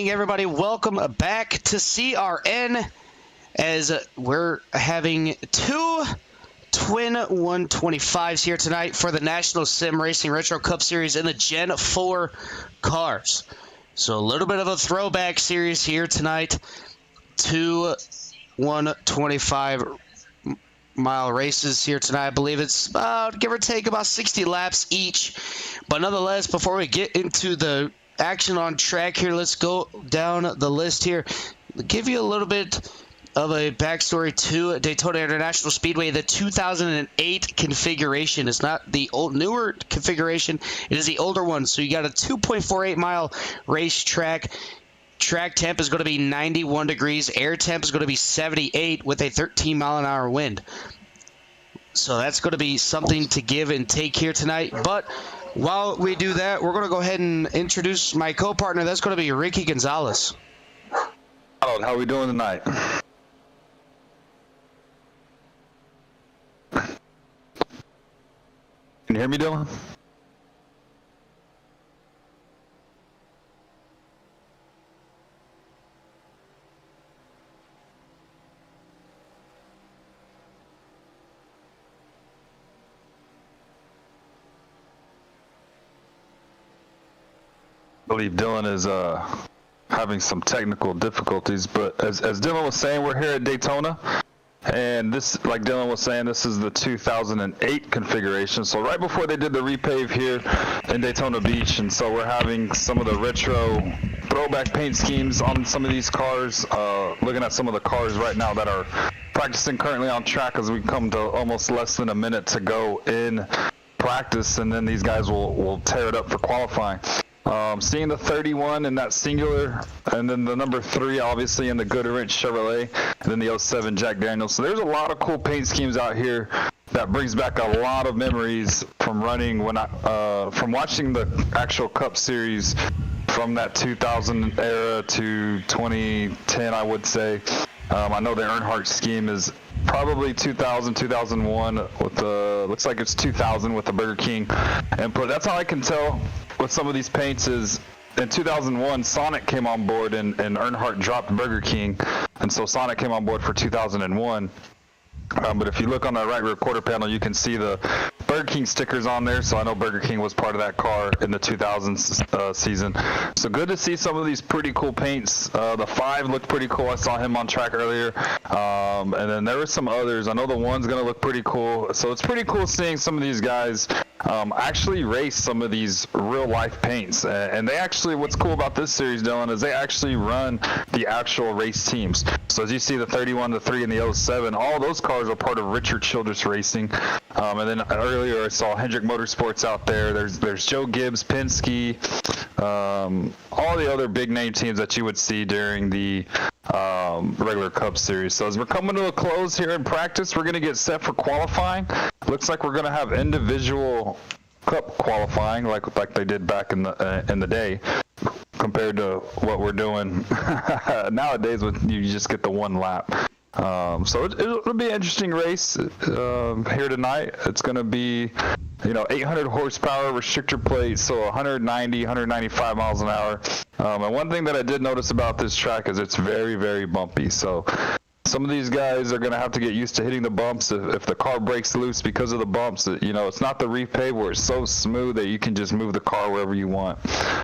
morning, everybody. Welcome back to CRN as we're having two twin 125s here tonight for the National Sim Racing Retro Cup Series in the Gen 4 cars. So a little bit of a throwback series here tonight. Two 125-mile races here tonight. I believe it's about, give or take, about 60 laps each. But nonetheless, before we get into the action on track here, let's go down the list here. Give you a little bit of a backstory to Daytona International Speedway. The 2008 configuration is not the newer configuration. It is the older one. So you got a 2.48 mile racetrack. Track temp is going to be 91 degrees. Air temp is going to be 78 with a 13-mile-an-hour wind. So that's going to be something to give and take here tonight. But while we do that, we're going to go ahead and introduce my co-partner. That's going to be Ricky Gonzalez. How are we doing tonight? Can you hear me, Dylan? I believe Dylan is having some technical difficulties, but as Dylan was saying, we're here at Daytona, and this, like Dylan was saying, this is the 2008 configuration. So right before they did the repave here in Daytona Beach, and so we're having some of the retro throwback paint schemes on some of these cars. Looking at some of the cars right now that are practicing currently on track as we come to almost less than a minute to go in practice, and then these guys will tear it up for qualifying. Seeing the 31 in that singular, and then the number 3 obviously in the Goodwrench Chevrolet, and then the 07 Jack Daniels. So there's a lot of cool paint schemes out here that brings back a lot of memories from running from watching the actual Cup Series from that 2000 era to 2010, I would say. I know the Earnhardt scheme is probably 2000, 2001 with the, looks like it's 2000 with the Burger King input. That's how I can tell with some of these paints is in 2001, Sonic came on board and Earnhardt dropped Burger King. And so Sonic came on board for 2001. But if you look on the right rear quarter panel, you can see the Burger King stickers on there. So I know Burger King was part of that car in the 2000s season. So good to see some of these pretty cool paints. The 5 looked pretty cool. I saw him on track earlier. And then there were some others. I know the 1's going to look pretty cool. So it's pretty cool seeing some of these guys actually race some of these real life paints. And they actually, what's cool about this series, Dylan, is they actually run the actual race teams. So as you see the 31, the 3, and the 07, all those cars are part of Richard Childress Racing. And then earlier I saw Hendrick Motorsports out there. There's Joe Gibbs, Penske, all the other big name teams that you would see during the regular Cup Series. So as we're coming to a close here in practice, we're going to get set for qualifying. Looks like we're going to have individual Cup qualifying like they did back in the day, compared to what we're doing nowadays with you just get the one lap. So it'll be an interesting race here tonight. It's going to be, 800 horsepower restrictor plate, so 190, 195 miles an hour. And one thing that I did notice about this track is it's very, very bumpy. So some of these guys are going to have to get used to hitting the bumps if the car breaks loose because of the bumps. It's not the repave where it's so smooth that you can just move the car wherever you want.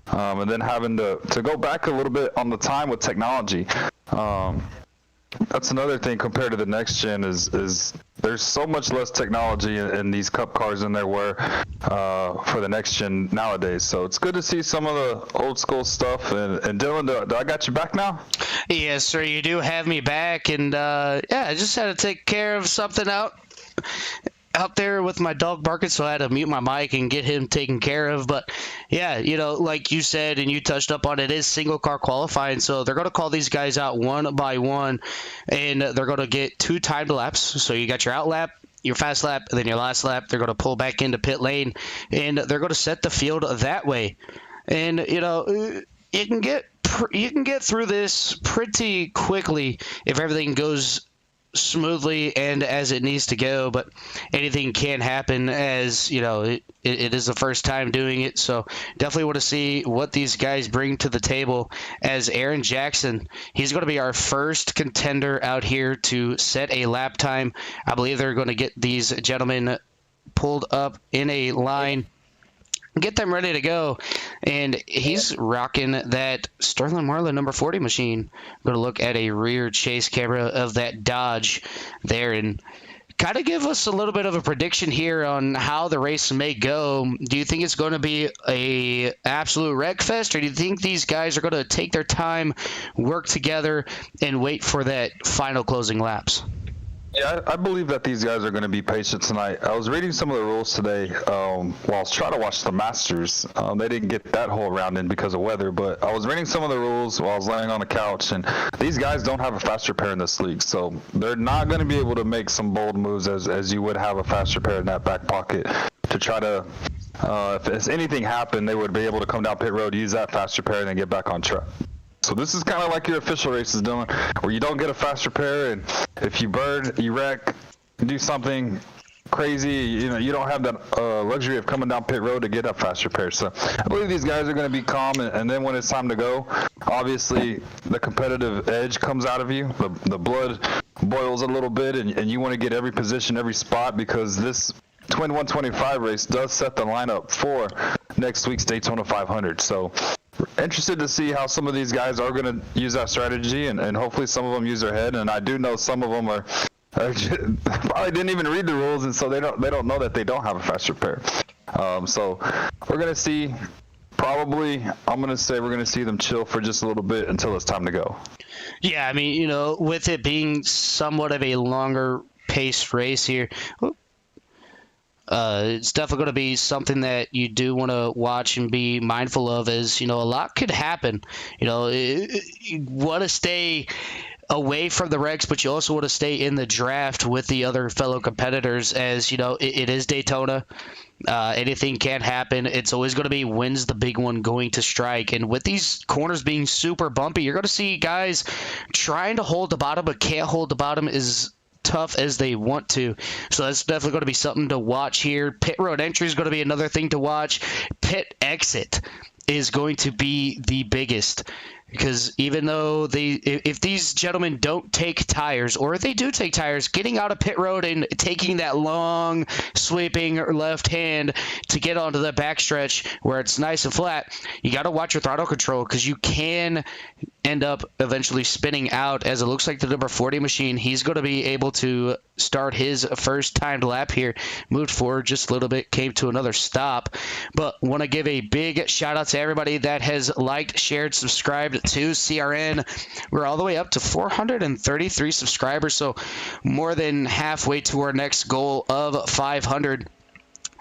And then having to go back a little bit on the time with technology. That's another thing compared to the next gen is there's so much less technology in these Cup cars than there were for the next gen nowadays. So it's good to see some of the old school stuff. And Dylan, do I got you back now? Yes, sir, you do have me back. And I just had to take care of something out there with my dog barking, so I had to mute my mic and get him taken care of. But yeah, like you said and you touched up on, it is single car qualifying, so they're going to call these guys out one by one, and they're going to get 2 timed laps. So you got your out lap, your fast lap, and then your last lap. They're going to pull back into pit lane, and they're going to set the field that way. And you can get through this pretty quickly if everything goes smoothly and as it needs to go, but anything can happen, as you know, it is the first time doing it. So definitely want to see what these guys bring to the table, as Aaron Jackson, he's going to be our first contender out here to set a lap time. I believe they're going to get these gentlemen pulled up in a line, get them ready to go, and he's rocking that Sterling Marlin number 40 machine. I'm going to look at a rear chase camera of that Dodge there and kind of give us a little bit of a prediction here on how the race may go. Do you think it's going to be a absolute wreck fest, or do you think these guys are going to take their time, work together, and wait for that final closing laps? Yeah, I believe that these guys are going to be patient tonight. I was reading some of the rules today while I was trying to watch the Masters. They didn't get that whole round in because of weather, but I was reading some of the rules while I was laying on the couch, and these guys don't have a faster pair in this league, so they're not going to be able to make some bold moves as you would have a faster pair in that back pocket to try to, if anything happened, they would be able to come down pit road, use that faster pair, and then get back on track. So this is kind of like your official races, Dylan, where you don't get a faster pair, and if you burn, you wreck, do something crazy, you know, you don't have that luxury of coming down pit road to get a faster pair. So I believe these guys are going to be calm, and then when it's time to go, obviously the competitive edge comes out of you. The blood boils a little bit, and you want to get every position, every spot, because this Twin 125 race does set the lineup for next week's Daytona 500. So interested to see how some of these guys are going to use that strategy, and hopefully some of them use their head. And I do know some of them are probably didn't even read the rules, and so they don't know that they don't have a faster pair. So we're going to see. Probably, I'm going to say we're going to see them chill for just a little bit until it's time to go. Yeah, I mean, you know, with it being somewhat of a longer paced race here, it's definitely going to be something that you do want to watch and be mindful of, as, you know, a lot could happen. You know, you want to stay away from the wrecks, but you also want to stay in the draft with the other fellow competitors, as, you know, it is Daytona. Anything can happen. It's always going to be, when's the big one going to strike? And with these corners being super bumpy, you're going to see guys trying to hold the bottom but can't hold the bottom as tough as they want to. So that's definitely going to be something to watch here. Pit road entry is going to be another thing to watch. Pit exit is going to be the biggest, because even though if these gentlemen don't take tires, or if they do take tires, getting out of pit road and taking that long sweeping left hand to get onto the backstretch where it's nice and flat, you got to watch your throttle control, because you can end up eventually spinning out, as it looks like the number 40 machine, he's going to be able to start his first timed lap here. Moved forward just a little bit, came to another stop. But want to give a big shout out to everybody that has liked, shared, subscribed to CRN. We're all the way up to 433 subscribers, so more than halfway to our next goal of 500.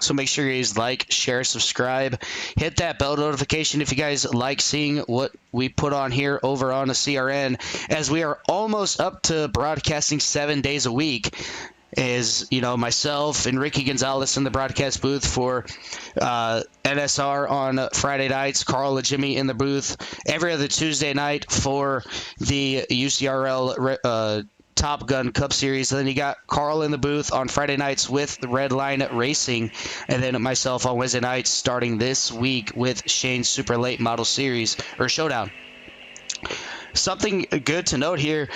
So make sure you guys like, share, subscribe, hit that bell notification if you guys like seeing what we put on here over on the CRN, as we are almost up to broadcasting 7 days a week. Is, you know, myself and Ricky Gonzalez in the broadcast booth for NSR on Friday nights, Carl and Jimmy in the booth every other Tuesday night for the UCRL Top Gun Cup Series. And then you got Carl in the booth on Friday nights with the Red Line Racing, and then myself on Wednesday nights starting this week with Shane's Super Late Model Series, or Showdown. Something good to note here,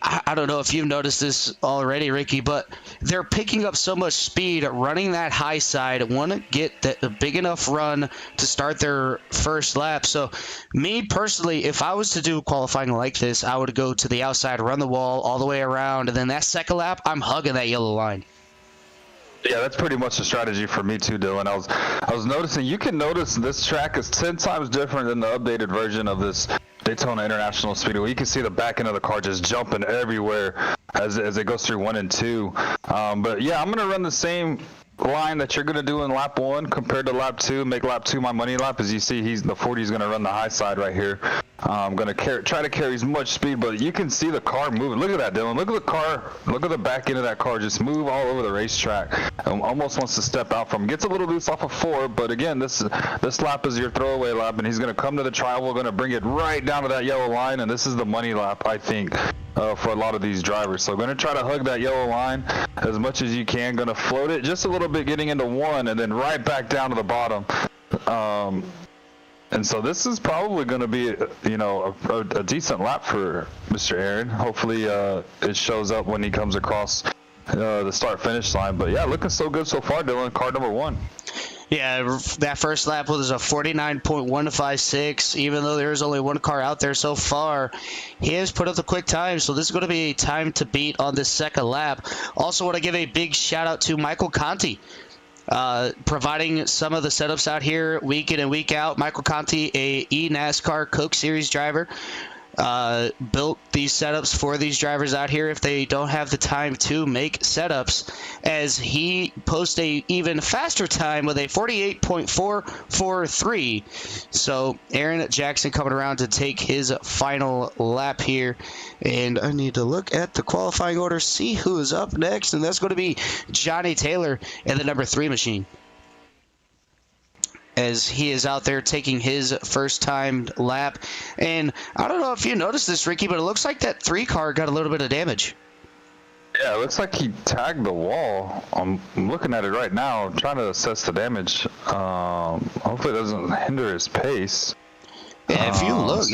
I don't know if you've noticed this already, Ricky, but they're picking up so much speed, running that high side, want to get a big enough run to start their first lap. So me personally, if I was to do qualifying like this, I would go to the outside, run the wall all the way around, and then that second lap, I'm hugging that yellow line. Yeah, that's pretty much the strategy for me too, Dylan. I was noticing, you can notice this track is 10 times different than the updated version of this Daytona International Speedway. You can see the back end of the car just jumping everywhere as it goes through 1 and 2. But yeah, I'm going to run the same line that you're going to do in lap 1 compared to lap 2. Make lap 2 my money lap. As you see, the 40 is going to run the high side right here. I'm going to try to carry as much speed, but you can see the car moving. Look at that, Dylan. Look at the car. Look at the back end of that car just move all over the racetrack. Almost wants to step out from. Gets a little loose off of 4, but again, this lap is your throwaway lap, and he's going to come to the tri-oval, going to bring it right down to that yellow line, and this is the money lap, I think, for a lot of these drivers. So going to try to hug that yellow line as much as you can. Going to float it just a little bit, getting into 1, and then right back down to the bottom. And so this is probably going to be, a decent lap for Mr. Aaron. Hopefully it shows up when he comes across the start-finish line. But, yeah, looking so good so far, Dylan. Car number 1. Yeah, that first lap was a 49.156. Even though there's only one car out there so far, he has put up the quick time. So this is going to be a time to beat on this second lap. Also want to give a big shout-out to Michael Conti. Providing some of the setups out here week in and week out. Michael Conti, a NASCAR Coke Series driver, built these setups for these drivers out here if they don't have the time to make setups, as he posts a even faster time with a 48.443. So Aaron Jackson coming around to take his final lap here, and I need to look at the qualifying order, see who is up next, and that's going to be Johnny Taylor in the number 3 machine, as he is out there taking his first timed lap. And I don't know if you noticed this, Ricky, but it looks like that 3 car got a little bit of damage. Yeah, it looks like he tagged the wall. I'm looking at it right now. I'm trying to assess the damage. Hopefully it doesn't hinder his pace. Yeah, if you look,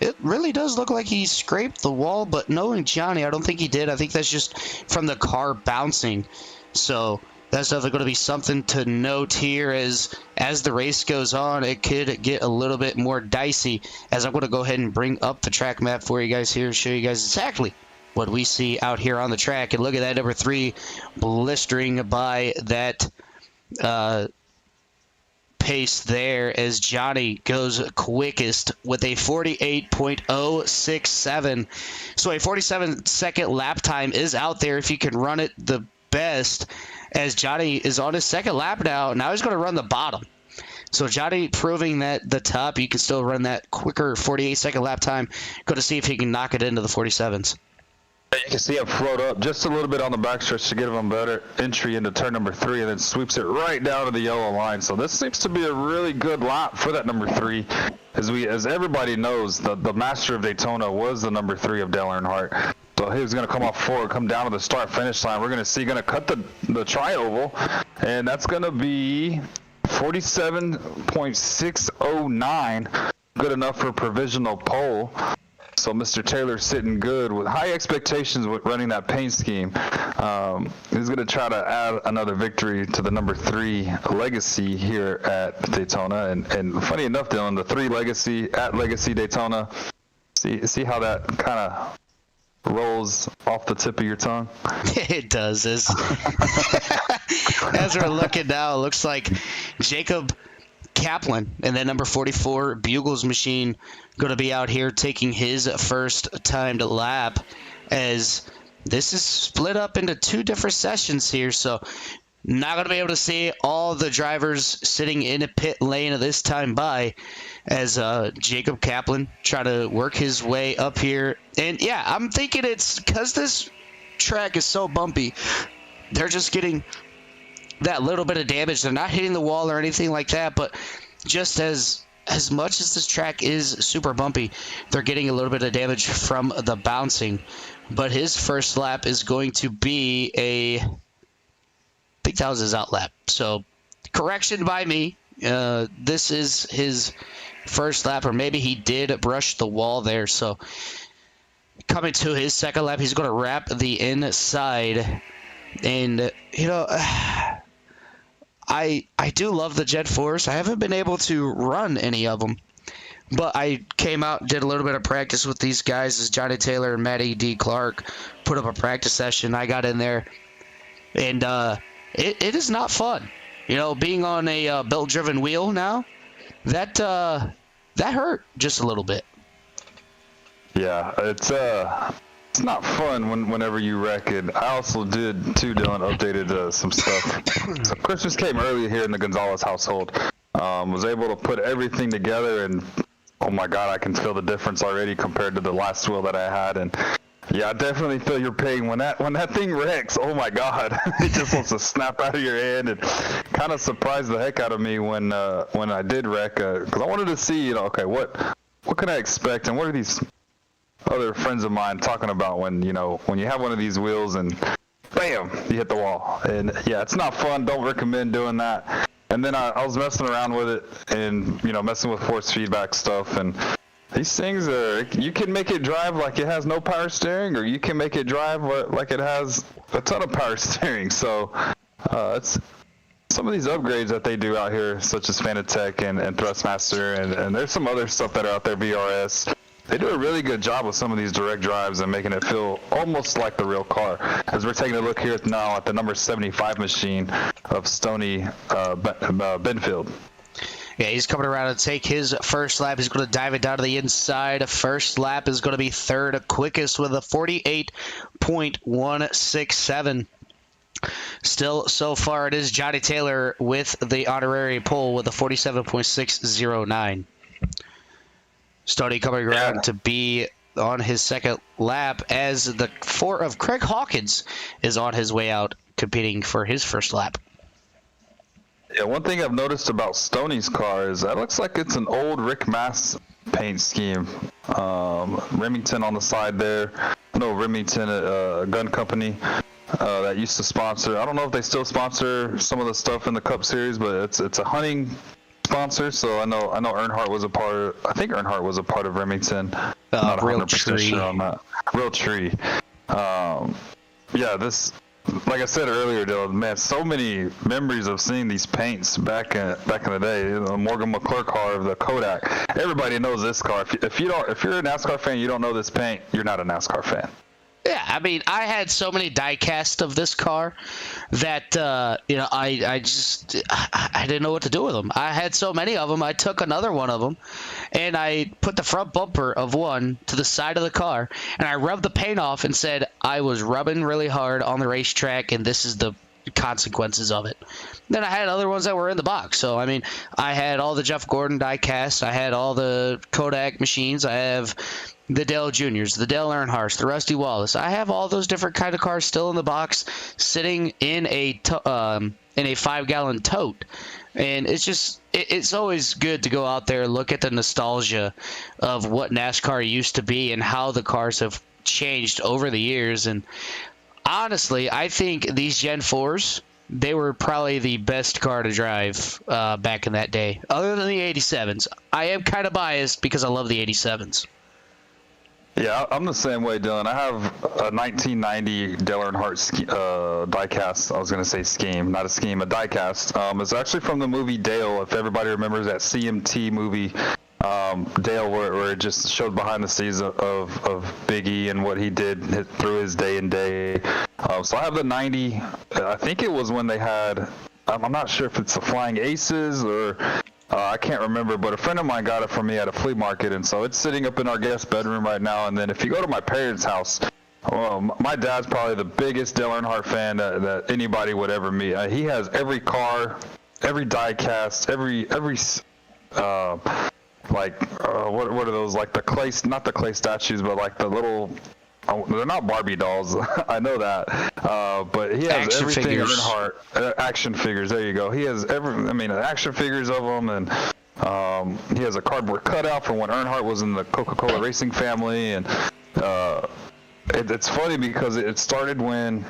it really does look like he scraped the wall, but knowing Johnny, I don't think he did. I think that's just from the car bouncing. So that's definitely going to be something to note here as the race goes on. It could get a little bit more dicey, as I'm going to go ahead and bring up the track map for you guys here and show you guys exactly what we see out here on the track. And look at that number 3 blistering by that pace there, as Johnny goes quickest with a 48.067. So a 47-second lap time is out there if you can run it the best, as Johnny is on his second lap now. Now he's going to run the bottom. So Johnny proving that the top, you can still run that quicker 48-second lap time. Going to see if he can knock it into the 47s. You can see him float up just a little bit on the backstretch to give him a better entry into turn number 3, and then sweeps it right down to the yellow line. So this seems to be a really good lap for that number 3. As everybody knows, the master of Daytona was the number 3 of Dale Earnhardt. So he was going to come off forward, come down to the start-finish line. We're going to see, going to cut the tri-oval, and that's going to be 47.609, good enough for provisional pole. So Mr. Taylor sitting good with high expectations with running that paint scheme. He's going to try to add another victory to the number 3 legacy here at Daytona. And funny enough, Dylan, the 3 legacy at Legacy Daytona, see how that kind of rolls off the tip of your tongue? It does. As we're looking now, it looks like Jacob Kaplan and then number 44 Bugles machine going to be out here taking his first timed lap, as this is split up into 2 different sessions here. So not going to be able to see all the drivers sitting in a pit lane at this time by, as Jacob Kaplan try to work his way up here. And yeah, I'm thinking it's because this track is so bumpy, they're just getting that little bit of damage. They're not hitting the wall or anything like that, but just as much as this track is super bumpy, they're getting a little bit of damage from the bouncing. But his first lap is going to be I think that was his out lap. So correction by me. This is his first lap, or maybe he did brush the wall there. So coming to his second lap, he's going to wrap the inside. And, I do love the Jet Force. I haven't been able to run any of them, but I came out and did a little bit of practice with these guys as Johnny Taylor and Matty D. Clark put up a practice session. I got in there, and it is not fun. Being on a belt-driven wheel now, that hurt just a little bit. Yeah, it's not fun whenever you wreck it. I also did too, Dylan, updated some stuff. So Christmas came early here in the Gonzalez household. Was able to put everything together and oh my God, I can feel the difference already compared to the last wheel that I had. And yeah, I definitely feel your pain when that thing wrecks. Oh my God, it just wants to snap out of your hand, and kind of surprised the heck out of me when I did wreck, because I wanted to see, okay, what can I expect, and what are these other friends of mine talking about when you have one of these wheels and bam, you hit the wall. And yeah, it's not fun. Don't recommend doing that. And then I was messing around with it and messing with force feedback stuff, and these things you can make it drive like it has no power steering, or you can make it drive like it has a ton of power steering. So it's some of these upgrades that they do out here, such as Fanatec and Thrustmaster, and there's some other stuff that are out there, BRS. They do a really good job with some of these direct drives and making it feel almost like the real car. As we're taking a look here now at the number 75 machine of Stoney Benfield. Yeah, he's coming around to take his first lap. He's going to dive it down to the inside. First lap is going to be third quickest with a 48.167. Still, so far, it is Johnny Taylor with the honorary pole with a 47.609. Stoney coming around to be on his second lap as the 4 of Craig Hawkins is on his way out competing for his first lap. Yeah, one thing I've noticed about Stoney's car is that it looks like it's an old Rick Mass paint scheme. Remington on the side there. I know Remington, a gun company that used to sponsor. I don't know if they still sponsor some of the stuff in the Cup Series, but it's a hunting sponsor. So I know Earnhardt was a part of. I think Earnhardt was a part of Remington. Not 100% sure on that. Real Tree. Yeah, this. Like I said earlier, Dylan, man, so many memories of seeing these paints back in the day. Morgan McClure car of the Kodak. Everybody knows this car. If you're a NASCAR fan, you don't know this paint, you're not a NASCAR fan. Yeah, I mean, I had so many die-cast of this car that, I didn't know what to do with them. I had so many of them, I took another one of them, and I put the front bumper of one to the side of the car, and I rubbed the paint off and said I was rubbing really hard on the racetrack, and this is the consequences of it. Then I had other ones that were in the box. So, I mean, I had all the Jeff Gordon die-cast. I had all the Kodak machines. I have the Dale Juniors, the Dale Earnhardts, the Rusty Wallace. I have all those different kind of cars still in the box, sitting in a 5-gallon tote. And it's always good to go out there and look at the nostalgia of what NASCAR used to be and how the cars have changed over the years. And honestly, I think these Gen 4s, they were probably the best car to drive back in that day, other than the 87s. I am kind of biased because I love the 87s. Yeah, I'm the same way, Dylan. I have a 1990 Dale Earnhardt diecast. I was going to say scheme, not a scheme, a diecast. It's actually from the movie Dale, if everybody remembers that CMT movie, Dale, where it just showed behind the scenes of Big E and what he did through his day and day. So I have the 90. I think it was when they had, I'm not sure if it's the Flying Aces or I can't remember, but a friend of mine got it for me at a flea market, and so it's sitting up in our guest bedroom right now. And then if you go to my parents' house, my dad's probably the biggest Dale Earnhardt fan that anybody would ever meet. He has every car, every die-cast, every what are those, like the clay, not the clay statues, but like the little, they're not Barbie dolls. I know that. But he has action everything figures. Earnhardt, action figures. There you go. He has action figures of them, and he has a cardboard cutout from when Earnhardt was in the Coca-Cola racing family. And it's funny because it started when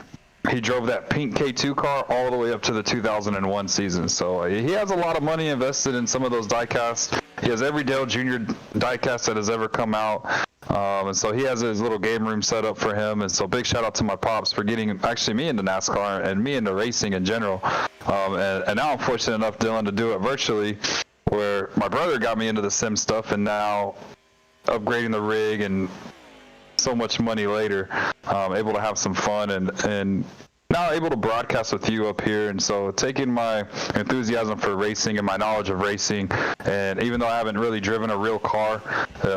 he drove that pink K2 car all the way up to the 2001 season. So he has a lot of money invested in some of those diecasts. He has every Dale Jr. diecast that has ever come out. And so he has his little game room set up for him. And so big shout out to my pops for getting actually me into NASCAR and me into racing in general. And now I'm fortunate enough, Dylan, to do it virtually, where my brother got me into the sim stuff, and now upgrading the rig and so much money later, able to have some fun and now able to broadcast with you up here. And so taking my enthusiasm for racing and my knowledge of racing, and even though I haven't really driven a real car,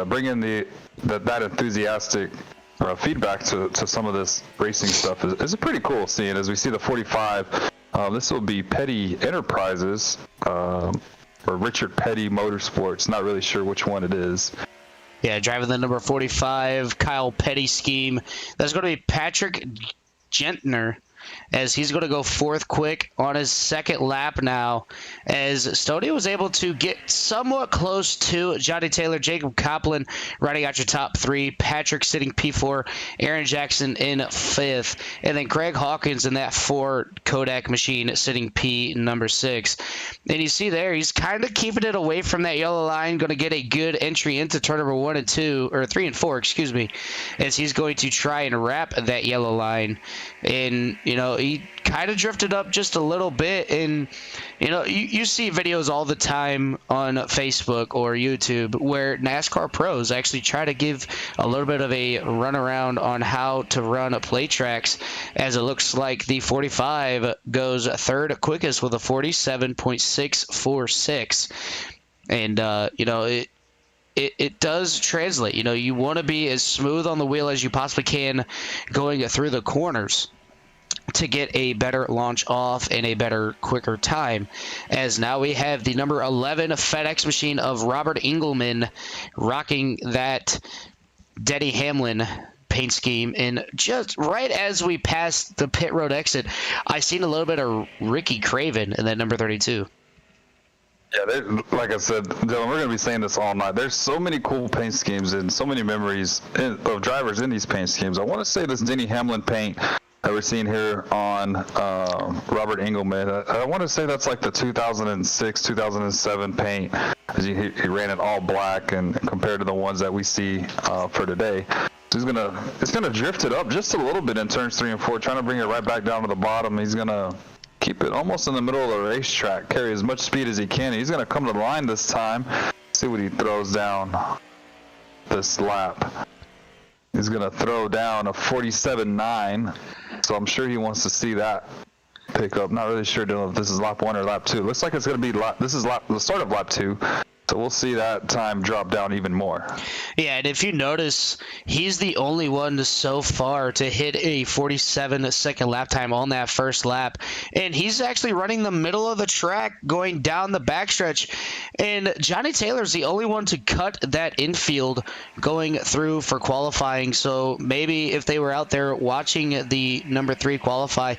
bringing that enthusiastic feedback to some of this racing stuff is pretty cool seeing as we see the 45. This will be Petty Enterprises. or Richard Petty Motorsports. Not really sure which one it is. Yeah, driving the number 45 Kyle Petty scheme. That's going to be Patrick Gentner, as he's going to go fourth quick on his second lap now, as Stoney was able to get somewhat close to Johnny Taylor, Jacob Copland riding out your top three, Patrick sitting P4, Aaron Jackson in fifth, and then Greg Hawkins in that Ford Kodak machine sitting P number 6. And you see there, he's kind of keeping it away from that yellow line, going to get a good entry into turn number 1 and 2, or 3 and 4, excuse me, as he's going to try and wrap that yellow line. And, he kind of drifted up just a little bit. And, you see videos all the time on Facebook or YouTube where NASCAR pros actually try to give a little bit of a runaround on how to run play tracks, as it looks like the 45 goes third quickest with a 47.646. And, it does translate. You want to be as smooth on the wheel as you possibly can going through the corners to get a better launch off and a better, quicker time. As now we have the number 11 FedEx machine of Robert Engelman rocking that Denny Hamlin paint scheme. And just right as we passed the pit road exit, I seen a little bit of Ricky Craven in that number 32. Yeah, like I said, Dylan, we're going to be saying this all night. There's so many cool paint schemes and so many memories of drivers in these paint schemes. I want to say this Denny Hamlin paint that we're seeing here on Robert Engelman, I want to say that's like the 2006, 2007 paint. As he ran it all black, and compared to the ones that we see for today. So it's gonna drift it up just a little bit in turns 3 and 4, trying to bring it right back down to the bottom. He's gonna keep it almost in the middle of the racetrack, carry as much speed as he can. He's gonna come to the line this time. See what he throws down this lap. He's gonna throw down a 47.9, so I'm sure he wants to see that pick up. Not really sure if this is lap 1 or lap 2. Looks like it's gonna be the start of lap 2. So we'll see that time drop down even more. Yeah, and if you notice, he's the only one so far to hit a 47-second lap time on that first lap. And he's actually running the middle of the track going down the backstretch. And Johnny Taylor's the only one to cut that infield going through for qualifying. So maybe if they were out there watching the number 3 qualify,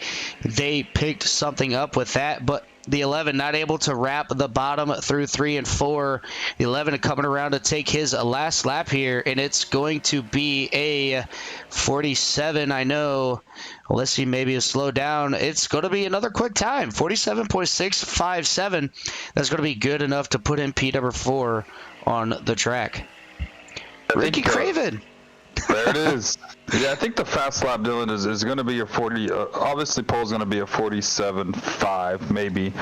they picked something up with that. But the 11 not able to wrap the bottom through 3 and 4. The 11 coming around to take his last lap here, and it's going to be a 47. I know. Well, let's see, maybe a slow down. It's going to be another quick time, 47.657. That's going to be good enough to put in P number 4 on the track. Ricky Craven. There it is. Yeah, I think the fast lap, Dylan, is going to be a 40. Obviously, Pole's going to be a 47.5, maybe.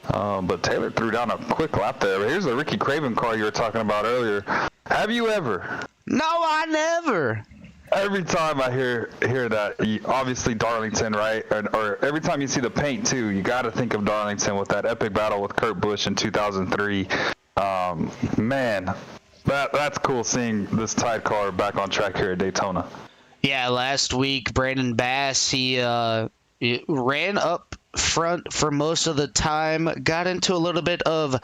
But Taylor threw down a quick lap there. But here's the Ricky Craven car you were talking about earlier. Have you ever? No, I never. Every time I hear that, obviously Darlington, right? Or every time you see the paint, too, you got to think of Darlington with that epic battle with Kurt Busch in 2003. Man, that's cool seeing this Tide car back on track here at Daytona. Yeah, last week, Brandon Bass, he ran up front for most of the time, got into a little bit of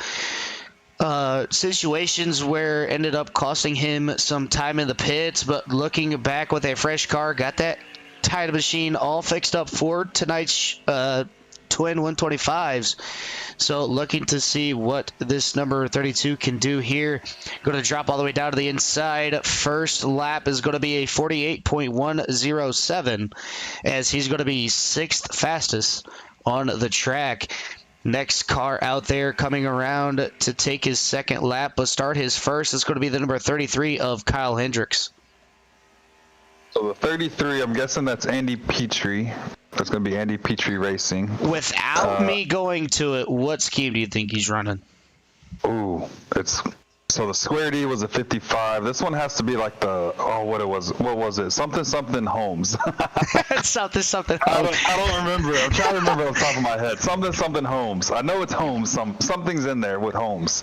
situations where ended up costing him some time in the pits, but looking back with a fresh car, got that Tide machine all fixed up for tonight's twin 125's. So looking to see what this number 32 can do here. Going to drop all the way down to the inside. First lap is going to be a 48.107, as he's going to be 6th fastest on the track. Next car out there coming around to take his second lap, but start his first is going to be the number 33 of Kyle Hendricks. So the 33, I'm guessing that's Andy Petrie. That's going to be Andy Petrie Racing. Without me going to it, what scheme do you think he's running? Ooh, so the Square D was a 55. This one has to be like what was it? Something Holmes. something Holmes. I don't remember. I'm trying to remember off the top of my head. Something Holmes. I know it's Holmes. Something's in there with Holmes.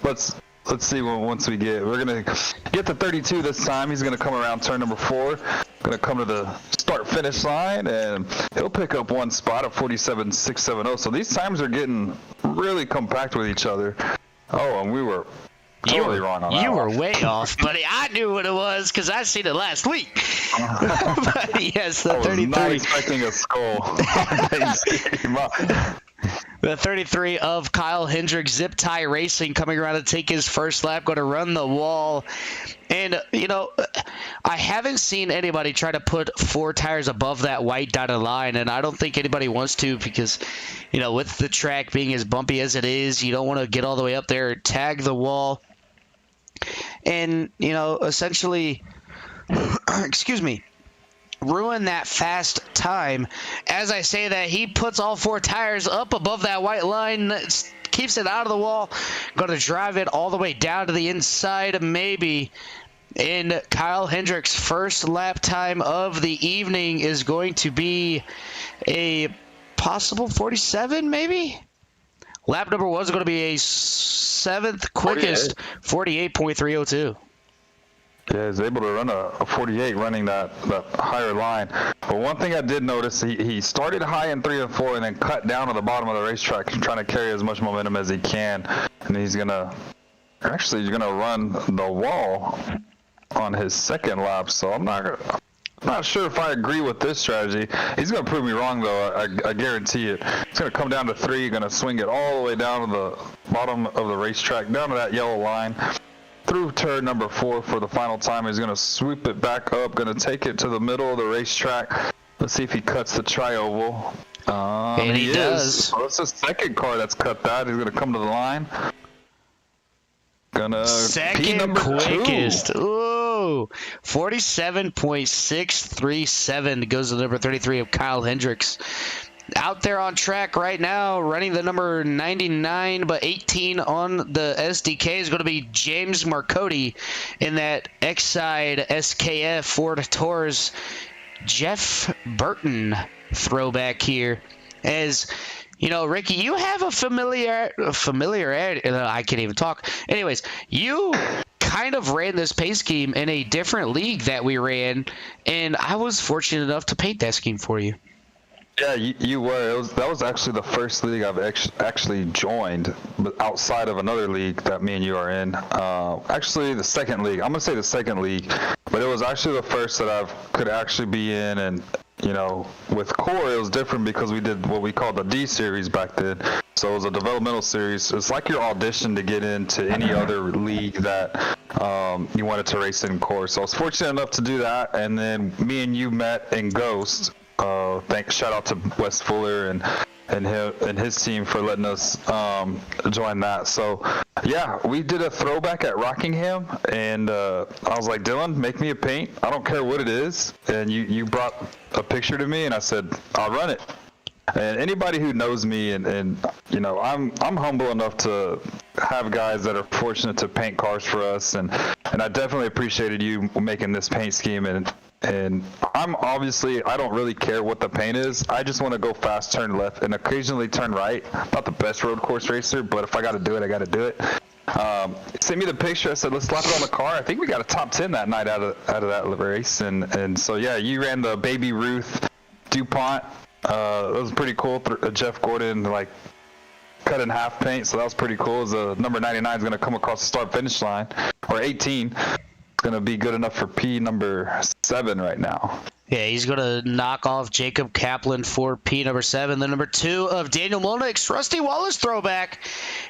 Let's see once we're gonna get to 32 this time. He's gonna come around turn number 4. Gonna come to the start finish line, and he'll pick up one spot at 47.670. So these times are getting really compact with each other. Oh, and we were totally wrong on that. You were way off, buddy. I knew what it was because I seen it last week. But yes, the 33. Not expecting a skull. The 33 of Kyle Hendricks, Zip Tie Racing, coming around to take his first lap, going to run the wall. And, you know, I haven't seen anybody try to put 4 tires above that white dotted line, and I don't think anybody wants to because, you know, with the track being as bumpy as it is, you don't want to get all the way up there, tag the wall, and, you know, essentially, excuse me, ruin that fast time. As I say that, he puts all 4 tires up above that white line, keeps it out of the wall, going to drive it all the way down to the inside, maybe. And Kyle Hendricks' first lap time of the evening is going to be a possible 47, maybe? Lap number 1 is going to be a 7th quickest, 48.302. Yeah, he's able to run a 48 running that higher line. But one thing I did notice, he started high in 3 and 4 and then cut down to the bottom of the racetrack, trying to carry as much momentum as he can. And he's going to run the wall on his second lap. So I'm not sure if I agree with this strategy. He's going to prove me wrong, though. I guarantee it. He's going to come down to 3, going to swing it all the way down to the bottom of the racetrack, down to that yellow line. Through turn number 4 for the final time. He's going to swoop it back up, going to take it to the middle of the racetrack. Let's see if he cuts the tri-oval. And he does. Well, it's the second car that's cut that. He's going to come to the line. Second quickest. 2. Ooh, 47.637 goes to the number 33 of Kyle Hendricks. Out there on track right now, running the number 99, but 18 on the SDK is going to be James Marcotti in that X-Side SKF Ford Taurus Jeff Burton throwback here. As you know, Ricky, you have a familiarity. I can't even talk. Anyways, you kind of ran this paint scheme in a different league that we ran, and I was fortunate enough to paint that scheme for you. Yeah, you were. That was actually the first league I've actually joined, but outside of another league that me and you are in. Actually, the second league. I'm gonna say the second league, but it was actually the first that I could actually be in. And you know, with Core, it was different because we did what we called the D series back then. So it was a developmental series. It's like your audition to get into any other league that you wanted to race in Core. So I was fortunate enough to do that, and then me and you met in Ghost. Shout out to Wes Fuller and his team for letting us join that. So yeah, we did a throwback at Rockingham, and I was like, Dylan, make me a paint. I don't care what it is. And you brought a picture to me, and I said, I'll run it. And anybody who knows me, and you know, I'm humble enough to have guys that are fortunate to paint cars for us, and I definitely appreciated you making this paint scheme. And I'm obviously, I don't really care what the paint is. I just want to go fast, turn left, and occasionally turn right. Not the best road course racer, but if I got to do it, I got to do it. Sent me the picture. I said, let's slap it on the car. I think we got a top 10 that night out of that race. And so, yeah, you ran the Baby Ruth DuPont. That was pretty cool. Jeff Gordon, like, cut in half paint, so that was pretty cool. The number 99 is going to come across the start-finish line, or 18. Going to be good enough for P number 7 right now. Yeah, he's going to knock off Jacob Kaplan for P number 7. The number 2 of Daniel Molnick's Rusty Wallace throwback.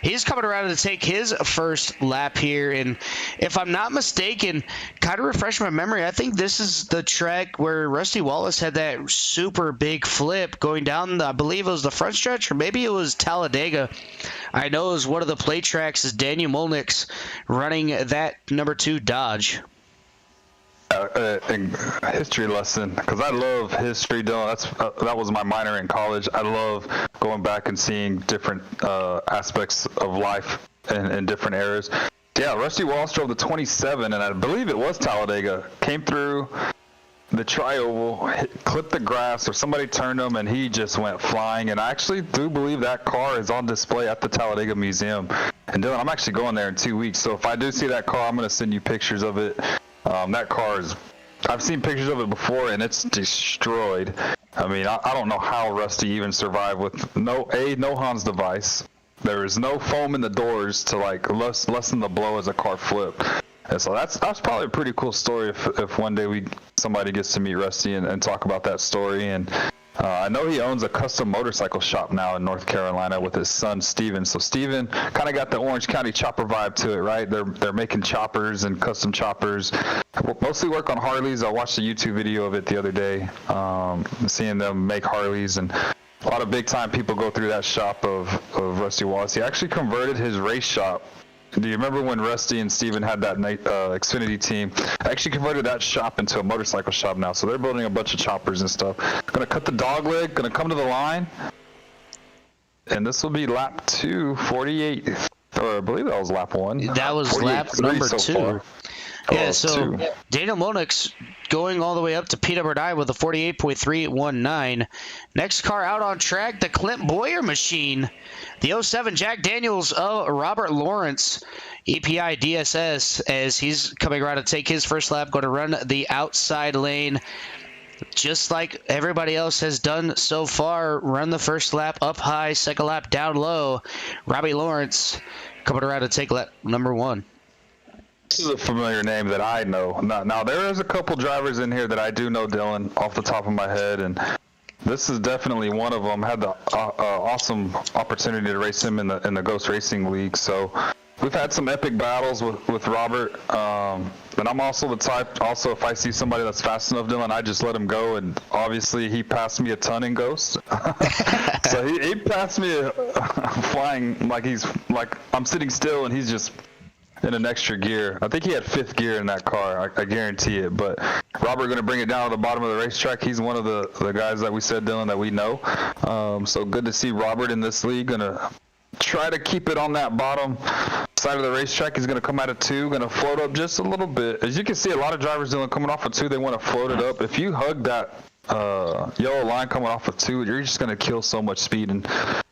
He's coming around to take his first lap here. And if I'm not mistaken, kind of refresh my memory, I think this is the track where Rusty Wallace had that super big flip going down, I believe it was the front stretch, or maybe it was Talladega. I know it was one of the play tracks is Daniel Molnick's running that number 2 Dodge. A history lesson, because I love history, Dylan. That was my minor in college. I love going back and seeing different aspects of life in different eras. Yeah, Rusty Wallace drove the 27, and I believe it was Talladega. Came through the tri-oval, clipped the grass, or somebody turned him, and he just went flying. And I actually do believe that car is on display at the Talladega Museum. And Dylan, I'm actually going there in 2 weeks, so if I do see that car, I'm going to send you pictures of it. That car is, I've seen pictures of it before, and it's destroyed. I mean, I don't know how Rusty even survived with no Hans device, there is no foam in the doors to like lessen the blow as a car flipped. And so that's probably a pretty cool story if one day somebody gets to meet Rusty and talk about that story. And I know he owns a custom motorcycle shop now in North Carolina with his son Steven. So Steven kind of got the Orange County chopper vibe to it, right? They're making choppers and custom choppers. Mostly work on Harleys. I watched a YouTube video of it the other day, seeing them make Harleys, and a lot of big time people go through that shop of Rusty Wallace. He actually converted his race shop. Do you remember when Rusty and Steven had that Xfinity team? I actually converted that shop into a motorcycle shop now. So they're building a bunch of choppers and stuff. Gonna cut the dog leg, gonna come to the line. And this will be lap 2, 48. Or I believe that was lap 1. That was lap number 2. Yeah, so Daniel Monix going all the way up to P number 9 with a 48.319. Next car out on track, the Clint Boyer machine. The 07 Jack Daniels of Robert Lawrence, EPI DSS, as he's coming around to take his first lap, going to run the outside lane. Just like everybody else has done so far, run the first lap up high, second lap down low. Robbie Lawrence coming around to take lap number 1. This is a familiar name that I know. Now there is a couple drivers in here that I do know, Dylan, off the top of my head, and this is definitely one of them. Had the awesome opportunity to race him in the Ghost Racing League. So we've had some epic battles with Robert. And I'm also the type. Also, if I see somebody that's fast enough, Dylan, I just let him go. And obviously, he passed me a ton in Ghost. So he passed me flying like I'm sitting still, and he's just in an extra gear. I think he had 5th gear in that car. I guarantee it. But Robert going to bring it down to the bottom of the racetrack. He's one of the guys that we said, Dylan, that we know. So good to see Robert in this league. Going to try to keep it on that bottom side of the racetrack. He's going to come out of 2, going to float up just a little bit. As you can see, a lot of drivers, Dylan, coming off of 2, they want to float it up. If you hug that yellow line coming off of 2, you're just going to kill so much speed, and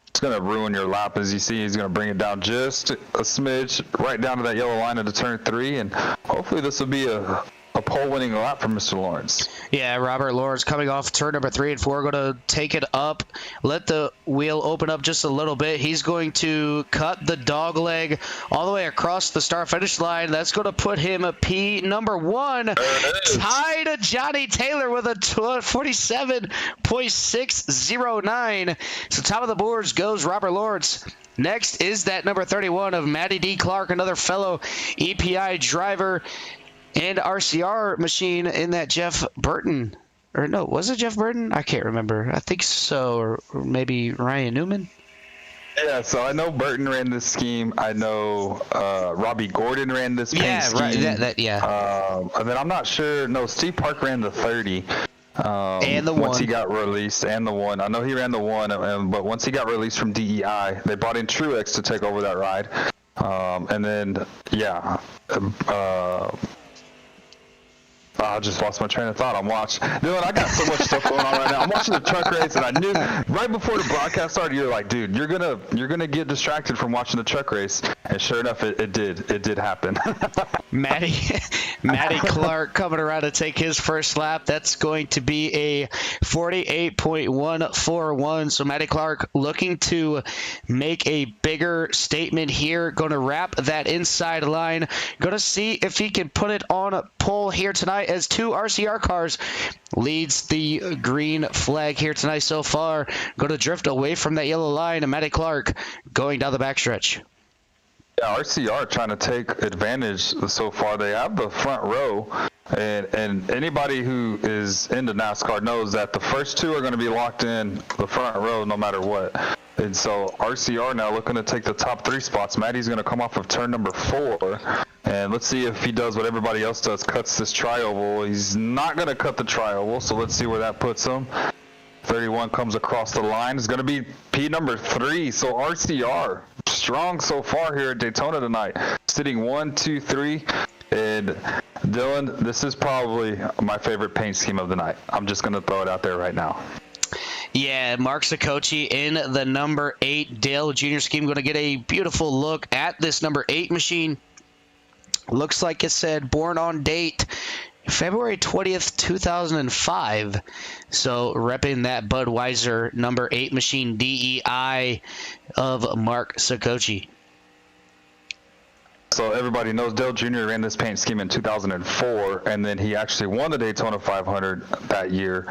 it's going to ruin your lap. As you see, he's going to bring it down just a smidge, right down to that yellow line into turn 3, and hopefully this will be a pole-winning lap for Mr. Lawrence. Yeah, Robert Lawrence coming off turn number 3 and 4, going to take it up, let the wheel open up just a little bit. He's going to cut the dog leg all the way across the start-finish line. That's going to put him at P number 1, tied to Johnny Taylor with a 47.609. So top of the boards goes Robert Lawrence. Next is that number 31 of Matty D. Clark, another fellow EPI driver and RCR machine in that Jeff Burton. Or no, was it Jeff Burton? I can't remember. I think so, or maybe Ryan Newman. Yeah, so I know Burton ran this scheme. I know Robbie Gordon ran this paint scheme. Right. And then I'm not sure. No, Steve Park ran the 30. And the once one. he got released, and the 1. I know he ran the 1, but once he got released from DEI, they brought in Truex to take over that ride. And then, I just lost my train of thought. Dylan, I got so much stuff going on right now. I'm watching the truck race, and I knew right before the broadcast started, you're like, dude, you're gonna get distracted from watching the truck race. And sure enough, it did happen. Matty Clark coming around to take his first lap. That's going to be a 48.141. So Matty Clark looking to make a bigger statement here. Going to wrap that inside line. Going to see if he can put it on a pole here tonight, as 2 RCR cars leads the green flag here tonight so far. Going to drift away from that yellow line, and Matty Clark going down the backstretch. Yeah, RCR trying to take advantage so far. They have the front row, and anybody who is into NASCAR knows that the first 2 are going to be locked in the front row no matter what. And so RCR now looking to take the top 3 spots. Matty's going to come off of turn number 4, and let's see if he does what everybody else does, cuts this tri-oval. He's not going to cut the tri-oval, so let's see where that puts him. 31 comes across the line. It's going to be P number 3, so RCR strong so far here at Daytona tonight, sitting 1, 2, 3. And Dylan, this is probably my favorite paint scheme of the night. I'm just going to throw it out there right now. Yeah, Mark Saccoci in the number 8 Dale Jr. scheme. Going to get a beautiful look at this number 8 machine. Looks like it said born on date February 20th, 2005. So repping that Budweiser number 8 machine DEI of Mark Sakocki. So everybody knows Dale Jr. ran this paint scheme in 2004, and then he actually won the Daytona 500 that year.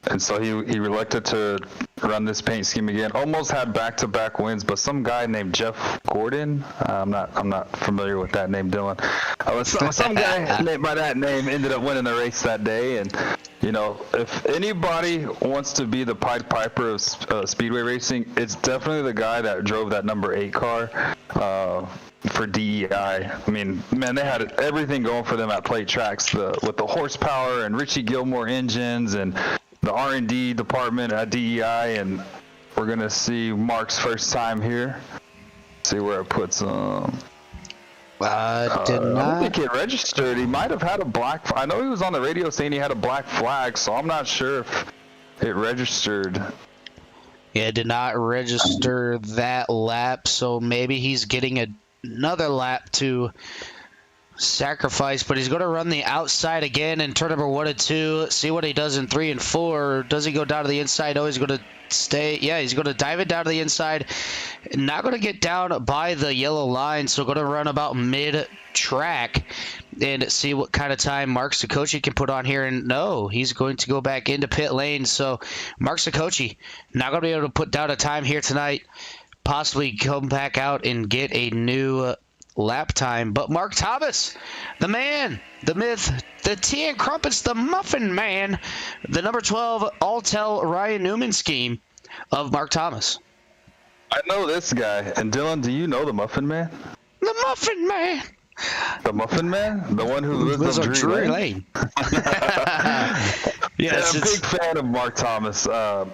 And so he elected to run this paint scheme again. Almost had back-to-back wins, but some guy named Jeff Gordon, I'm not familiar with that name, Dylan. Some guy named by that name ended up winning the race that day. And you know, if anybody wants to be the Pied Piper of speedway racing, it's definitely the guy that drove that number 8 car for DEI. I mean, man, they had everything going for them at plate tracks, with the horsepower and Richie Gilmore engines and the R&D department at DEI. And we're gonna see Mark's first time here. See where it puts him. I don't think it registered. He might have had a black. I know he was on the radio saying he had a black flag, so I'm not sure if it registered. Yeah, it did not register that lap, so maybe he's getting another lap to sacrifice, but he's going to run the outside again in turn number 1 and 2. See what he does in 3 and 4. Does he go down to the inside? No, he's going to stay. Yeah, he's going to dive it down to the inside. Not going to get down by the yellow line, so going to run about mid-track and see what kind of time Mark Sakocki can put on here. And no, he's going to go back into pit lane. So Mark Sakocki not going to be able to put down a time here tonight. Possibly come back out and get a new lap time. But Mark Thomas, the man, the myth, the tea and crumpets, the muffin man, the number 12 Alltel Ryan Newman scheme of Mark Thomas. I know this guy. And Dylan, do you know the Muffin Man? The Muffin Man. The Muffin Man? The one who lives on Drury Lane? Yes, yeah, I'm a big fan of Mark Thomas.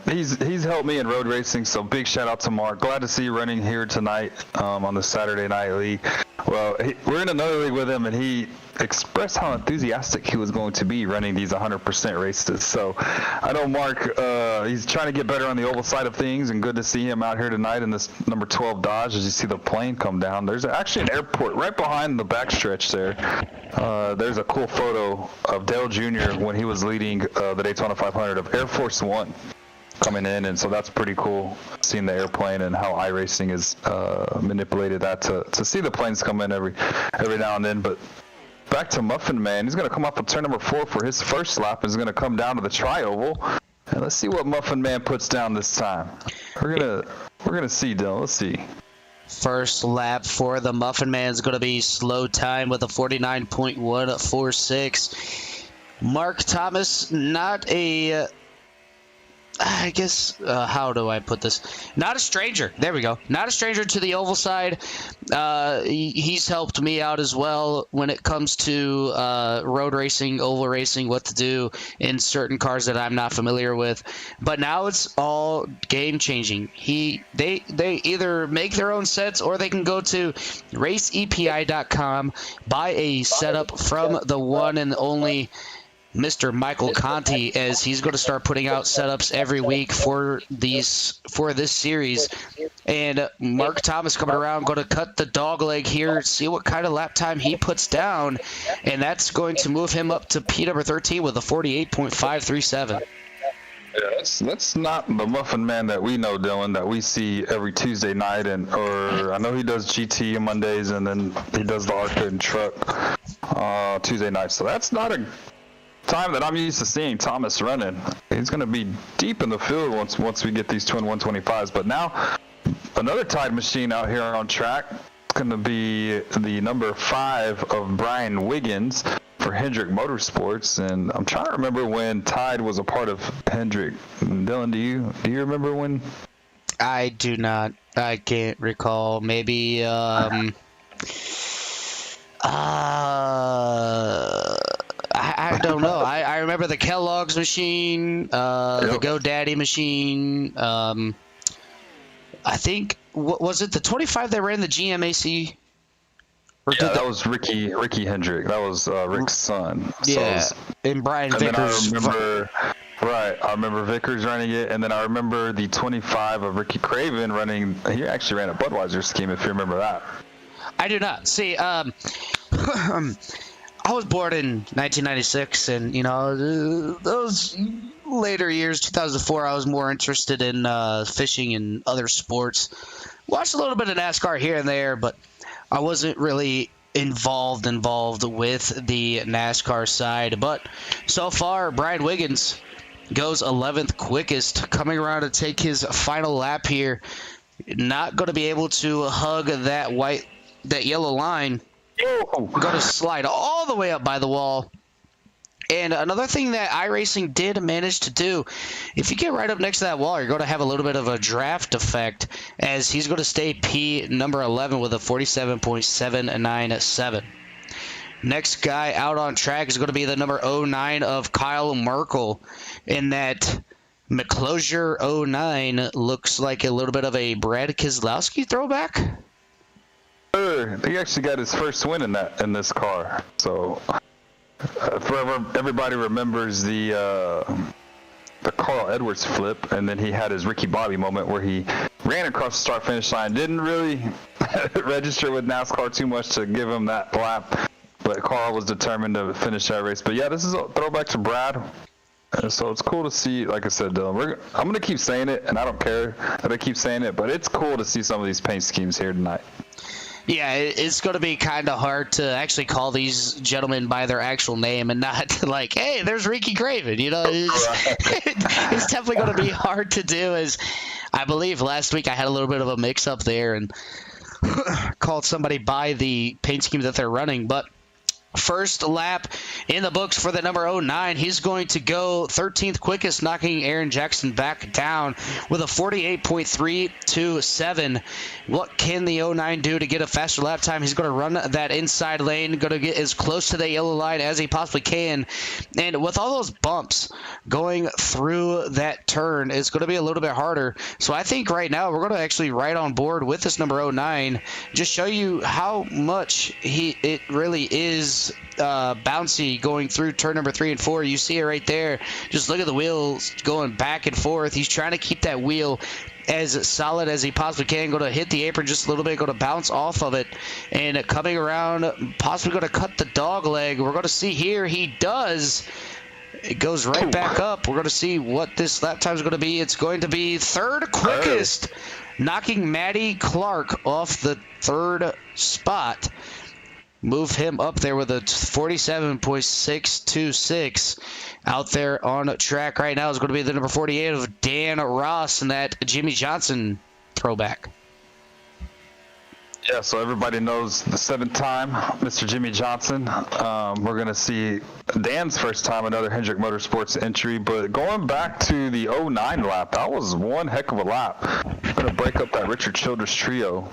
He's helped me in road racing, so big shout out to Mark. Glad to see you running here tonight on the Saturday Night League. Well, we're in another league with him, and he expressed how enthusiastic he was going to be running these 100% races. So I know Mark, he's trying to get better on the oval side of things, and good to see him out here tonight in this number 12 Dodge as you see the plane come down. There's actually an airport right behind the backstretch there. There's a cool photo of Dale Jr. when he was leading the Daytona 500 of Air Force One coming in, and so that's pretty cool seeing the airplane and how iRacing has manipulated that to see the planes come in every now and then. But back to Muffin Man, he's going to come off of turn number 4 for his first lap. He's going to come down to the tri-oval, and let's see what Muffin Man puts down this time. We're gonna see, Dylan. Let's see. First lap for the Muffin Man is going to be slow time with a 49.146. Mark Thomas, not a, I guess, how do I put this? Not a stranger. There we go. Not a stranger to the oval side. He's helped me out as well when it comes to road racing, oval racing, what to do in certain cars that I'm not familiar with. But now it's all game changing. They either make their own sets or they can go to raceepi.com, buy a setup from the one and only Mr. Michael Conti, as he's going to start putting out setups every week for this series. And Mark Thomas coming around, going to cut the dog leg here, see what kind of lap time he puts down, and that's going to move him up to P number 13 with a 48.537. Yeah, that's not the Muffin Man that we know, Dylan, that we see every Tuesday night, or I know he does GT on Mondays, and then he does the arcade and truck Tuesday night. So that's not a time that I'm used to seeing Thomas running. He's going to be deep in the field once we get these twin 125s. But now another Tide machine out here on track. It's going to be the number 5 of Brian Wiggins for Hendrick Motorsports, and I'm trying to remember when Tide was a part of Hendrick. Dylan, do you remember when? I do not. I can't recall. Maybe I don't know. I remember the Kellogg's machine, the GoDaddy machine. I think, what was it, the 25 that ran the GMAC? That was Ricky Hendrick. That was Rick's son. Yeah, and Brian Vickers. I remember Vickers running it, and then I remember the 25 of Ricky Craven running. He actually ran a Budweiser scheme, if you remember that. I do not. See, I was born in 1996, and those later years, 2004, I was more interested in fishing and other sports. Watched a little bit of NASCAR here and there, but I wasn't really involved with the NASCAR side. But so far, Brian Wiggins goes 11th quickest, coming around to take his final lap here. Not going to be able to hug that yellow line. Going to slide all the way up by the wall. And another thing that iRacing did manage to do, if you get right up next to that wall, you're going to have a little bit of a draft effect, as he's going to stay P number 11 with a 47.797. Next guy out on track is going to be the number 09 of Kyle Merkel, in that McClosure 09 looks like a little bit of a Brad Keselowski throwback. He actually got his first win in this car. So everybody remembers the Carl Edwards flip, and then he had his Ricky Bobby moment where he ran across the start-finish line. Didn't really register with NASCAR too much to give him that lap, but Carl was determined to finish that race. But yeah, this is a throwback to Brad. So it's cool to see, like I said, Dylan, I'm going to keep saying it, and I don't care that I keep saying it, but it's cool to see some of these paint schemes here tonight. Yeah, it's going to be kind of hard to actually call these gentlemen by their actual name and not like, hey, there's Ricky Craven. It's definitely going to be hard to do, as I believe last week I had a little bit of a mix-up there and called somebody by the paint scheme that they're running. But first lap in the books for the number 09. He's going to go 13th quickest, knocking Aaron Jackson back down with a 48.327. What can the 09 do to get a faster lap time? He's going to run that inside lane, going to get as close to the yellow line as he possibly can. And with all those bumps going through that turn, it's going to be a little bit harder. So I think right now we're going to actually ride on board with this number 09. Just show you how much it really is bouncy going through turn number 3 and 4. You see it right there. Just look at the wheels going back and forth. He's trying to keep that wheel as solid as he possibly can. Going to hit the apron just a little bit, going to bounce off of it, and coming around, possibly going to cut the dog leg. We're going to see here he does. It goes right back up. We're going to see what this lap time is going to be. It's going to be third quickest, knocking Matty Clark off the third spot. Move him up there with a 47.626. Out there on track right now is going to be the number 48 of Dan Ross and that Jimmy Johnson throwback. Yeah, so everybody knows the 7th time, Mr. Jimmy Johnson. We're going to see Dan's first time, another Hendrick Motorsports entry. But going back to the 09 lap, that was one heck of a lap. Going to break up that Richard Childress trio.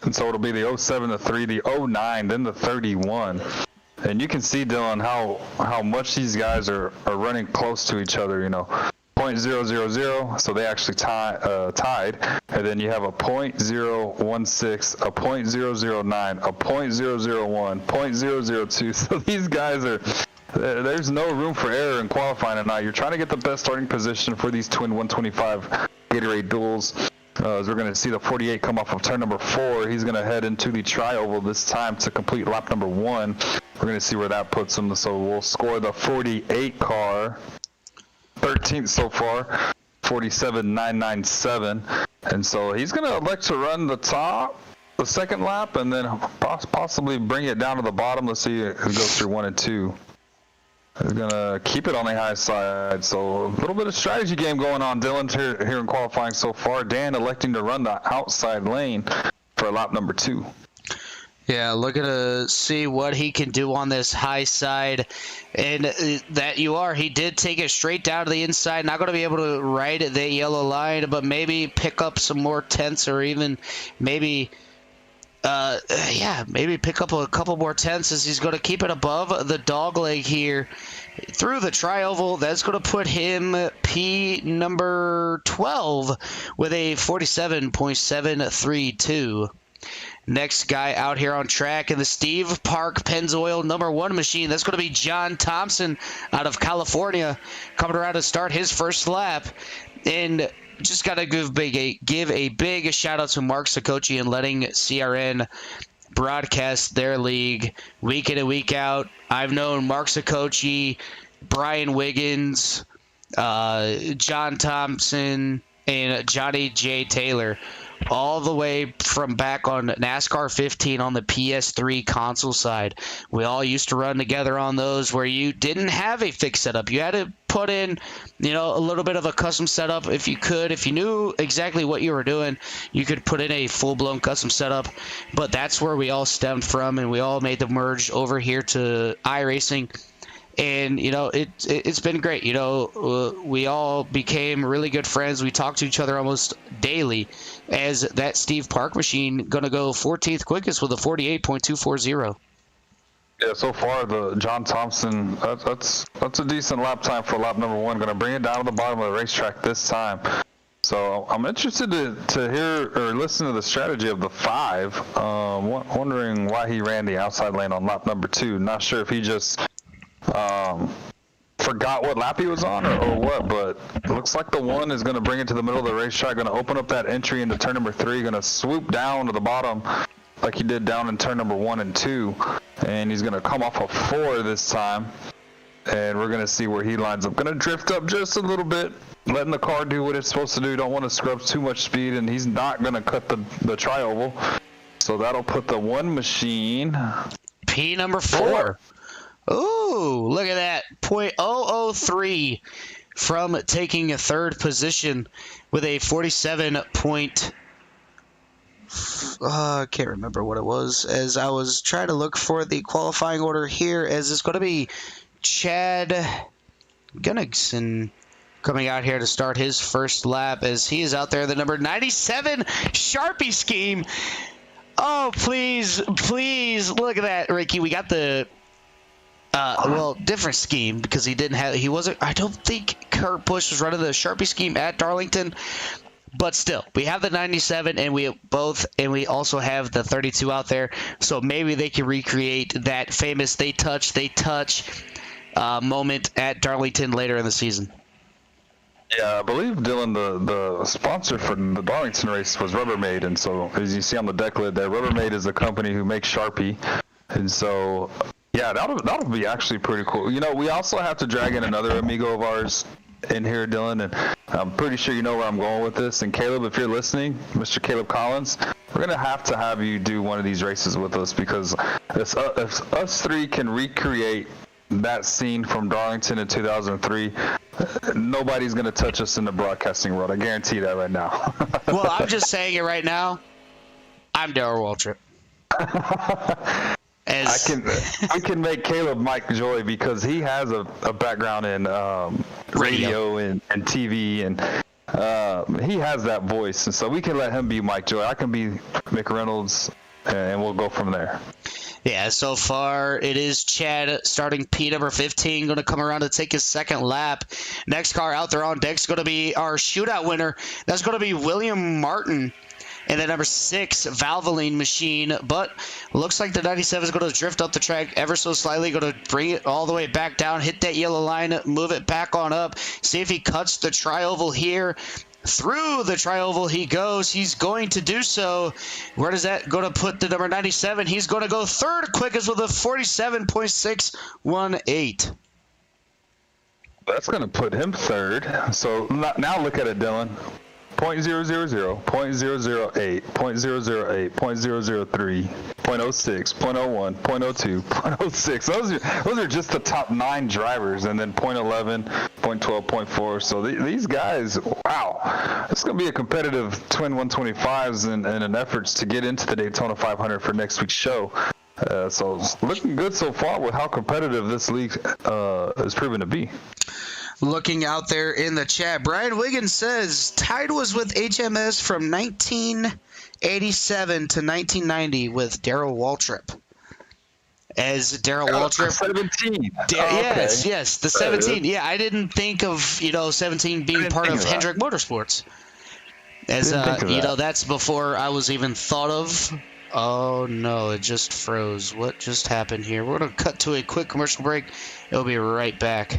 And so it'll be the 07, the 3, the 09, then the 31. And you can see, Dylan, how much these guys are running close to each other, 0.000, so they actually tied. And then you have a 0.016, a 0.009, a 0.001, 0.002. So these guys there's no room for error in qualifying tonight. You're trying to get the best starting position for these twin 125 Gatorade duels. As we're going to see the 48 come off of turn number 4. He's going to head into the tri-oval this time to complete lap number 1. We're going to see where that puts him. So we'll score the 48 car, 13th so far, 47.997. And so he's going to elect to run the second lap, and then possibly bring it down to the bottom. Let's see who goes through 1 and 2. He's going to keep it on the high side. So a little bit of strategy game going on, Dylan, here in qualifying so far. Dan electing to run the outside lane for lap number 2. Yeah, looking to see what he can do on this high side. And he did take it straight down to the inside. Not going to be able to ride the yellow line, but maybe pick up some more tenths, or even maybe pick up a couple more tenths, as he's going to keep it above the dog leg here through the tri-oval. That's going to put him P number 12 with a 47.732. Next guy out here on track in the Steve Park Pennzoil number 1 machine, that's going to be John Thompson out of California, coming around to start his first lap. And just got to give a big shout out to Mark Sakochi and letting CRN broadcast their league week in and week out. I've known Mark Saccoci, Brian Wiggins, John Thompson, and Johnny J. Taylor, all the way from back on NASCAR 15 on the PS3 console side. We all used to run together on those where you didn't have a fixed setup. You had to put in, a little bit of a custom setup if you could. If you knew exactly what you were doing, you could put in a full-blown custom setup. But that's where we all stemmed from, and we all made the merge over here to iRacing. And, it's been great. We all became really good friends. We talk to each other almost daily, as that Steve Park machine going to go 14th quickest with a 48.240. Yeah, so far the John Thompson, that's a decent lap time for lap number 1. Going to bring it down to the bottom of the racetrack this time. So I'm interested to hear or listen to the strategy of the 5. Wondering why he ran the outside lane on lap number 2. Not sure if he just forgot what lap he was on or what, but it looks like the 1 is going to bring it to the middle of the racetrack, going to open up that entry into turn number 3, going to swoop down to the bottom like he did down in turn number 1 and 2, and he's going to come off of 4 this time, and we're going to see where he lines up. Going to drift up just a little bit, letting the car do what it's supposed to do. Don't want to scrub too much speed, and he's not going to cut the tri-oval, so that'll put the 1 machine P number 4. Ooh, look at that. .003 from taking a 3rd position with a 47 point. I can't remember what it was, as I was trying to look for the qualifying order here, as it's going to be Chad Gunnigson coming out here to start his first lap, as he is out there, the number 97 Sharpie scheme. Oh, please, look at that, Ricky. We got the different scheme, because I don't think Kurt Busch was running the Sharpie scheme at Darlington, but still, we have the 97, and we also have the 32 out there, so maybe they can recreate that famous they touch moment at Darlington later in the season. Yeah, I believe, Dylan, the sponsor for the Darlington race was Rubbermaid, and so as you see on the deck lid there, Rubbermaid is the company who makes Sharpie, and so yeah, that'll be actually pretty cool. We also have to drag in another amigo of ours in here, Dylan, and I'm pretty sure you know where I'm going with this. And Caleb, if you're listening, Mr. Caleb Collins, we're gonna have to have you do one of these races with us, because if us 3 can recreate that scene from Darlington in 2003, nobody's gonna touch us in the broadcasting world. I guarantee that right now. Well, I'm just saying it right now. I'm Darrell Waltrip. I can make Caleb Mike Joy, because he has a background in radio and TV, and he has that voice, and so we can let him be Mike Joy. I can be Mick Reynolds, and we'll go from there. Yeah, so far it is Chad starting P number 15, going to come around to take his 2nd lap. Next car out there on deck is going to be our shootout winner. That's going to be William Martin. And then number 6, Valvoline machine. But looks like the 97 is going to drift up the track ever so slightly. Going to bring it all the way back down, hit that yellow line, move it back on up. See if he cuts the tri-oval here. Through the tri-oval he goes. He's going to do so. Where does that going to put the number 97? He's going to go 3rd quickest with a 47.618. That's going to put him 3rd. So now look at it, Dylan. .000, .008, .008, .003, .06, .01, .02, .06. Those are just the top 9 drivers, and then .11, .12, .4. So these guys, wow, it's going to be a competitive twin 125s and an efforts to get into the Daytona 500 for next week's show. So it's looking good so far with how competitive this league has proven to be. Looking out there in the chat, Brian Wiggins says Tide was with HMS from 1987 to 1990 with Darrell Waltrip. As Darrell Waltrip. 17. Yes, the 17. Yeah, I didn't think of 17 being part of Hendrick Motorsports. As that's before I was even thought of. Oh no, it just froze. What just happened here? We're gonna cut to a quick commercial break. It'll be right back.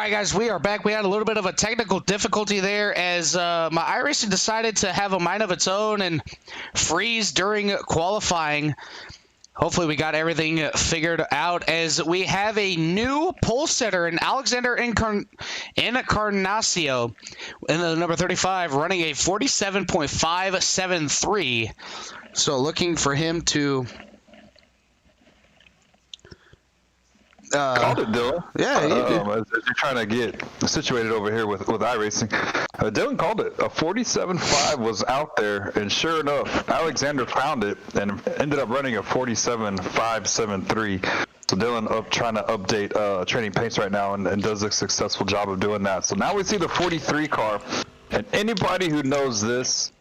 right, guys, we are back. We had a little bit of a technical difficulty there as my iRacing decided to have a mind of its own and freeze during qualifying. Hopefully we got everything figured out as we have a new pole setter in Alexander Encarnacio in the number 35 running a 47.573. So looking for him to... Called it, Dylan. Yeah, you did. As you're trying to get situated over here with iRacing, Dylan called it. A 47.5 was out there, and sure enough, Alexander found it and ended up running a 47.573. So Dylan trying to update training pace right now and does a successful job of doing that. So now we see the 43 car, and anybody who knows this,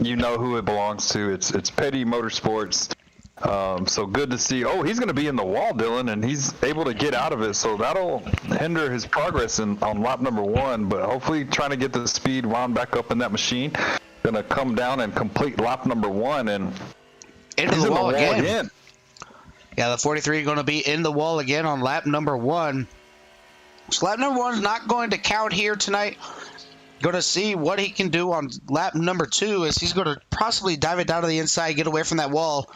you know who it belongs to. It's Petty Motorsports. So good to see. Oh, he's going to be in the wall, Dylan, and he's able to get out of it. So that'll hinder his progress on lap number 1. But hopefully, trying to get the speed wound back up in that machine. Going to come down and complete lap number 1, and into the wall again. Yeah, the 43 going to be in the wall again on lap number 1. So lap number 1 is not going to count here tonight. Going to see what he can do on lap number 2 as he's going to possibly dive it down to the inside, get away from that wall.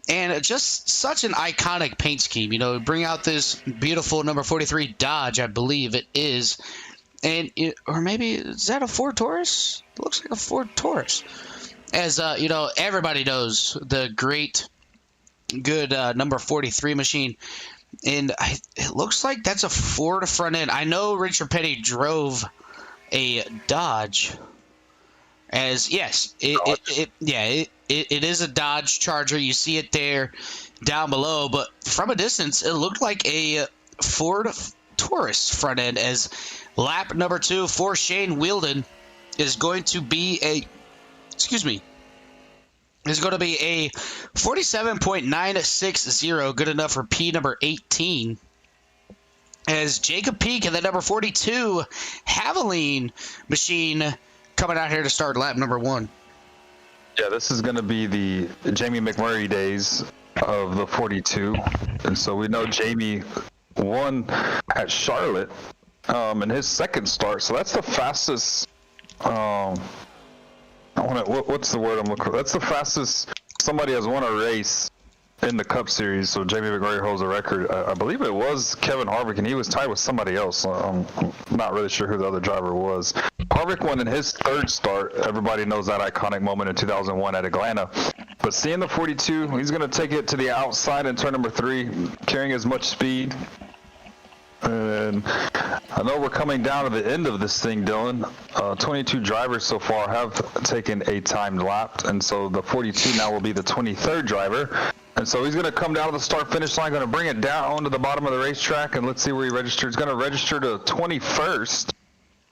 And just such an iconic paint scheme, you know, bring out this beautiful number 43 Dodge, I believe it is. And or maybe, is that a Ford Taurus? It looks like a Ford Taurus. As, you know, everybody knows the good number 43 machine. And it looks like that's a Ford front end. I know Richard Petty drove a Dodge. As yes, it is a Dodge Charger. You see it there down below, but from a distance, it looked like a Ford Taurus front end. As lap number 2 for Shane Wheeldon is going to be a 47.960, good enough for P number 18. As Jacob Peak and the number 42 Haviline machine coming out here to start lap number 1. Yeah, this is going to be the Jamie McMurray days of the 42. And so we know Jamie won at Charlotte in his second start. So that's the fastest, what's the word I'm looking for? That's the fastest somebody has won a race in the Cup Series. So Jamie McMurray holds a record. I believe it was Kevin Harvick, and he was tied with somebody else. I'm not really sure who the other driver was. Harvick won in his third start. Everybody knows that iconic moment in 2001 at Atlanta. But seeing the 42, he's going to take it to the outside in turn number 3, carrying as much speed. And I know we're coming down to the end of this thing, Dylan. 22 drivers so far have taken a timed lap, and so the 42 now will be the 23rd driver. And so he's going to come down to the start-finish line, going to bring it down to the bottom of the racetrack, and let's see where he registers. He's going to register to 21st.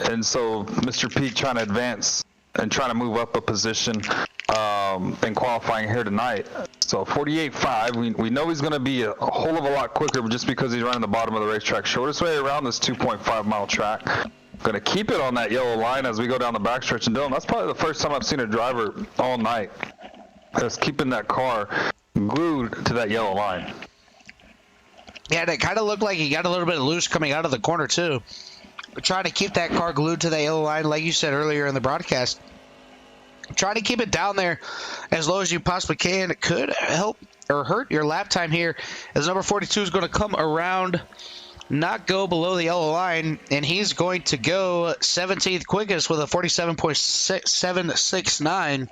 And so Mr. Peak trying to advance and trying to move up a position in qualifying here tonight. So 48.5, we know he's going to be a whole of a lot quicker just because he's running the bottom of the racetrack. Shortest way around this 2.5-mile track. Going to keep it on that yellow line as we go down the backstretch. And Dylan, that's probably the first time I've seen a driver all night that's keeping that car glued to that yellow line. Yeah, and it kind of looked like he got a little bit loose coming out of the corner too. But trying to keep that car glued to the yellow line, like you said earlier in the broadcast. Try to keep it down there as low as you possibly can. It could help or hurt your lap time here as number 42 is going to come around, not go below the yellow line, and he's going to go 17th quickest with a 47.769.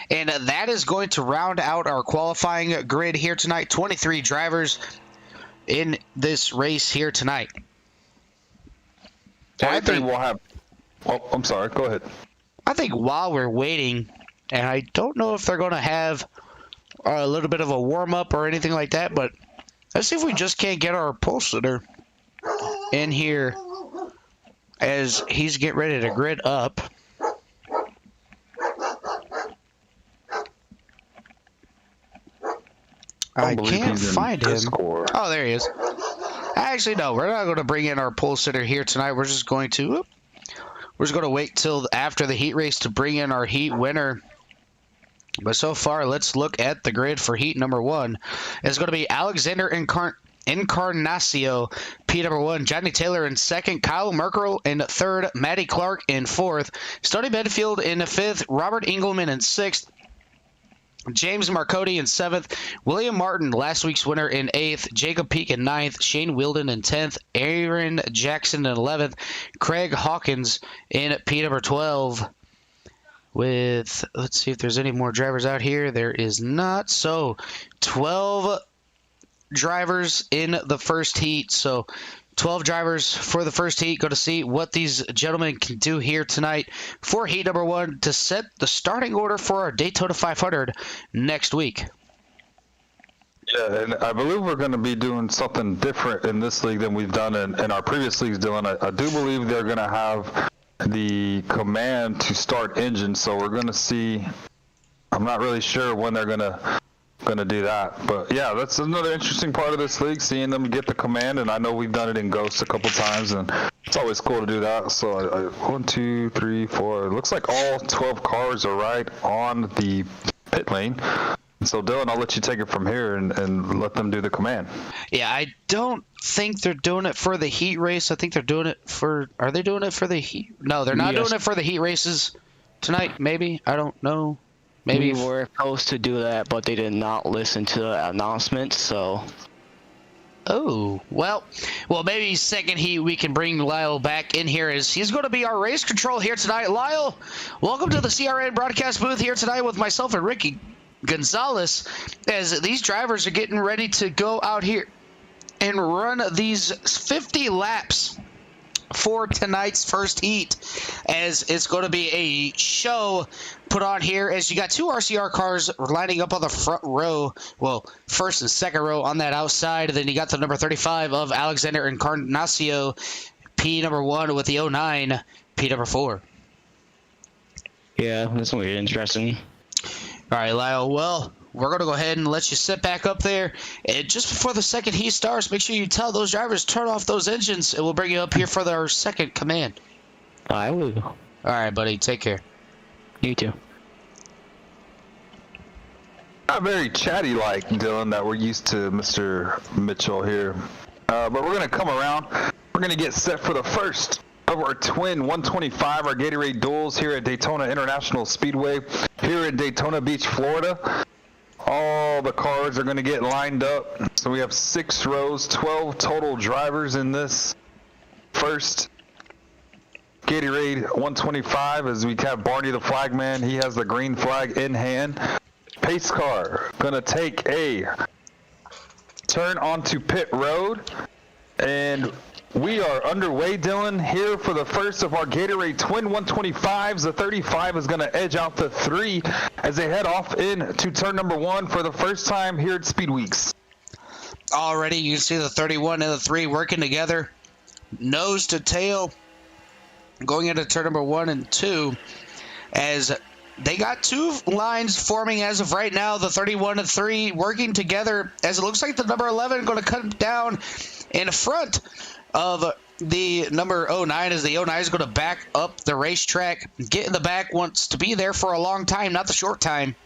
And that is going to round out our qualifying grid here tonight. 23 drivers in this race here tonight. I think we'll have... Oh, I'm sorry. Go ahead. I think while we're waiting, and I don't know if they're going to have a little bit of a warm-up or anything like that, but let's see if we just can't get our pole sitter in here as he's getting ready to grid up. I can't find him. Oh, there he is. Actually, no, we're not going to bring in our pole sitter here tonight. We're just going to wait till after the heat race to bring in our heat winner. But so far, let's look at the grid for heat number 1. It's going to be Alexander Encarnacio, P number 1. Johnny Taylor in second. Kyle Merkel in third. Matty Clark in fourth. Stoney Bedfield in fifth. Robert Engelman in sixth. James Marcotti in seventh. William Martin, last week's winner, in eighth. Jacob Peak in ninth. Shane Wilden in 10th. Aaron Jackson in 11th. Craig Hawkins in P number 12. With, let's see if there's any more drivers out here. There is not. So 12 drivers in the first heat. So 12 drivers for the first heat. Go to see what these gentlemen can do here tonight for heat number 1 to set the starting order for our Daytona 500 next week. Yeah, and I believe we're going to be doing something different in this league than we've done in our previous leagues, Dylan. I do believe they're going to have the command to start engines, so we're going to see. I'm not really sure when they're going to do that, but yeah, that's another interesting part of this league, seeing them get the command. And I know we've done it in Ghost a couple times, and it's always cool to do that. So 1, 2, 3, 4, it looks like all 12 cars are right on the pit lane. So Dylan, I'll let you take it from here and let them do the command. Yeah, I don't think they're doing it for the heat race. I think they're doing it for, are they doing it for the heat? No, they're not doing it for the heat races tonight, maybe. I don't know. Maybe we were supposed to do that, but they did not listen to the announcement, so. Oh, well, maybe second heat we can bring Lyle back in here, as he's going to be our race control here tonight. Lyle, welcome to the CRN broadcast booth here tonight with myself and Ricky Gonzalez, as these drivers are getting ready to go out here and run these 50 laps for tonight's first heat, as it's going to be a show put on here, as you got 2 RCR cars lining up on the front row, well, first and second row on that outside. Then you got the number 35 of Alexander Encarnacio, P number 1, with the 09, P number 4. Yeah, that's going to be interesting. All right, Lyle, well, we're going to go ahead and let you sit back up there. And just before the second heat starts, make sure you tell those drivers turn off those engines, and we'll bring you up here for our second command. I will. All right, buddy. Take care. You too. Not very chatty like Dylan that we're used to, Mr. Mitchell here. But we're going to come around. We're going to get set for the first of our twin 125, our Gatorade duels here at Daytona International Speedway here in Daytona Beach, Florida. All the cars are going to get lined up. So we have 6 rows, 12 total drivers in this first Gatorade 125, as we have Barney the flagman. He has the green flag in hand. Pace car going to take a turn onto pit road. And we are underway, Dylan, here for the first of our Gatorade Twin 125s. The 35 is going to edge out the 3 as they head off into turn number 1 for the first time here at Speed Weeks. Already, you can see the 31 and the 3 working together, nose to tail, going into turn number 1 and 2, as they got 2 lines forming as of right now. The 31 and 3 working together, as it looks like the number 11 going to cut down in front of the number 09, as the 09 is going to back up the racetrack. Get in the back, wants to be there for a long time, not the short time,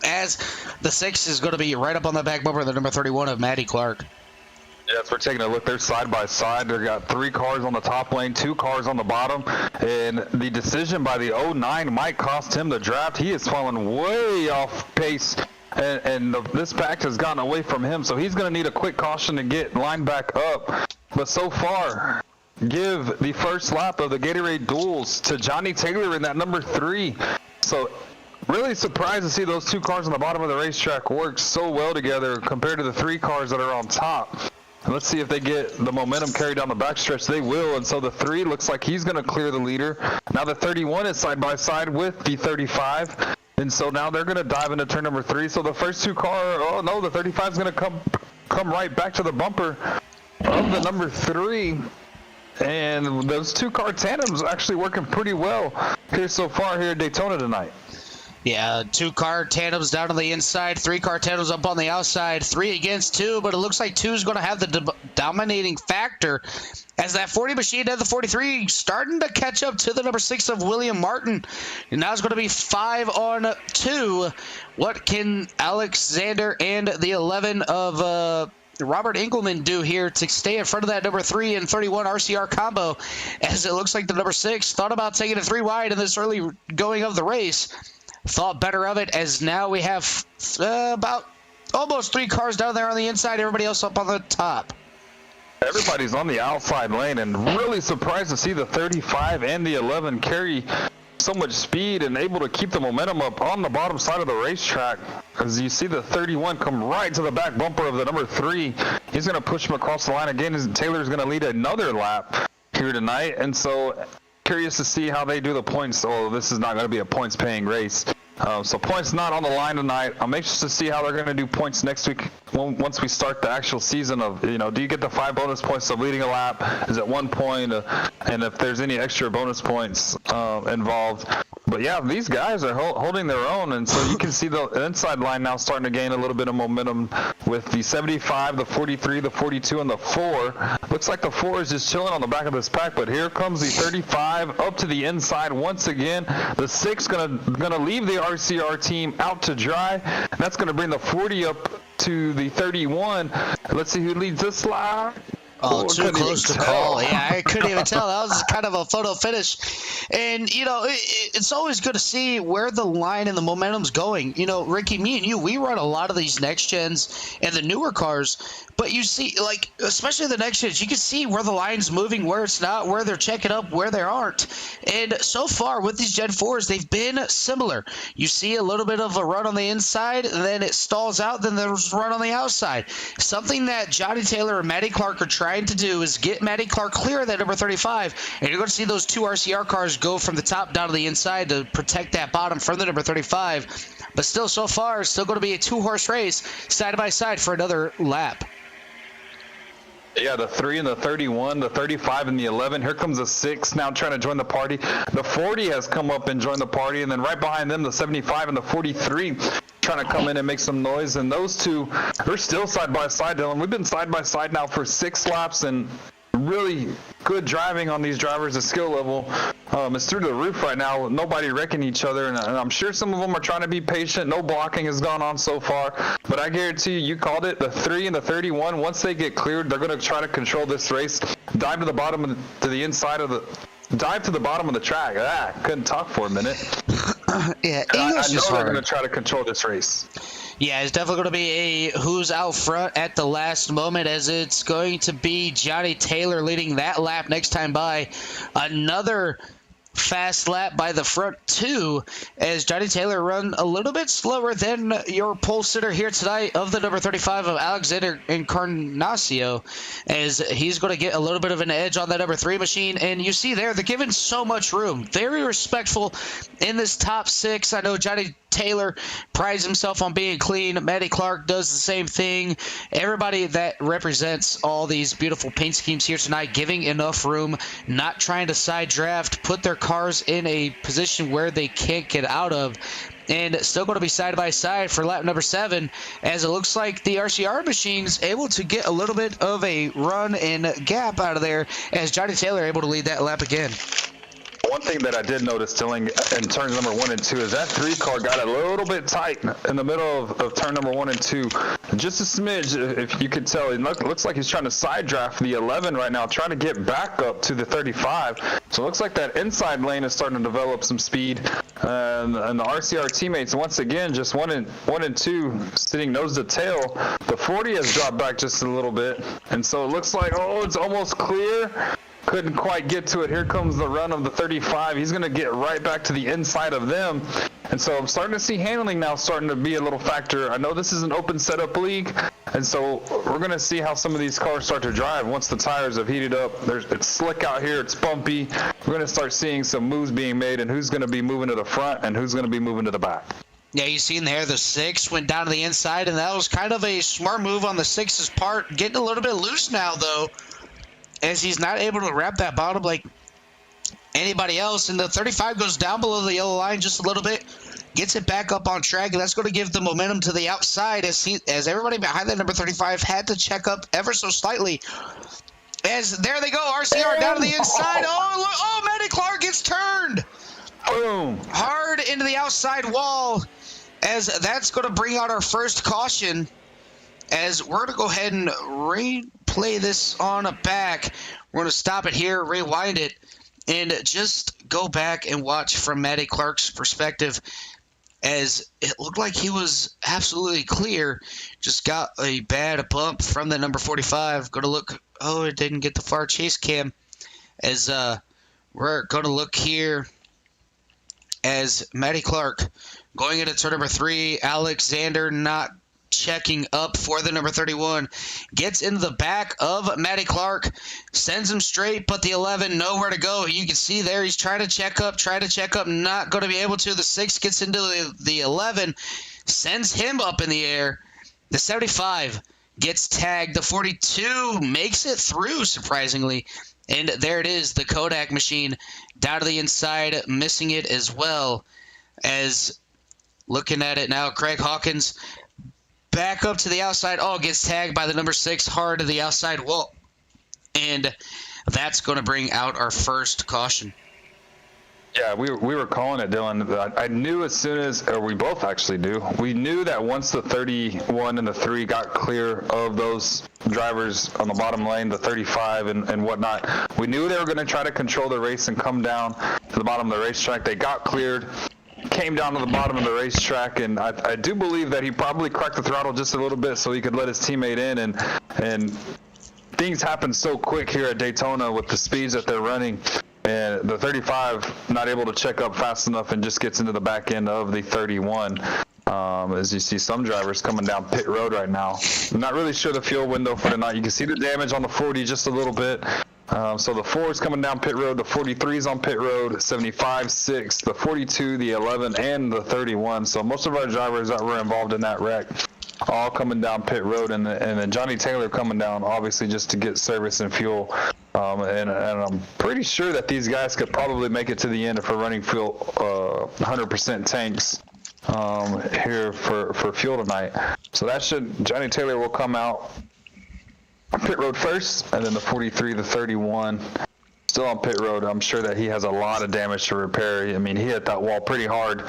as the 6 is going to be right up on the back bumper, the number 31 of Matty Clark. Yes, we're taking a look. They're side by side. They've got 3 cars on the top lane, 2 cars on the bottom. And the decision by the 09 might cost him the draft. He is falling way off pace, and this pack has gotten away from him. So he's going to need a quick caution to get lined back up. But so far, give the first lap of the Gatorade duels to Johnny Taylor in that number 3. So really surprised to see those 2 cars on the bottom of the racetrack work so well together compared to the 3 cars that are on top. And let's see if they get the momentum carried down the backstretch. They will, and so the 3 looks like he's going to clear the leader. Now the 31 is side by side with the 35, and so now they're going to dive into turn number 3. So the first 2 car, oh no, the 35 is going to come right back to the bumper of the number 3. And those 2 car tandems are actually working pretty well here so far here at Daytona tonight. Yeah, 2 car tandems down on the inside, 3 car tandems up on the outside, 3 against 2, but it looks like 2 is going to have the dominating factor, as that 40 machine and the 43 starting to catch up to the number 6 of William Martin. And now it's going to be 5 on 2. What can Alexander and the 11 of Robert Engelman do here to stay in front of that number 3 and 31 RCR combo, as it looks like the number 6 thought about taking it 3 wide in this early going of the race. Thought better of it, as now we have about almost 3 cars down there on the inside, everybody else up on the top. Everybody's on the outside lane, and really surprised to see the 35 and the 11 carry so much speed and able to keep the momentum up on the bottom side of the racetrack. As you see the 31 come right to the back bumper of the number 3. He's going to push him across the line again, as Taylor's going to lead another lap here tonight. And so curious to see how they do the points. Oh, this is not going to be a points paying race. So points not on the line tonight. I'm anxious to see how they're going to do points next week once we start the actual season of, do you get the 5 bonus points of leading a lap? Is it 1 point? And if there's any extra bonus points involved. But yeah, these guys are holding their own, and so you can see the inside line now starting to gain a little bit of momentum with the 75, the 43, the 42, and the 4. Looks like the 4 is just chilling on the back of this pack, but here comes the 35 up to the inside once again. The 6 gonna leave the RCR team out to dry. And that's gonna bring the 40 up to the 31. Let's see who leads this lap. Oh, too close to call. Yeah, I couldn't even tell. That was kind of a photo finish. And, it's always good to see where the line and the momentum's going. Ricky, me and you, we run a lot of these next gens and the newer cars. But you see, especially the next gens, you can see where the line's moving, where it's not, where they're checking up, where they aren't. And so far with these Gen 4s, they've been similar. You see a little bit of a run on the inside, and then it stalls out, then there's a run on the outside. Something that Johnny Taylor and Matty Clark are trying to do is get Matty Clark clear of that number 35, and you're going to see those 2 RCR cars go from the top down to the inside to protect that bottom from the number 35. But still, so far, it's still going to be a 2-horse race side by side for another lap. Yeah, the 3 and the 31, the 35 and the 11. Here comes the 6 now trying to join the party. The 40 has come up and joined the party, and then right behind them, the 75 and the 43 trying to come in and make some noise. And those two, they're still side by side, Dylan. We've been side by side now for 6 laps, and really good driving on these drivers. The skill level is through the roof right now. Nobody wrecking each other, and I'm sure some of them are trying to be patient. No blocking has gone on so far, but I guarantee you called it. The 3 and the 31, once they get cleared, they're going to try to control this race. Dive to the bottom to the inside of the bottom of the track. Couldn't talk for a minute. Yeah, I know they're going to try to control this race. Yeah, it's definitely going to be a who's out front at the last moment, as it's going to be Johnny Taylor leading that lap next time by. Another fast lap by the front 2, as Johnny Taylor run a little bit slower than your pole sitter here tonight of the number 35 of Alexander Encarnacio, as he's going to get a little bit of an edge on that number 3 machine. And you see there, they're giving so much room. Very respectful in this top 6. I know Johnny Taylor prides himself on being clean. Matty Clark does the same thing. Everybody that represents all these beautiful paint schemes here tonight, giving enough room, not trying to side draft, put their cars in a position where they can't get out of. And still going to be side by side for lap number 7, as it looks like the RCR machine's able to get a little bit of a run and gap out of there, as Johnny Taylor able to lead that lap again. One thing that I did notice, Tilling, in turns number 1 and 2, is that 3 car got a little bit tight in the middle of turn number 1 and 2. Just a smidge, if you could tell. It looks like he's trying to side draft the 11 right now, trying to get back up to the 35. So it looks like that inside lane is starting to develop some speed. And the RCR teammates, once again, just 1 and 2, sitting nose to tail. The 40 has dropped back just a little bit. And so it looks like, it's almost clear. Couldn't quite get to it. Here comes the run of the 35. He's going to get right back to the inside of them. And so I'm starting to see handling now starting to be a little factor. I know this is an open setup league, and so we're going to see how some of these cars start to drive once the tires have heated up. It's slick out here. It's bumpy. We're going to start seeing some moves being made, and who's going to be moving to the front and who's going to be moving to the back. Yeah, you seen there the 6 went down to the inside, and that was kind of a smart move on the 6's part. Getting a little bit loose now, though, as he's not able to wrap that bottom like anybody else. And the 35 goes down below the yellow line just a little bit, gets it back up on track, and that's going to give the momentum to the outside, as everybody behind that number 35 had to check up ever so slightly. As there they go, RCR down to the inside. Oh, Matty Clark gets turned. Boom. Hard into the outside wall, as that's going to bring out our first caution, as we're going to go ahead and replay this on a back. We're going to stop it here, rewind it, and just go back and watch from Matty Clark's perspective, as it looked like he was absolutely clear. Just got a bad bump from the number 45. Going to look. Oh, it didn't get the far chase cam. As we're going to look here as Matty Clark going into turn number 3. Alexander not checking up for the number 31. Gets into the back of Matty Clark. Sends him straight, but the 11 nowhere to go. You can see there he's trying to check up. Not going to be able to. The 6 gets into the 11. Sends him up in the air. The 75 gets tagged. The 42 makes it through, surprisingly. And there it is, the Kodak machine down to the inside, missing it as well. As looking at it now, Craig Hawkins back up to the outside. Oh, gets tagged by the number 6 hard to the outside wall. And that's going to bring out our first caution. Yeah, we were calling it, Dylan. I knew as soon as, or we both actually knew, we knew that once the 31 and the 3 got clear of those drivers on the bottom lane, the 35 and whatnot, we knew they were going to try to control the race and come down to the bottom of the racetrack. They got cleared, came down to the bottom of the racetrack, and I do believe that he probably cracked the throttle just a little bit so he could let his teammate in, and things happen so quick here at Daytona with the speeds that they're running. And the 35 not able to check up fast enough and just gets into the back end of the 31. As you see some drivers coming down pit road right now. I'm not really sure the fuel window for tonight. You can see the damage on the 40 just a little bit. So the 4 is coming down pit road, the 43 is on pit road, 75, 6, the 42, the 11, and the 31. So most of our drivers that were involved in that wreck all coming down pit road, and then Johnny Taylor coming down, obviously just to get service and fuel. And I'm pretty sure that these guys could probably make it to the end if we're running fuel 100% tanks here for fuel tonight. So Johnny Taylor will come out pit road first, and then the 43, the 31 still on pit road. I'm sure that he has a lot of damage to repair. I mean, he hit that wall pretty hard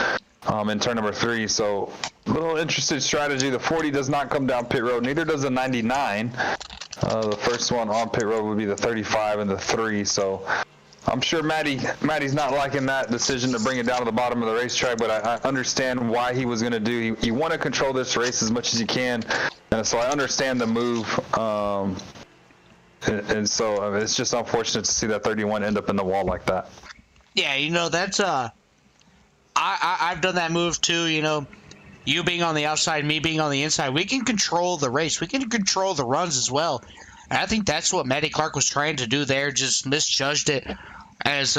in turn number 3, so a little interesting strategy. The 40 does not come down pit road, neither does the 99. The first one on pit road would be the 35 and the 3, so I'm sure Matty's not liking that decision to bring it down to the bottom of the racetrack, but I understand why he was going to do. You want to control this race as much as you can, and so I understand the move. And so it's just unfortunate to see that 31 end up in the wall like that. Yeah, that's I've done that move too, you being on the outside, me being on the inside. We can control the race. We can control the runs as well. And I think that's what Matty Clark was trying to do there, just misjudged it as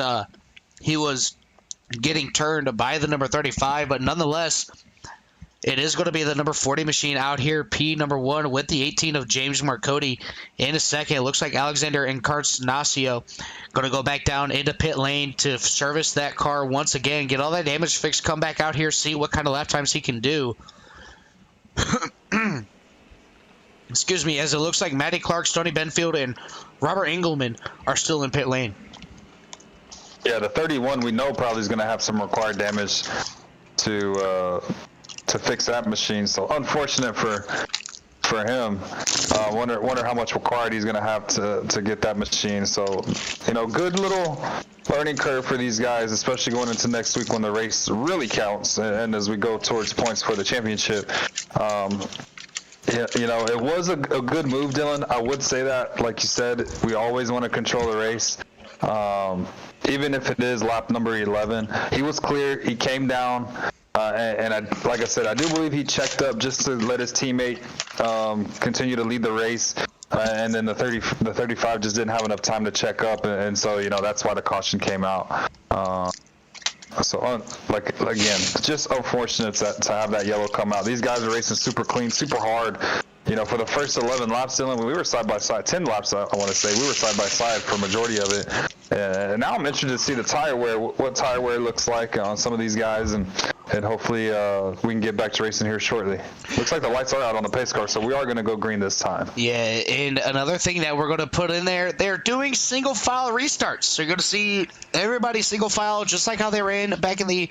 he was getting turned by the number 35. But nonetheless, it is going to be the number 40 machine out here, P number 1, with the 18 of James Marcotti in a second. It looks like Alexander Encarnacio going to go back down into pit lane to service that car once again, get all that damage fixed, come back out here, see what kind of lap times he can do. Excuse me, as it looks like Matty Clark, Stoney Benfield, and Robert Engelman are still in pit lane. Yeah, the 31 we know probably is going to have some required damage to fix that machine. So unfortunate for him. Wonder how much required he's going to have to get that machine. So, good little learning curve for these guys, especially going into next week when the race really counts, and as we go towards points for the championship. It was a good move, Dylan. I would say that, like you said, we always want to control the race. Even if it is lap number 11, he was clear. He came down. Like I said, I do believe he checked up just to let his teammate continue to lead the race. And then the 35 just didn't have enough time to check up. And so, that's why the caution came out. Again, just unfortunate to have that yellow come out. These guys are racing super clean, super hard. For the first 11 laps, Dylan, we were side by side. 10 laps, I want to say. We were side by side for a majority of it. And now I'm interested to see the tire wear, what tire wear looks like on some of these guys, and hopefully we can get back to racing here shortly. Looks like the lights are out on the pace car, so we are going to go green this time. Yeah, and another thing that we're going to put in there, they're doing single file restarts. So you're going to see everybody single file, just like how they ran back in the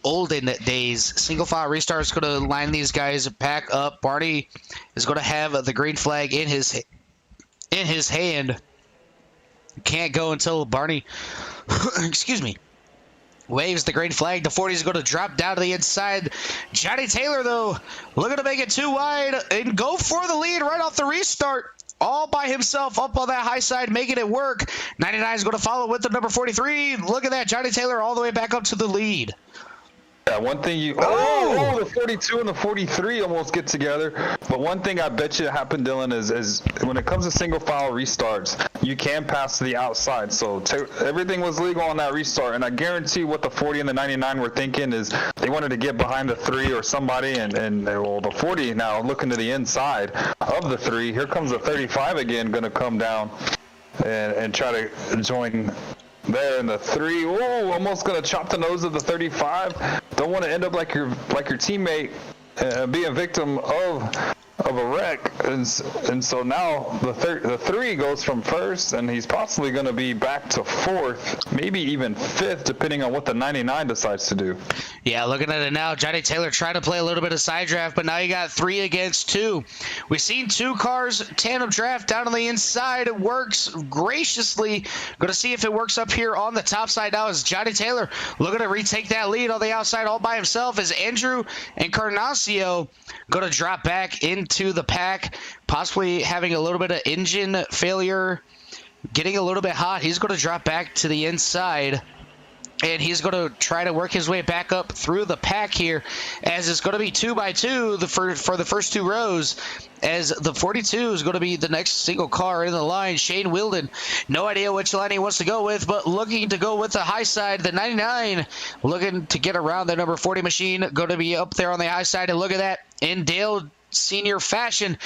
olden days. Single file restart is going to line these guys back up. Barney is going to have the green flag in his hand. Can't go until Barney, excuse me, waves the green flag. The 40 is going to drop down to the inside. Johnny Taylor, though, looking to make it too wide and go for the lead right off the restart. All by himself up on that high side, making it work. 99 is going to follow with the number 43. Look at that. Johnny Taylor all the way back up to the lead. Yeah, one thing the 42 and the 43 almost get together. But one thing I bet you happened, Dylan, is when it comes to single file restarts, you can pass to the outside. So everything was legal on that restart. And I guarantee what the 40 and the 99 were thinking is they wanted to get behind the 3 or somebody. And well, the 40 now looking to the inside of the 3. Here comes the 35 again, going to come down and try to join there in the 3. Ooh, almost gonna chop the nose of the 35. Don't want to end up like your teammate, be a victim of a wreck. And so now the 3 goes from first, and he's possibly going to be back to 4th, maybe even 5th, depending on what the 99 decides to do. Yeah, looking at it now, Johnny Taylor trying to play a little bit of side draft, but now you got 3 against 2. We've seen 2 cars tandem draft down on the inside. It works graciously. Going to see if it works up here on the top side now as Johnny Taylor looking to retake that lead on the outside all by himself as Andrew Encarnacio going to drop back into the pack, possibly having a little bit of engine failure, getting a little bit hot. He's going to drop back to the inside, and he's going to try to work his way back up through the pack here, as it's going to be 2 by 2 for the first 2 rows, as the 42 is going to be the next single car in the line. Shane Wilden, no idea which line he wants to go with, but looking to go with the high side. The 99 looking to get around the number 40 machine, going to be up there on the high side, and look at that, in Dale Senior fashion,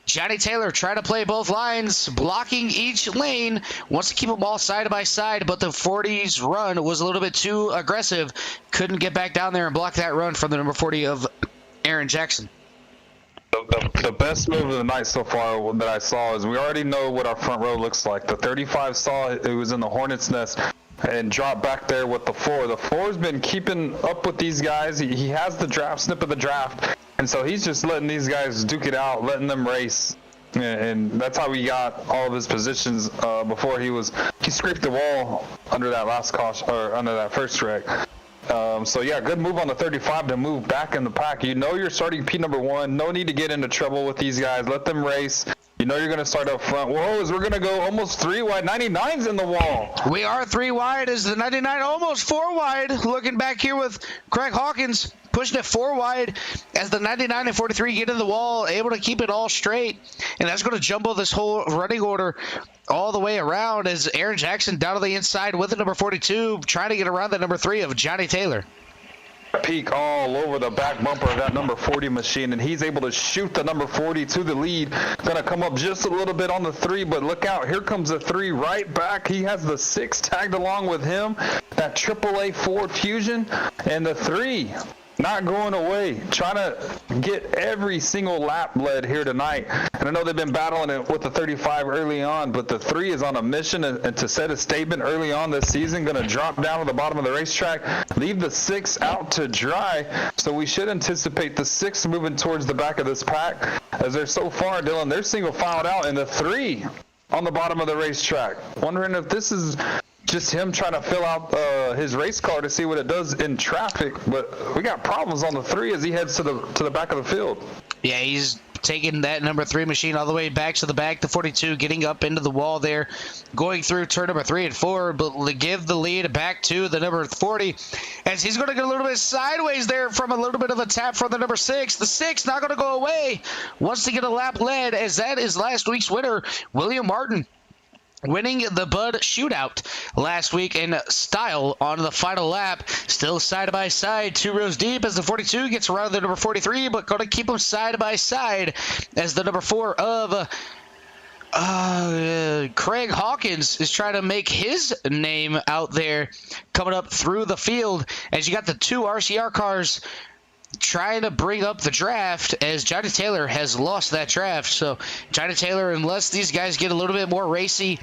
Johnny Taylor trying to play both lines, blocking each lane, wants to keep them all side by side, but the 40's run was a little bit too aggressive. Couldn't get back down there and block that run from the number 40 of Aaron Jackson. The best move of the night so far that I saw is we already know what our front row looks like. The 35 saw it was in the Hornet's nest and dropped back there with the 4. The 4's been keeping up with these guys. He has the snip of the draft, and so he's just letting these guys duke it out, letting them race. And that's how he got all of his positions before he scraped the wall under that last caution, or under that first wreck. So yeah, good move on the 35 to move back in the pack. You know you're starting P number 1. No need to get into trouble with these guys. Let them race. You know you're going to start up front. Whoa, as we're going to go almost 3 wide. 99's in the wall. We are 3 wide as the 99 almost 4 wide. Looking back here with Craig Hawkins pushing it 4 wide as the 99 and 43 get in the wall, able to keep it all straight. And that's going to jumble this whole running order all the way around as Aaron Jackson down to the inside with the number 42, trying to get around the number 3 of Johnny Taylor. Peak all over the back bumper of that number 40 machine, and he's able to shoot the number 40 to the lead. Gonna come up just a little bit on the 3, but look out, here comes the 3 right back. He has the 6 tagged along with him, that AAA Ford Fusion, and the 3 not going away, trying to get every single lap led here tonight. And I know they've been battling it with the 35 early on, but the 3 is on a mission and to set a statement early on this season. Going to drop down to the bottom of the racetrack, leave the 6 out to dry. So we should anticipate the 6 moving towards the back of this pack, as they're so far, Dylan, they're single filed out, and the 3 on the bottom of the racetrack. Wondering if this is just him trying to fill out his race car to see what it does in traffic, but we got problems on the 3 as he heads to the back of the field. Yeah, he's taking that number 3 machine all the way back to the back. The 42 getting up into the wall there, going through turn number 3 and 4, but to give the lead back to the number 40 as he's going to get a little bit sideways there from a little bit of a tap from the number 6. The 6 not going to go away, wants to get a lap led, as that is last week's winner, William Martin, winning the Bud Shootout last week in style on the final lap. Still side by side, 2 rows deep as the 42 gets around the number 43, but going to keep them side by side as the number 4 of Craig Hawkins is trying to make his name out there coming up through the field, as you got the 2 RCR cars trying to bring up the draft, as Johnny Taylor has lost that draft. So Johnny Taylor, unless these guys get a little bit more racy,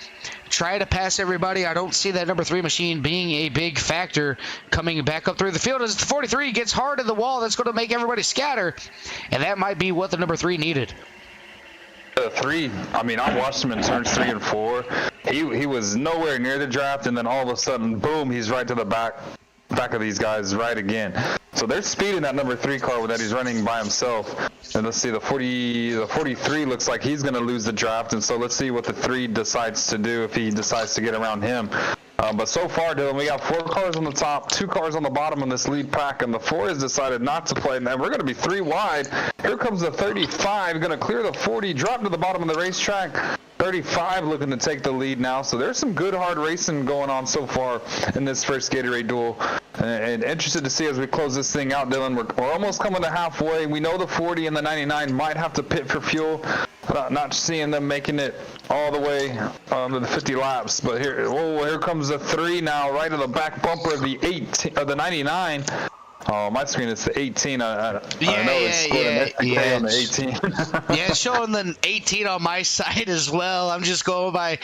try to pass everybody, I don't see that number 3 machine being a big factor coming back up through the field. As the 43 gets hard in the wall, that's going to make everybody scatter, and that might be what the number 3 needed. 3, I mean, I watched him in turns 3 and 4. He was nowhere near the draft, and then all of a sudden, boom, he's right to the back of these guys right again. So they're speeding that number 3 car that he's running by himself. And let's see, the 43 looks like he's going to lose the draft, and so let's see what the 3 decides to do if he decides to get around him. But so far, Dylan, we got 4 cars on the top, 2 cars on the bottom in this lead pack, and the 4 has decided not to play. And we're going to be 3 wide. Here comes the 35, going to clear the 40, drop to the bottom of the racetrack. 35 looking to take the lead now. So there's some good hard racing going on so far in this first Gatorade duel. And interested to see as we close this thing out, Dylan. We're almost coming to halfway. We know the 40 and the 99 might have to pit for fuel. Not seeing them making it all the way to the 50 laps. But here comes the 3 now, right to the back bumper of the 99. Oh, my screen is the 18. I know it's on the 18. Yeah, it's showing the 18 on my side as well. I'm just going by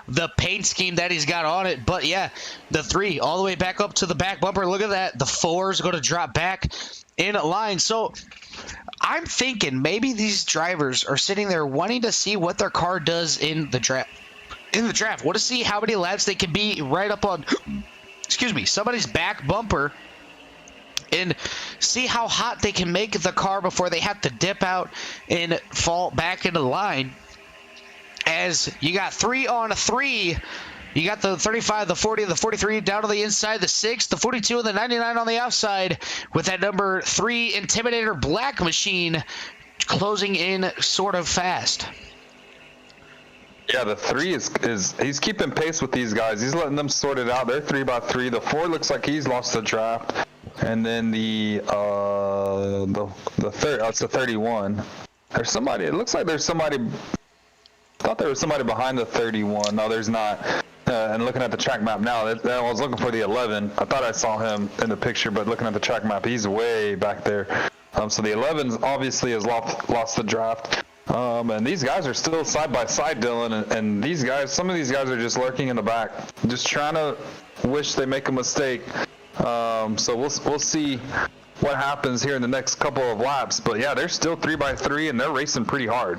the paint scheme that he's got on it. But yeah, the 3 all the way back up to the back bumper. Look at that. The 4 is going to drop back in line. So I'm thinking maybe these drivers are sitting there wanting to see what their car does in the draft. Want to see how many laps they can be right up on, somebody's back bumper, and see how hot they can make the car before they have to dip out and fall back into the line. As you got 3 on 3, you got the 35, the 40, the 43 down to the inside, the 6, the 42, and the 99 on the outside, with that number 3 Intimidator Black machine closing in sort of fast. Yeah, the 3 he's keeping pace with these guys. He's letting them sort it out. They're 3 by 3. The 4 looks like he's lost the draft. And then the third, it's the 31. There's somebody. It looks like there's somebody. I thought there was somebody behind the 31. No, there's not. And looking at the track map now, I was looking for the 11. I thought I saw him in the picture, but looking at the track map, he's way back there. So the 11 obviously has lost the draft. And these guys are still side by side, Dylan. And these guys, some of these guys are just lurking in the back, just trying to wish they make a mistake. So we'll see what happens here in the next couple of laps. But yeah, they're still 3 by 3 and they're racing pretty hard.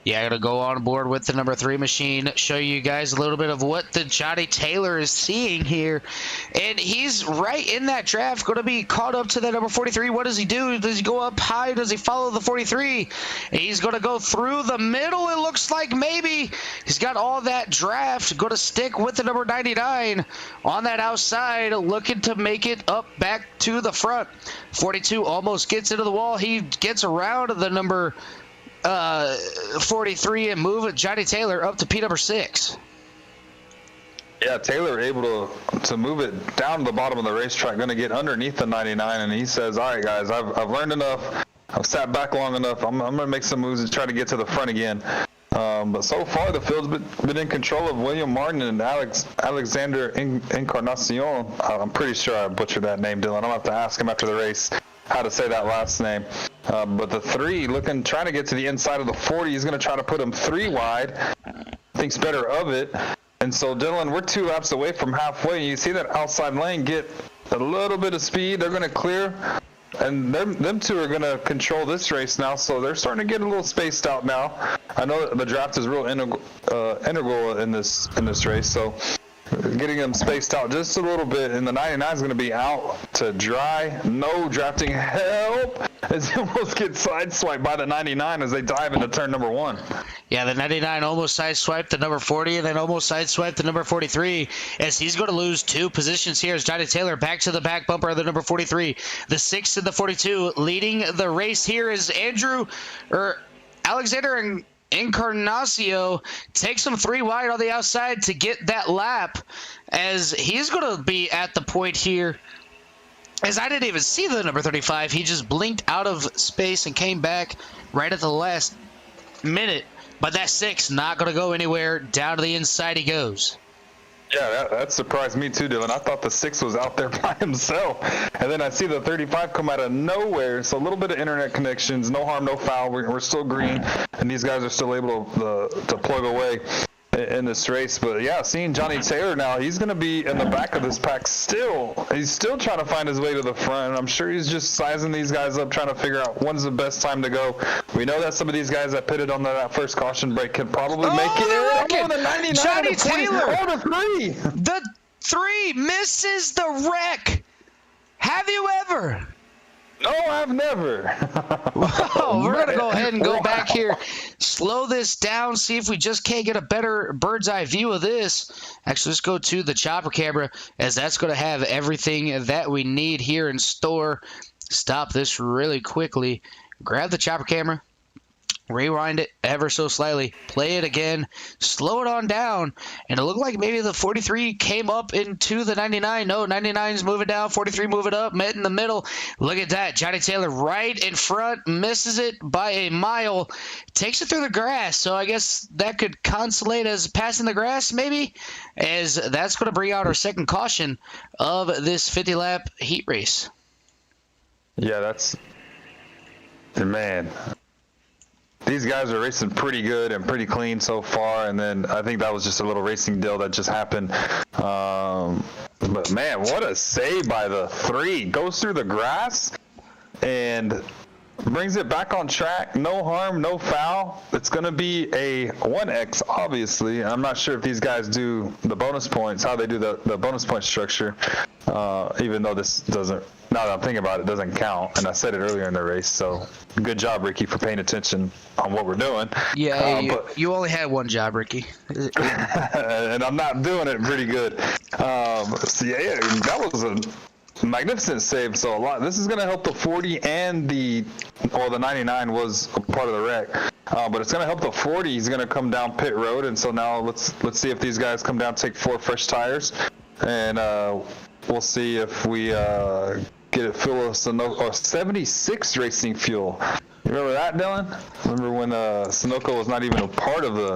Yeah, I'm going to go on board with the number 3 machine, show you guys a little bit of what the Johnny Taylor is seeing here. And he's right in that draft, going to be caught up to that number 43. What does he do? Does he go up high? Does he follow the 43? He's going to go through the middle, it looks like maybe. He's got all that draft, going to stick with the number 99 on that outside, looking to make it up back to the front. 42 almost gets into the wall. He gets around the number 43 and move Johnny Taylor up to P number 6. Yeah, Taylor able to move it down to the bottom of the racetrack, going to get underneath the 99, and he says, all right, guys, I've learned enough. I've sat back long enough. I'm going to make some moves and try to get to the front again. But so far, the field's been in control of William Martin and Alexander Encarnacion. I'm pretty sure I butchered that name, Dylan. I'll have to ask him after the race how to say that last name. But the 3 trying to get to the inside of the 40. He's going to try to put him 3 wide. Thinks better of it. And so, Dylan, we're 2 laps away from halfway. You see that outside lane get a little bit of speed. They're going to clear. And them 2 are going to control this race now. So they're starting to get a little spaced out now. I know the draft is real integral in this race. So getting them spaced out just a little bit, and the 99 is going to be out to dry. No drafting help as he almost gets sideswiped by the 99 as they dive into turn number 1. Yeah, the 99 almost sideswiped the number 40 and then almost sideswiped the number 43 as he's going to lose 2 positions here as Johnny Taylor back to the back bumper of the number 43. The 6 and the 42 leading the race here is Alexander Encarnacio takes him 3 wide on the outside to get that lap as he's going to be at the point here. As I didn't even see the number 35. He just blinked out of space and came back right at the last minute. But that 6 not going to go anywhere. Down to the inside he goes. Yeah, that surprised me too, Dylan. I thought the 6 was out there by himself. And then I see the 35 come out of nowhere. So a little bit of internet connections, no harm, no foul. We're still green, and these guys are still able to plug away in this race. But yeah, seeing Johnny Taylor now, he's going to be in the back of this pack still. He's still trying to find his way to the front. I'm sure he's just sizing these guys up, trying to figure out when's the best time to go. We know that some of these guys that pitted on that first caution break can probably make it. They're The 99 Johnny and the 20. Taylor. Oh, the 3. The 3 misses the wreck. Have you ever? No, I've never. Oh, we're going to go ahead and go back here, slow this down, see if we just can't get a better bird's eye view of this. Actually, let's go to the chopper camera, as that's going to have everything that we need here in store. Stop this really quickly. Grab the chopper camera. Rewind it ever so slightly, play it again, slow it on down, and it looked like maybe the 43 came up into the 99. No, 99's moving down, 43 moving up, met in the middle. Look at that. Johnny Taylor right in front, misses it by a mile, takes it through the grass. So I guess that could consolate as passing the grass maybe, as that's going to bring out our second caution of this 50-lap heat race. Yeah, that's... Man... These guys are racing pretty good and pretty clean so far, and then I think that was just a little racing deal that just happened. But man, what a save by the 3. Goes through the grass and brings it back on track. No harm, no foul. It's going to be a 1X, obviously. I'm not sure if these guys do the bonus points, how they do the bonus point structure, even though this doesn't, now that I'm thinking about it, doesn't count. And I said it earlier in the race, so good job, Ricky, for paying attention on what we're doing. Yeah, you only had one job, Ricky. And I'm not doing it pretty good. So yeah, that was a magnificent save. So this is going to help the 40 and the 99 was a part of the wreck. But it's going to help the 40. He's going to come down pit road. And so now let's see if these guys come down, take 4 fresh tires. And we'll see if we get it full of 76 racing fuel. You remember that, Dylan? Remember when Sunoco was not even a part of the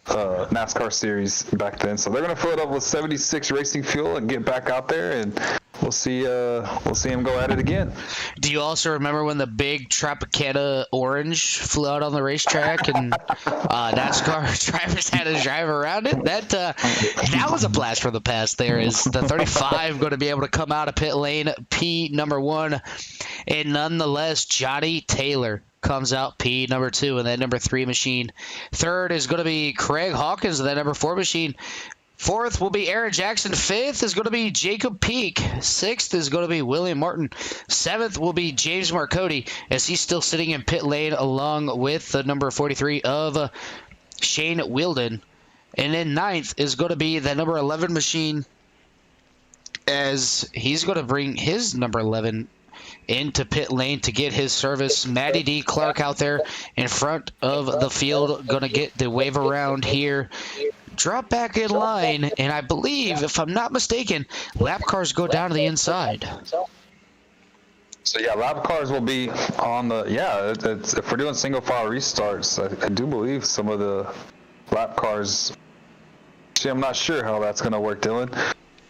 NASCAR series back then? So they're going to fill it up with 76 racing fuel and get back out there, and we'll see him go at it again. Do you also remember when the big Tropicana orange flew out on the racetrack and NASCAR drivers had to drive around it? That was a blast from the past. There is the 35 going to be able to come out of pit lane P number 1, and nonetheless Johnny Taylor comes out P number 2 in that number 3 machine. Third is going to be Craig Hawkins in that number 4 machine. Fourth will be Aaron Jackson. Fifth is going to be Jacob Peak. Sixth is going to be William Martin. Seventh will be James Marcotti, as he's still sitting in pit lane along with the number 43 of Shane Wilden. And then ninth is going to be the number 11 machine, as he's going to bring his number 11 into pit lane to get his service. Matty D. Clark out there in front of the field, going to get the wave around here. Drop back in line, and I believe, if I'm not mistaken, lap cars go down to the inside. So yeah, lap cars will be on the, it's, if we're doing single file restarts, I do believe some of the lap cars, see, I'm not sure how that's going to work, Dylan.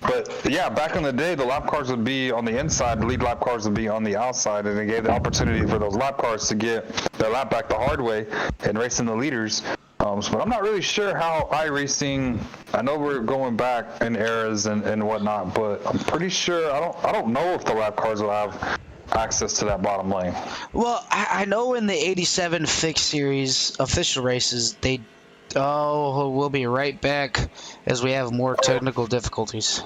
But yeah, back in the day, the lap cars would be on the inside, the lead lap cars would be on the outside, and it gave the opportunity for those lap cars to get their lap back the hard way and racing the leaders. But I'm not really sure how iRacing, I know we're going back in eras and whatnot, but I'm pretty sure, I don't know if the lap cars will have access to that bottom lane. Well, I know in the 87 Fixed Series official races, we'll be right back as we have more technical difficulties.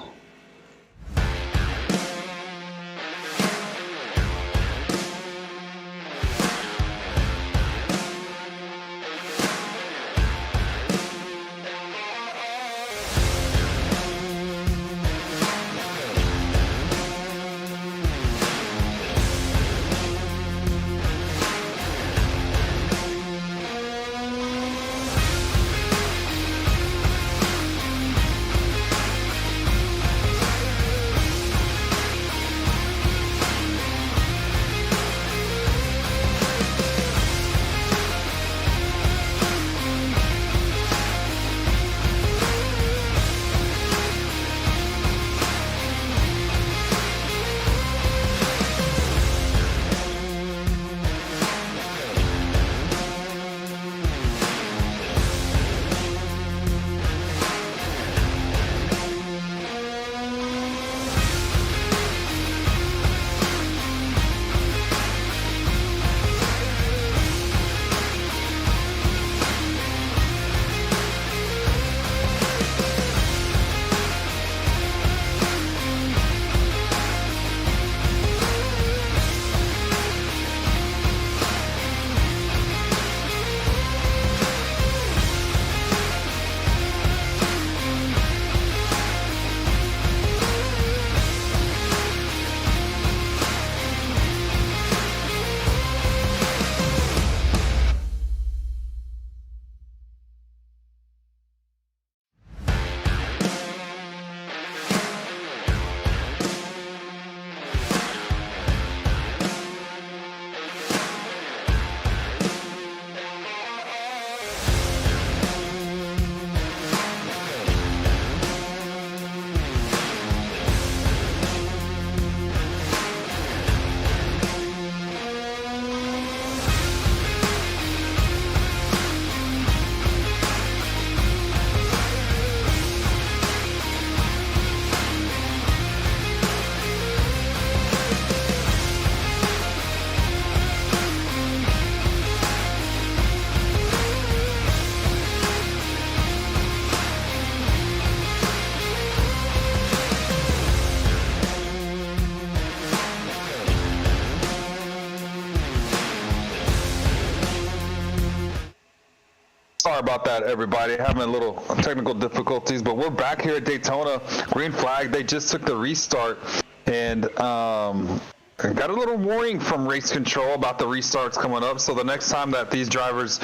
Sorry about that, everybody. Having a little technical difficulties, but we're back here at Daytona. Green flag. They just took the restart, and got a little warning from race control about the restarts coming up. So the next time that these drivers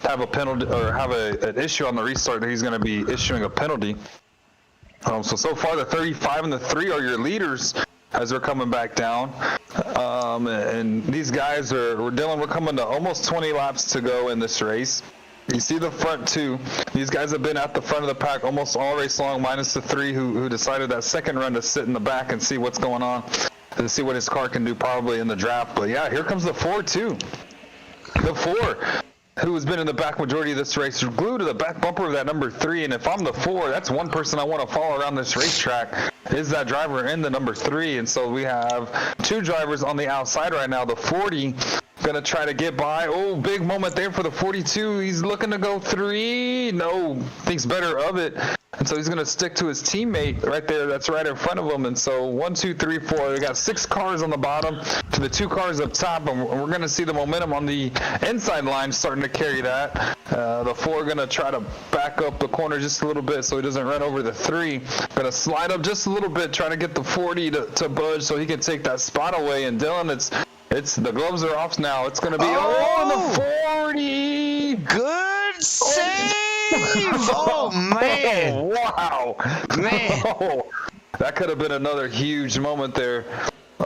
have a penalty or have an issue on the restart, he's going to be issuing a penalty. So far, the 35 and the 3 are your leaders as they're coming back down. And these guys we're coming to almost 20 laps to go in this race. You see the front two. These guys have been at the front of the pack almost all race long, minus the 3 who decided that second run to sit in the back and see what's going on, to see what his car can do probably in the draft. But yeah, here comes the 4 too. The 4, who has been in the back majority of this race, glued to the back bumper of that number 3. And if I'm the 4, that's one person I want to follow around this racetrack, is that driver in the number 3. And so we have 2 drivers on the outside right now. The 40 gonna try to get by. Oh, big moment there for the 42. He's looking to go 3. No, thinks better of it. And so he's gonna stick to his teammate right there. That's right in front of him. And so 1, 2, 3, 4. They got 6 cars on the bottom to the 2 cars up top, and we're gonna see the momentum on the inside line starting to carry that. The 4 gonna try to back up the corner just a little bit so he doesn't run over the 3. Gonna slide up just a little bit, trying to get the 40 to budge so he can take that spot away. And Dylan, it's the gloves are off now. It's gonna be the 40. Good save! Oh man! Oh, wow, Man. Oh, that could have been another huge moment there.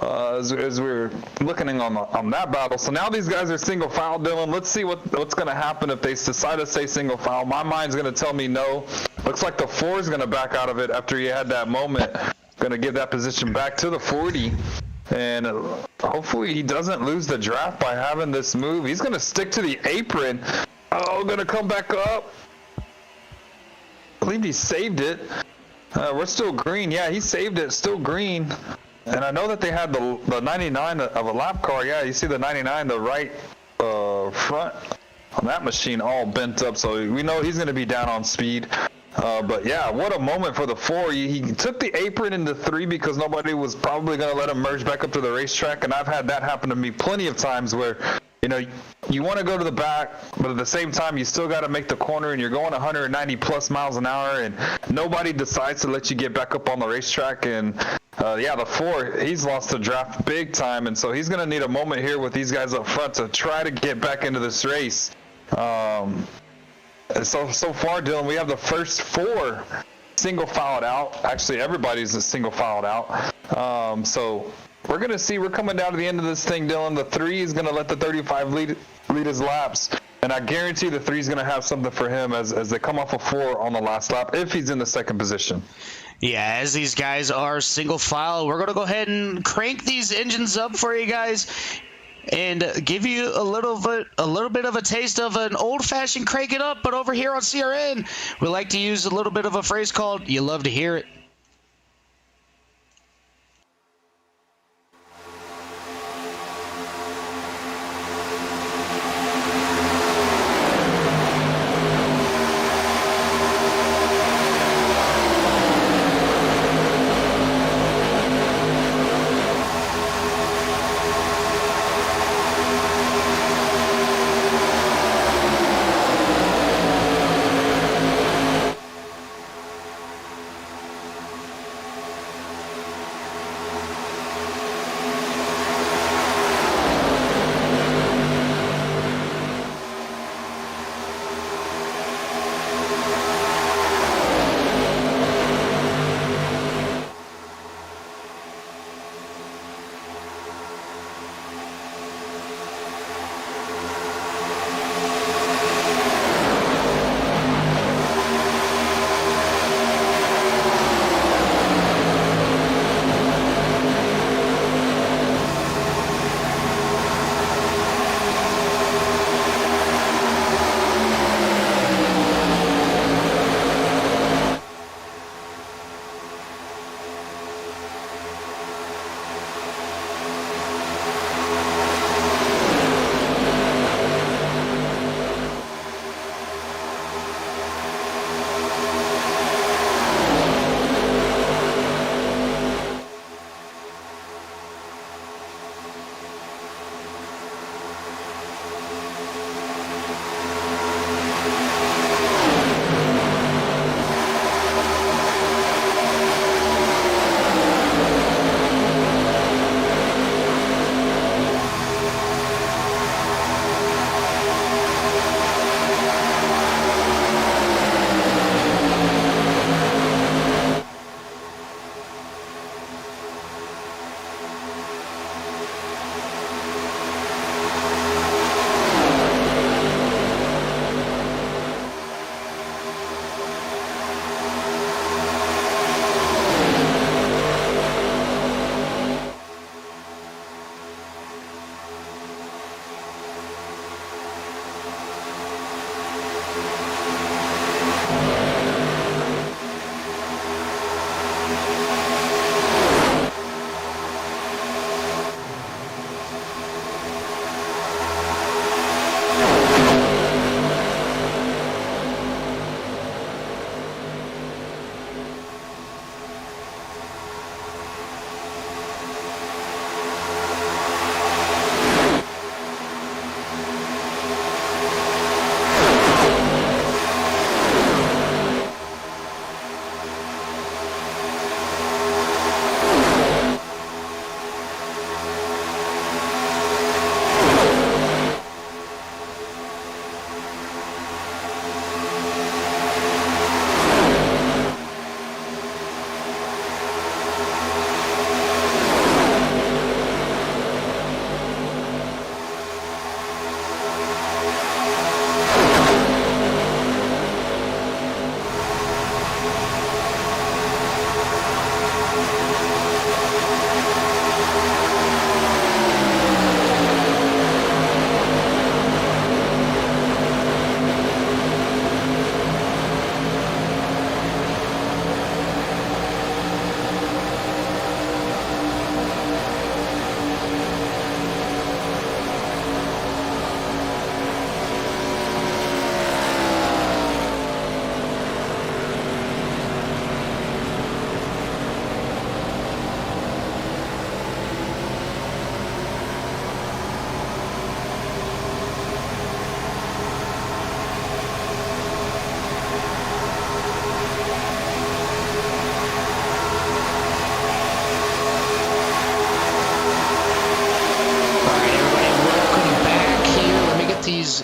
As we're looking on that battle. So now these guys are single file, Dylan. Let's see what's going to happen if they decide to say single file. My mind's going to tell me no. Looks like the 4 is going to back out of it after he had that moment. Going to give that position back to the 40. And hopefully he doesn't lose the draft by having this move. He's going to stick to the apron. Oh, going to come back up. I believe he saved it. We're still green. Yeah, he saved it. Still green. And I know that they had the 99 of a lap car. Yeah, you see the 99, the right front on that machine all bent up. So we know he's going to be down on speed. But yeah, what a moment for the 4. He took the apron into 3 because nobody was probably going to let him merge back up to the racetrack. And I've had that happen to me plenty of times where, you want to go to the back, but at the same time, you still got to make the corner, and you're going 190 plus miles an hour, and nobody decides to let you get back up on the racetrack. And the 4, he's lost the draft big time, and so he's going to need a moment here with these guys up front to try to get back into this race. So far, Dylan, we have the first 4 single filed out. Actually, everybody's a single filed out. So we're going to see. We're coming down to the end of this thing, Dylan. The 3 is going to let the 35 lead his laps. And I guarantee the 3 is going to have something for him as they come off a 4 on the last lap if he's in the second position. Yeah, as these guys are single file, we're going to go ahead and crank these engines up for you guys and give you a little bit of a taste of an old-fashioned crank it up. But over here on CRN, we like to use a little bit of a phrase called "you love to hear it."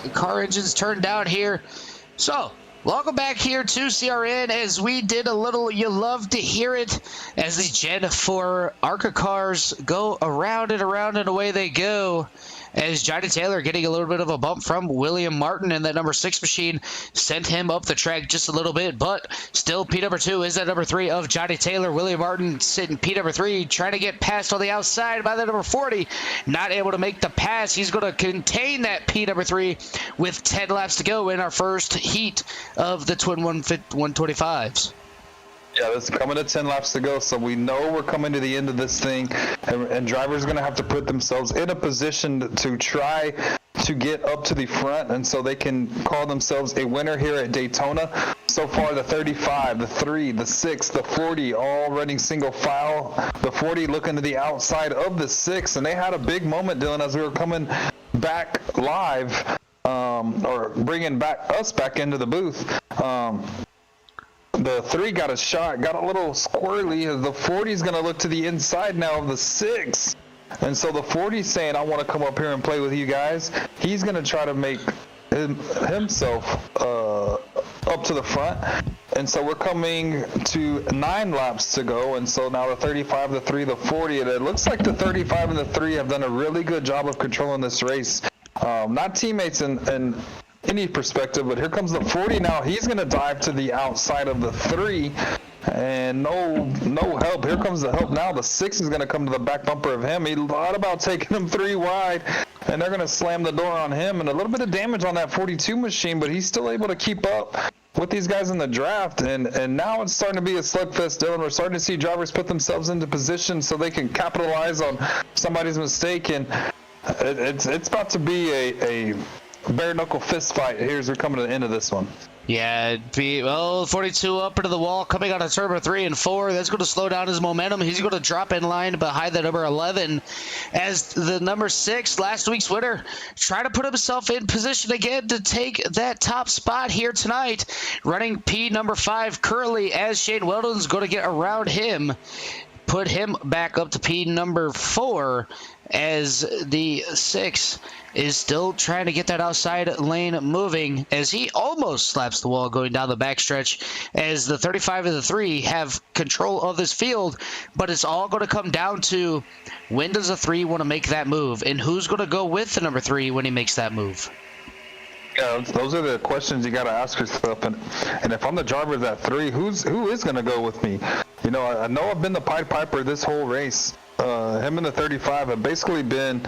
as car engines turn down here. So, welcome back here to CRN as we did a little You Love to Hear It as the Gen 4 ARCA cars go around and away they go. As Johnny Taylor getting a little bit of a bump from William Martin, and that number 6 machine sent him up the track just a little bit, but still P number 2 is that number 3 of Johnny Taylor. William Martin sitting P number 3, trying to get passed on the outside by the number 40, not able to make the pass. He's going to contain that P number 3 with 10 laps to go in our first heat of the Twin 125s. Yeah, it's coming to 10 laps to go, so we know we're coming to the end of this thing, and drivers are going to have to put themselves in a position to try to get up to the front, and so they can call themselves a winner here at Daytona. So far, the 35, the 3, the 6, the 40, all running single file. The 40 looking to the outside of the 6, and they had a big moment, Dylan, as we were coming back live, or bringing us back into the booth. The 3 got a shot, got a little squirrely. The 40 is going to look to the inside now of the 6. And so the 40 is saying, I want to come up here and play with you guys. He's going to try to make himself up to the front. And so we're coming to 9 laps to go. And so now the 35, the 3, the 40. And it looks like the 35 and the 3 have done a really good job of controlling this race. Not teammates in any perspective, but here comes the 40 now. He's going to dive to the outside of the 3, and no help. Here comes the help now. The 6 is going to come to the back bumper of him. He thought about taking him 3 wide, and they're going to slam the door on him, and a little bit of damage on that 42 machine, but he's still able to keep up with these guys in the draft, and now it's starting to be a slugfest, Dylan. We're starting to see drivers put themselves into position so they can capitalize on somebody's mistake, and it's about to be a bare knuckle fist fight here as we're coming to the end of this one. Yeah, 42 up into the wall, coming out of turn 3 and 4. That's going to slow down his momentum. He's going to drop in line behind the number 11 as the number 6, last week's winner, try to put himself in position again to take that top spot here tonight. Running P number 5 currently as Shane Weldon's going to get around him, put him back up to P number 4 as the 6 is still trying to get that outside lane moving as he almost slaps the wall going down the backstretch as the 35 and the 3 have control of this field, but it's all going to come down to when does the 3 want to make that move and who's going to go with the number 3 when he makes that move. Yeah, those are the questions you got to ask yourself, and if I'm the driver of that 3, who is going to go with me? You know, I know I've been the Pied Piper this whole race. Him and the 35 have basically been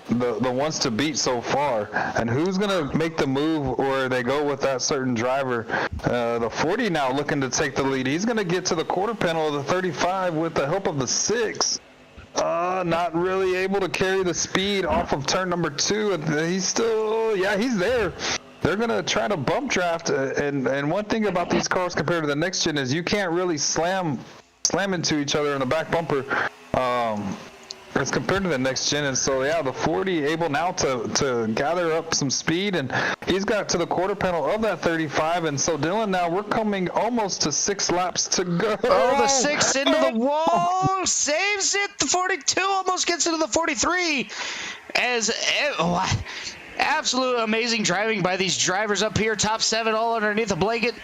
the ones to beat so far, and who's gonna make the move where they go with that certain driver? The 40 now looking to take the lead. He's gonna get to the quarter panel of the 35 with the help of the 6. Not really able to carry the speed off of turn number 2, and he's still, he's there. They're gonna try to bump draft, and one thing about these cars compared to the next gen is you can't really slam into each other in the back bumper. As compared to the next gen, and so the 40 able now to gather up some speed, and he's got to the quarter panel of that 35, and so Dylan, now we're coming almost to 6 laps to go. Oh, the 6 into the wall, saves it. The 42 almost gets into the 43 as absolute amazing driving by these drivers up here, top 7 all underneath the blanket.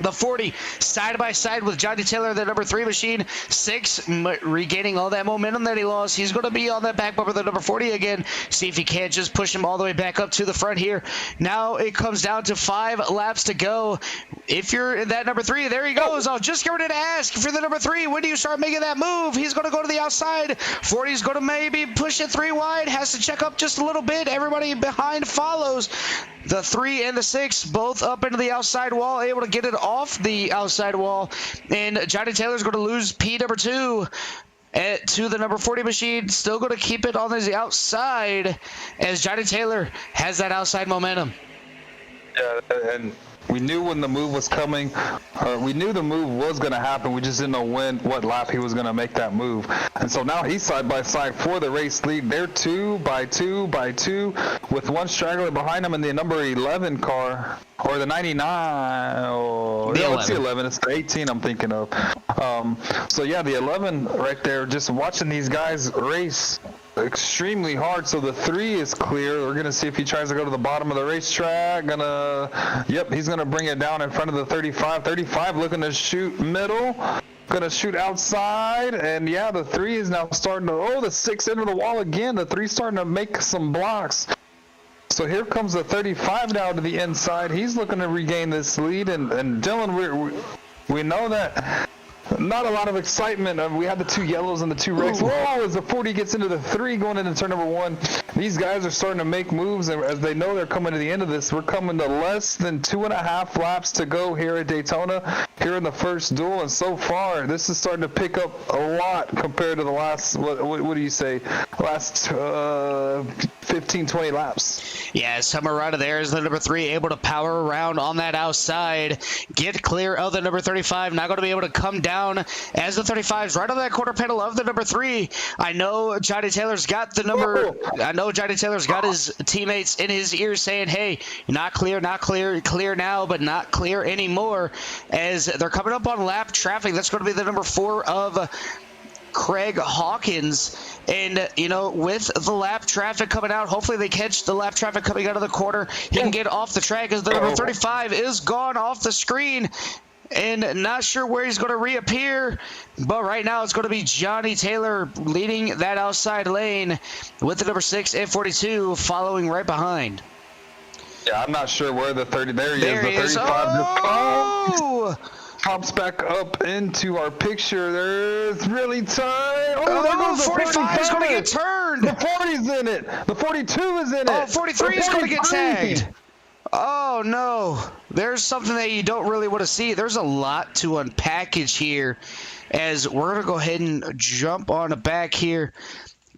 The 40 side by side with Johnny Taylor, the number 3 machine. 6 regaining all that momentum that he lost. He's going to be on that back bumper, the number 40 again. See if he can't just push him all the way back up to the front here. Now it comes down to 5 laps to go. If you're in that number 3, there he goes. I was just getting ready to ask for the number 3. When do you start making that move? He's going to go to the outside. 40's going to maybe push it 3 wide. Has to check up just a little bit. Everybody behind follows. The 3 and the 6 both up into the outside wall, able to get it off the outside wall. And Johnny Taylor's going to lose P number 2 to the number 40 machine. Still going to keep it on the outside as Johnny Taylor has that outside momentum. Yeah, and we knew when the move was coming. We knew the move was going to happen. We just didn't know what lap he was going to make that move. And so now he's side by side for the race lead. They're 2 by 2 by 2 with one straggler behind him in the number 11 car, or the 99. It's the 11. It's the 18 I'm thinking of. So the 11 right there, just watching these guys race extremely hard. So the 3 is clear. We're gonna see if he tries to go to the bottom of the racetrack. Yep, he's gonna bring it down in front of the 35. 35 looking to shoot middle. Gonna shoot outside, and yeah, the 3 is now starting to, the 6 into the wall again. The 3 starting to make some blocks. So here comes the 35 now to the inside. He's looking to regain this lead, and Dylan, we know that not a lot of excitement. We had the 2 yellows and the 2 reds. Whoa, as the 40 gets into the 3 going into turn number 1, these guys are starting to make moves, and as they know they're coming to the end of this, we're coming to less than 2.5 laps to go here at Daytona, here in the first duel, and so far, this is starting to pick up a lot compared to the last, what do you say, last 15, 20 laps. Yeah, somewhere right there is the number 3 able to power around on that outside, get clear of the number 35, not going to be able to come down as the 35's right on that quarter panel of the number 3. I know Johnny Taylor's got the number. I know Johnny Taylor's got his teammates in his ear saying, hey, not clear, clear now, but not clear anymore, as they're coming up on lap traffic. That's going to be the number 4 of Craig Hawkins. And, you know, with the lap traffic coming out, hopefully they catch the lap traffic coming out of the corner. He can get off the track as the number 35 is gone off the screen. And not sure where he's going to reappear, but right now it's going to be Johnny Taylor leading that outside lane with the number 6 and 42 following right behind. Yeah, I'm not sure where the 30. There he is. The 35 pops back up into our picture. There's really tight. There goes the 45 is going to get turned. The 40's in it. The 42 is in it. 43 is going to get tagged. Oh, no. There's something that you don't really want to see. There's a lot to unpackage here, as we're going to go ahead and jump on the back here.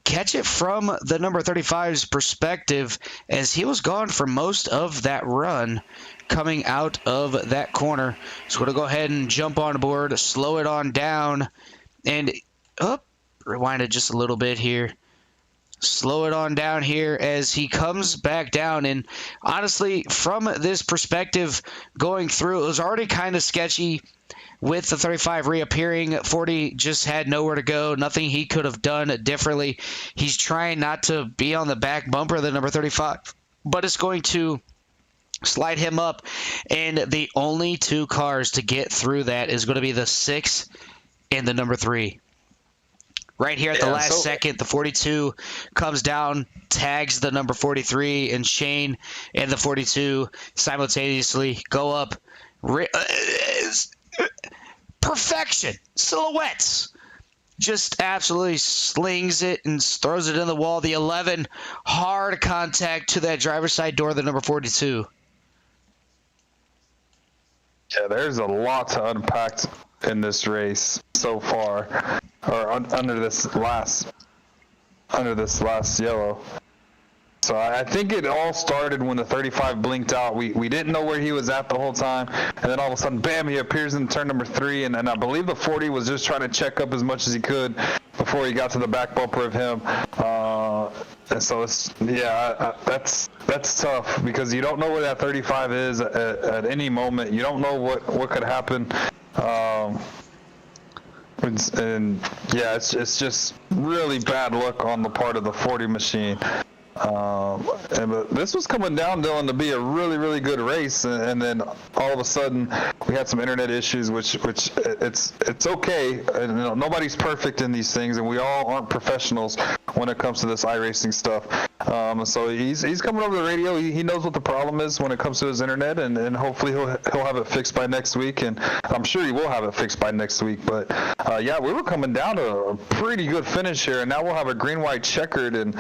Catch it from the number 35's perspective, as he was gone for most of that run coming out of that corner. So we're going to go ahead and jump on board, slow it on down, and rewind it just a little bit here. Slow it on down here as he comes back down. And honestly, from this perspective going through, it was already kind of sketchy with the 35 reappearing. 40 just had nowhere to go, nothing he could have done differently. He's trying not to be on the back bumper of the number 35, but it's going to slide him up. And the only 2 cars to get through that is going to be the 6 and the number 3. Right here at the last second, the 42 comes down, tags the number 43, and Shane and the 42 simultaneously go up. Perfection. Silhouettes. Just absolutely slings it and throws it in the wall. The 11, hard contact to that driver's side door, the number 42. Yeah, there's a lot to unpack in this race so far, or under this last yellow. So I think it all started when the 35 blinked out. We didn't know where he was at the whole time, and then all of a sudden, bam, he appears in turn number 3, and I believe the 40 was just trying to check up as much as he could before he got to the back bumper of him. And so that's tough, because you don't know where that 35 is at any moment. You don't know what could happen. It's just really bad luck on the part of the 40 machine. But this was coming down, Dylan, to be a really, really good race, and then all of a sudden we had some internet issues, which it's okay. And, you know, nobody's perfect in these things, and we all aren't professionals when it comes to this iRacing stuff. So he's coming over the radio. He knows what the problem is when it comes to his internet, and hopefully he'll have it fixed by next week, and I'm sure he will have it fixed by next week. But we were coming down to a pretty good finish here, and now we'll have a green-white checkered, and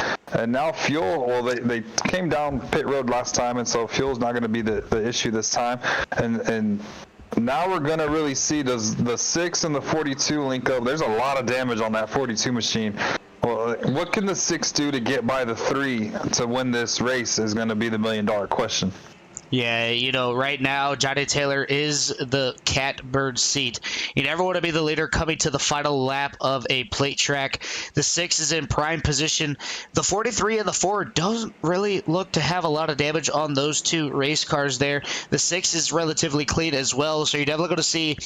now fuel. Well, they came down pit road last time, and so fuel's not going to be the issue this time, and now we're going to really see, does the 6 and the 42 link up? There's a lot of damage on that 42 machine. Well, what can the 6 do to get by the 3 to win this race is going to be the $1 million question. Yeah, you know, right now, Johnny Taylor is the catbird seat. You never want to be the leader coming to the final lap of a plate track. The 6 is in prime position. The 43 and the 4 doesn't really look to have a lot of damage on those 2 race cars there. The 6 is relatively clean as well, so you're definitely going to see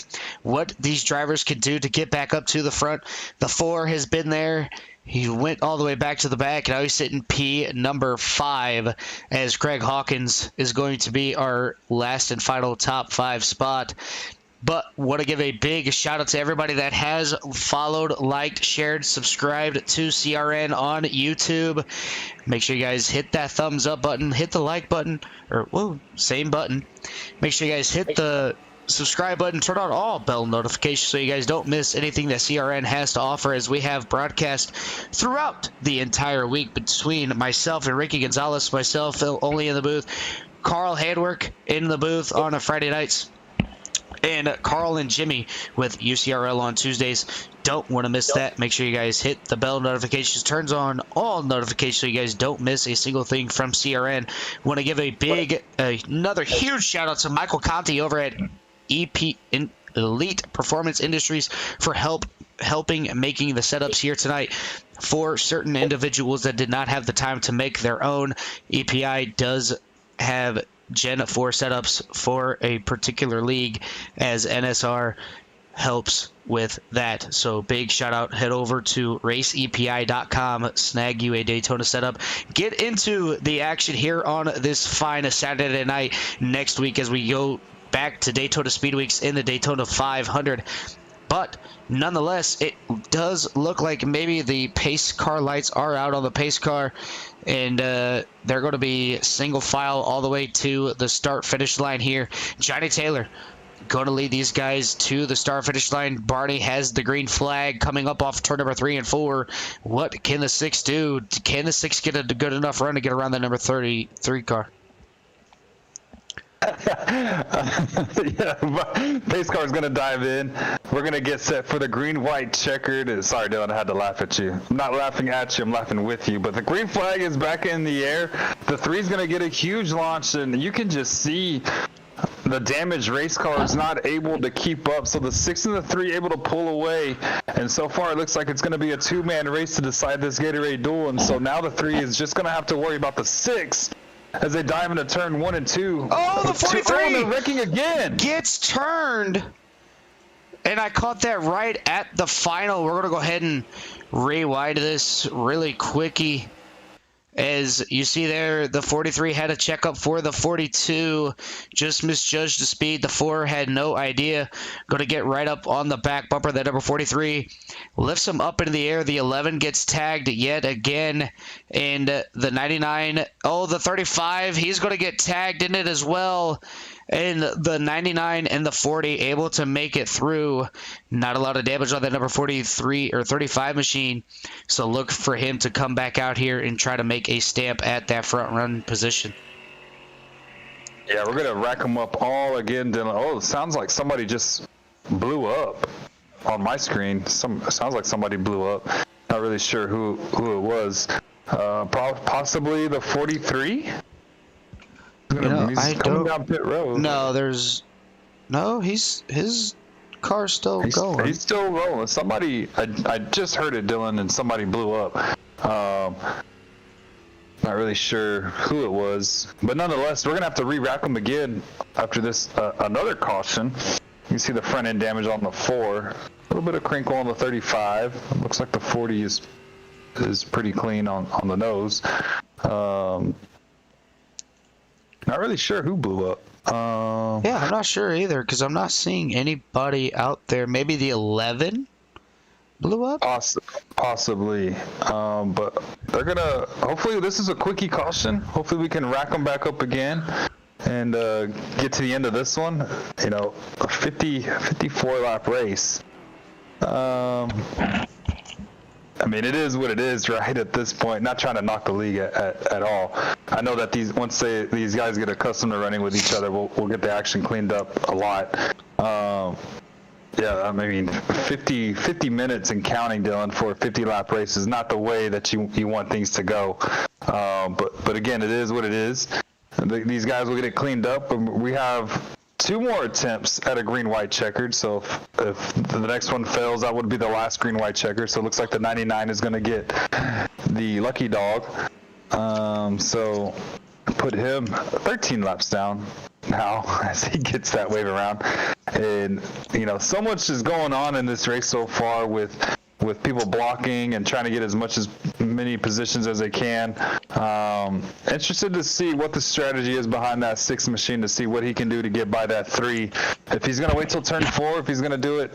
what these drivers can do to get back up to the front. The 4 has been there. He went all the way back to the back, and now he's sitting P number 5, as Craig Hawkins is going to be our last and final top 5 spot. But want to give a big shout out to everybody that has followed, liked, shared, subscribed to CRN on YouTube. Make sure you guys hit that thumbs up button, hit the like button, or whoa, same button. Make sure you guys hit the subscribe button, turn on all bell notifications so you guys don't miss anything that CRN has to offer, as we have broadcast throughout the entire week between myself and Ricky Gonzalez, myself only in the booth, Carl Handwerk in the booth on a Friday nights, and Carl and Jimmy with UCRL on Tuesdays. Don't want to miss that. Make sure you guys hit the bell notifications, turns on all notifications so you guys don't miss a single thing from CRN. Want to give a big, another huge shout out to Michael Conti over at Elite Performance Industries for helping making the setups here tonight for certain individuals that did not have the time to make their own. EPI does have Gen 4 setups for a particular league, as NSR helps with that. So big shout out. Head over to raceepi.com, snag you a Daytona setup. Get into the action here on this fine Saturday night next week as we go back to Daytona Speed Weeks in the Daytona 500. But nonetheless, it does look like maybe the pace car lights are out on the pace car, and they're going to be single file all the way to the start finish line here. Johnny Taylor going to lead these guys to the start finish line. Barney has the green flag coming up off turn number 3 and 4. What can the 6 do? Can the 6 get a good enough run to get around the number 33 car? Yeah, pace car is going to dive in. We're going to get set for the green-white checkered. Sorry, Dylan, I had to laugh at you. I'm not laughing at you, I'm laughing with you. But the green flag is back in the air. The 3 is going to get a huge launch, and you can just see the damaged race car is not able to keep up. So the 6 and the 3 able to pull away. And so far, it looks like it's going to be a 2-man race to decide this Gatorade duel. And so now the 3 is just going to have to worry about the 6 as they dive into turn 1 and 2. Oh, the 43! Oh, they're wrecking again! Gets turned. And I caught that right at the final. We're going to go ahead and rewind this really quickie. As you see there, the 43 had a checkup for the 42. Just misjudged the speed. The 4 had no idea. Going to get right up on the back bumper. That number 43 lifts him up into the air. The 11 gets tagged yet again. And the 99, oh, the 35, he's going to get tagged in it as well. And the 99 and the 40 able to make it through. Not a lot of damage on that number 43 or 35 machine. So look for him to come back out here and try to make a stamp at that front run position. Yeah, we're going to rack them up all again, Dylan. Oh, it sounds like somebody just blew up on my screen. Sounds like somebody blew up. Not really sure who it was. Possibly the 43? I coming down pit road. No, his car's still going. He's still rolling. Somebody, I just heard it, Dylan, and somebody blew up. Not really sure who it was, but nonetheless, we're gonna have to re-rack them again after this. Another caution. You can see the front end damage on the 4. A little bit of crinkle on the 35. It looks like the 40 is pretty clean on the nose. Not really sure who blew up. Yeah, I'm not sure either because I'm not seeing anybody out there. Maybe the 11 blew up? Possibly. But they're going to... Hopefully this is a quickie caution. Hopefully we can rack them back up again and get to the end of this one. You know, a 54-lap race. I mean, it is what it is, right, at this point. Not trying to knock the league at all. I know that once these guys get accustomed to running with each other, we'll get the action cleaned up a lot. Yeah, I mean, 50 minutes and counting, Dylan, for a 50-lap race is not the way that you want things to go. But again, it is what it is. These guys will get it cleaned up. We have 2 more attempts at a green-white checkered, so if the next one fails, that would be the last green-white checker. So it looks like the 99 is going to get the lucky dog. So put him 13 laps down now as he gets that wave around. And, you know, so much is going on in this race so far with with people blocking and trying to get as many positions as they can. Interested to see what the strategy is behind that 6 machine, to see what he can do to get by that 3. If he's going to wait till turn 4, if he's going to do it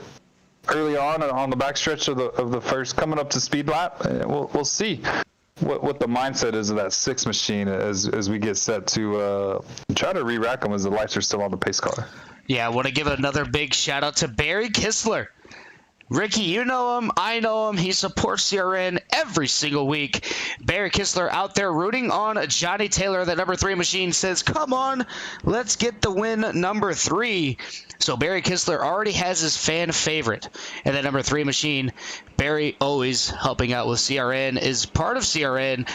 early on the backstretch of the first coming up to speed lap, we'll see what the mindset is of that 6 machine as we get set to try to re-rack them as the lights are still on the pace car. Yeah, I want to give another big shout out to Barry Kistler. Ricky, you know him. I know him. He supports CRN every single week. Barry Kistler out there rooting on Johnny Taylor. The number 3 machine says, come on, let's get the win number 3. So Barry Kistler already has his fan favorite. And that number 3 machine, Barry always helping out with CRN, is part of CRN,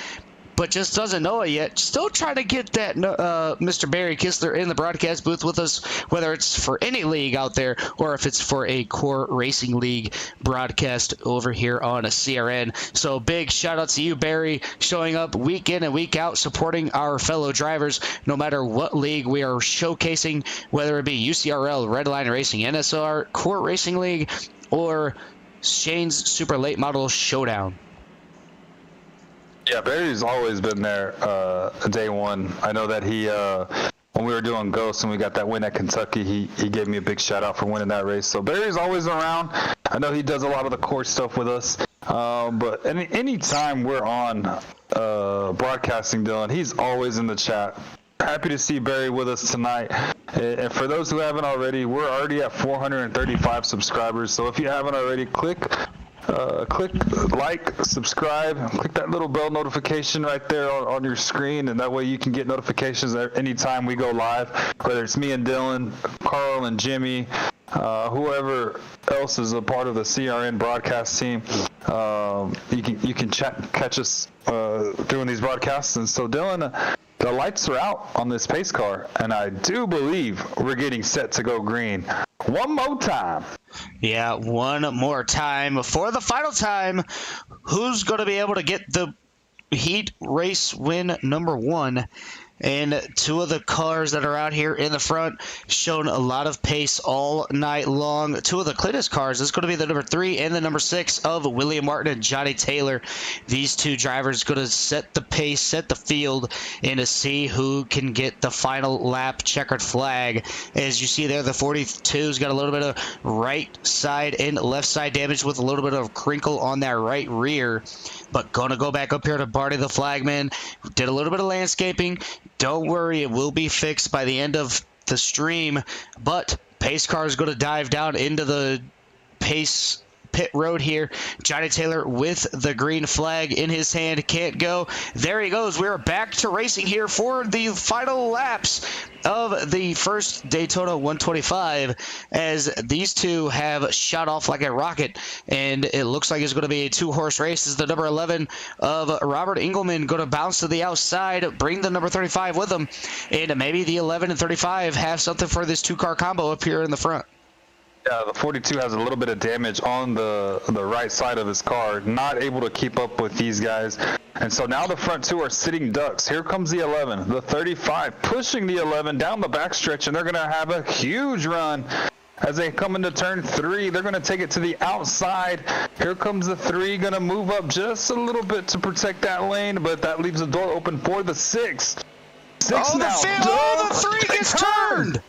but just doesn't know it yet. Still trying to get that Mr. Barry Kistler in the broadcast booth with us, whether it's for any league out there or if it's for a core racing league broadcast over here on a CRN. So big shout out to you, Barry, showing up week in and week out, supporting our fellow drivers, no matter what league we are showcasing, whether it be UCRL, Redline Racing, NSR, Core Racing League, or Shane's Super Late Model Showdown. Yeah, Barry's always been there day one. I know that he, when we were doing Ghosts and we got that win at Kentucky, he gave me a big shout out for winning that race. So Barry's always around. I know he does a lot of the core stuff with us. But any time we're on broadcasting, Dylan, he's always in the chat. Happy to see Barry with us tonight. And for those who haven't already, we're already at 435 subscribers. So if you haven't already, click like, subscribe, click that little bell notification right there on your screen, and that way you can get notifications anytime we go live, whether it's me and Dylan, Carl and Jimmy, whoever else is a part of the CRN broadcast team. You can catch us doing these broadcasts. And so Dylan, the lights are out on this pace car, and I do believe we're getting set to go green one more time. Yeah, one more time. For the final time, who's going to be able to get the heat race win number 1? And 2 of the cars that are out here in the front shown a lot of pace all night long. 2 of the cleanest cars is going to be the number 3 and the number 6 of William Martin and Johnny Taylor. These 2 drivers going to set the pace, set the field, and to see who can get the final lap checkered flag. As you see there, the 42's got a little bit of right side and left side damage with a little bit of crinkle on that right rear. But going to go back up here to Barney the Flagman. Did a little bit of landscaping. Don't worry, it will be fixed by the end of the stream. But pace car is going to dive down into the pace pit road here. Johnny Taylor with the green flag in his hand. Can't go. There he goes. We're back to racing here for the final laps of the first Daytona 125, as these 2 have shot off like a rocket, and it looks like it's going to be a 2-horse race. This is the number 11 of Robert Engelman going to bounce to the outside, bring the number 35 with him, and maybe the 11 and 35 have something for this 2-car combo up here in the front. Yeah, the 42 has a little bit of damage on the right side of his car, not able to keep up with these guys. And so now the front 2 are sitting ducks. Here comes the 11, the 35, pushing the 11 down the backstretch, and they're going to have a huge run. As they come into turn 3, they're going to take it to the outside. Here comes the 3, going to move up just a little bit to protect that lane, but that leaves the door open for the 6. The 3 gets turned!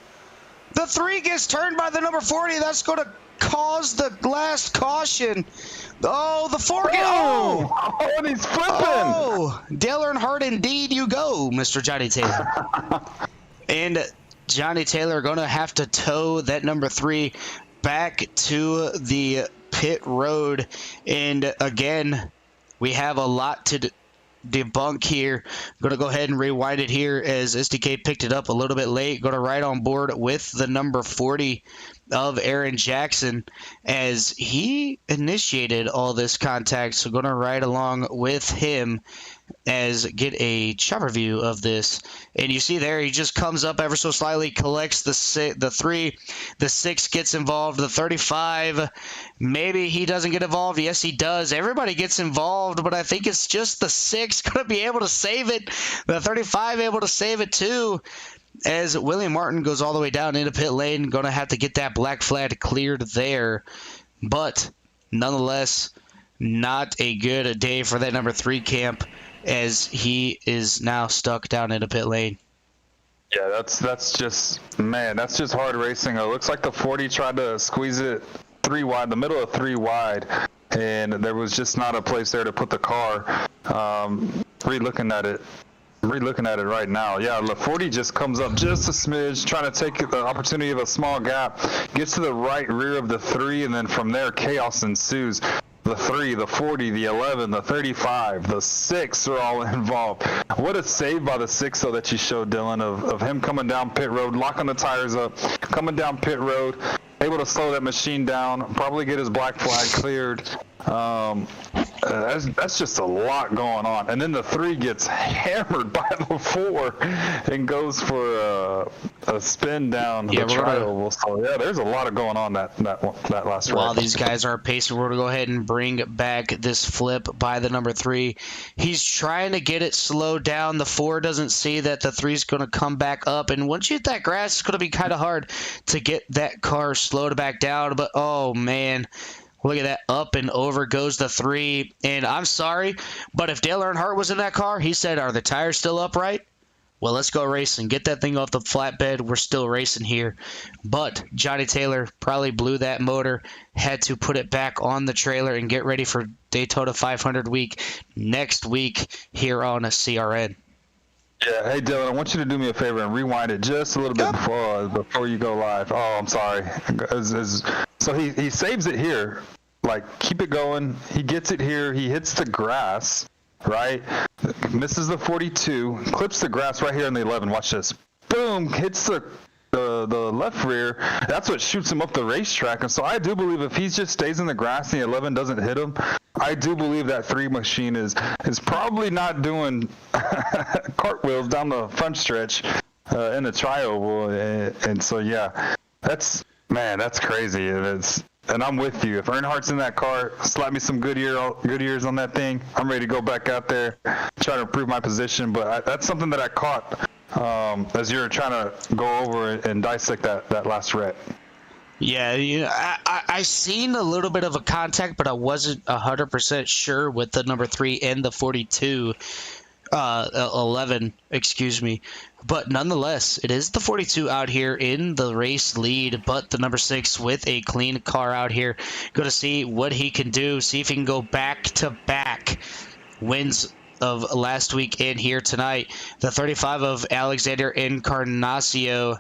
The 3 gets turned by the number 40. That's going to cause the last caution. Oh, the 4 gets... Oh, and he's flipping. Oh, Dale Earnhardt, indeed you go, Mr. Johnny Taylor. And Johnny Taylor going to have to tow that number 3 back to the pit road. And again, we have a lot to debunk here. Going to go ahead and rewind it here as SDK picked it up a little bit late. Going to ride on board with the number 40 of Aaron Jackson as he initiated all this contact. So going to ride along with him as get a chopper view of this. And you see there, he just comes up ever so slightly, collects the 3, the 6 gets involved, the 35, maybe he doesn't get involved. Yes, he does. Everybody gets involved, but I think it's just the 6 going to be able to save it. The 35 able to save it too, as William Martin goes all the way down into pit lane, going to have to get that black flag cleared there. But nonetheless, not a good day for that number 3 camp, as he is now stuck down in a pit lane. Yeah, that's just hard racing. It looks like the 40 tried to squeeze it 3 wide, the middle of 3 wide, and there was just not a place there to put the car. Re-looking at it right now. Yeah, the 40 just comes up just a smidge, trying to take the opportunity of a small gap, gets to the right rear of the 3, and then from there chaos ensues. The 3, the 40, the 11, the 35, the 6 are all involved. What a save by the 6, though, that you showed, Dylan, of him coming down pit road, locking the tires up, coming down pit road, able to slow that machine down, probably get his black flag cleared. That's just a lot going on. And then the 3 gets hammered by the 4 and goes for a spin down the tri-oval. So, yeah, there's a lot of going on that last race. While these guys are pacing, we're going to go ahead and bring back this flip by the number 3. He's trying to get it slowed down. The 4 doesn't see that the 3 is going to come back up. And once you hit that grass, it's going to be kind of hard to get that car slowed back down. But, oh, man. Look at that. Up and over goes the 3. And I'm sorry, but if Dale Earnhardt was in that car, he said, are the tires still upright? Well, let's go racing. Get that thing off the flatbed. We're still racing here. But Johnny Taylor probably blew that motor, had to put it back on the trailer and get ready for Daytona 500 week next week here on a CRN. Yeah, hey Dylan, I want you to do me a favor and rewind it just a little bit before you go live. Oh, I'm sorry. So he saves it here. Like, keep it going. He gets it here. He hits the grass, right? Misses the 42, clips the grass right here in the 11. Watch this. Boom! Hits the left rear. That's what shoots him up the racetrack. And so I do believe if he just stays in the grass and the 11 doesn't hit him, I do believe that 3 machine is probably not doing cartwheels down the front stretch in the tri-oval. And so, yeah, that's crazy. And I'm with you. If Earnhardt's in that car, slap me some Goodyears on that thing. I'm ready to go back out there, try to improve my position. But that's something that I caught as you were trying to go over and dissect that last wreck. Yeah, I seen a little bit of a contact, but I wasn't 100% sure with the number 3 and the 42, 11, excuse me. But nonetheless, it is the 42 out here in the race lead, but the number 6 with a clean car out here. Going to see what he can do, see if he can go back-to-back wins of last week and here tonight. The 35 of Alexander Encarnacio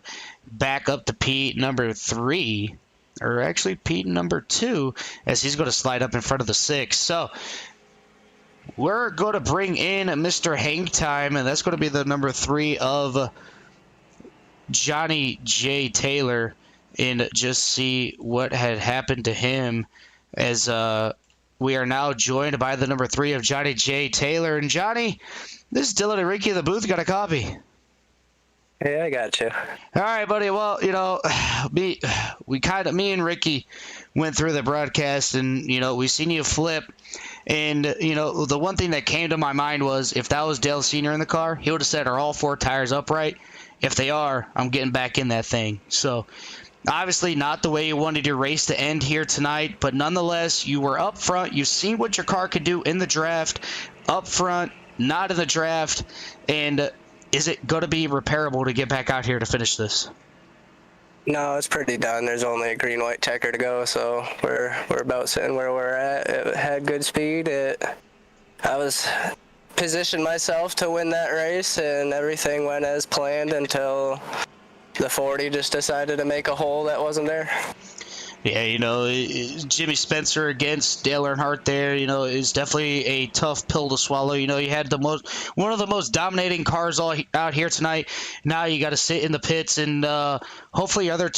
back up to P number 3, or actually P number 2, as he's going to slide up in front of the 6. So we're going to bring in Mr. Hang Time, and that's going to be the number 3 of Johnny J. Taylor, and just see what had happened to him, as we are now joined by the number 3 of Johnny J. Taylor. And Johnny, this is Dylan and Ricky in the booth. Got a copy. Hey, I got you. All right, buddy. Well, me and Ricky went through the broadcast, and, we seen you flip. And, the one thing that came to my mind was, if that was Dale Sr. in the car, he would have said, are all 4 tires upright? If they are, I'm getting back in that thing. So, obviously not the way you wanted your race to end here tonight, but nonetheless, you were up front. You've seen what your car could do in the draft, up front, not in the draft. And is it going to be repairable to get back out here to finish this? No, it's pretty done. There's only a green-white checker to go, so we're about sitting where we're at. It had good speed. I was positioned myself to win that race, and everything went as planned until the 40 just decided to make a hole that wasn't there. Yeah, Jimmy Spencer against Dale Earnhardt there, is definitely a tough pill to swallow. You had one of the most dominating cars all out here tonight. Now you got to sit in the pits, and hopefully your other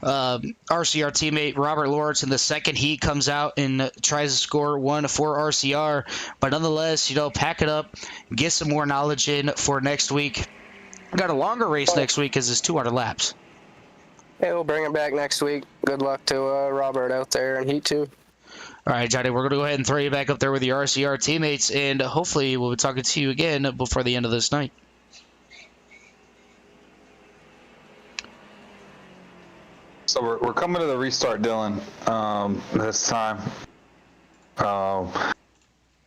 RCR teammate, Robert Lawrence, in the second heat comes out and tries to score 1 for RCR. But nonetheless, pack it up, get some more knowledge in for next week. Got a longer race next week as it's 200 laps. Yeah, we'll bring it back next week. Good luck to Robert out there in Heat 2. All right, Johnny, we're going to go ahead and throw you back up there with your RCR teammates, and hopefully we'll be talking to you again before the end of this night. So we're coming to the restart, Dylan. This time,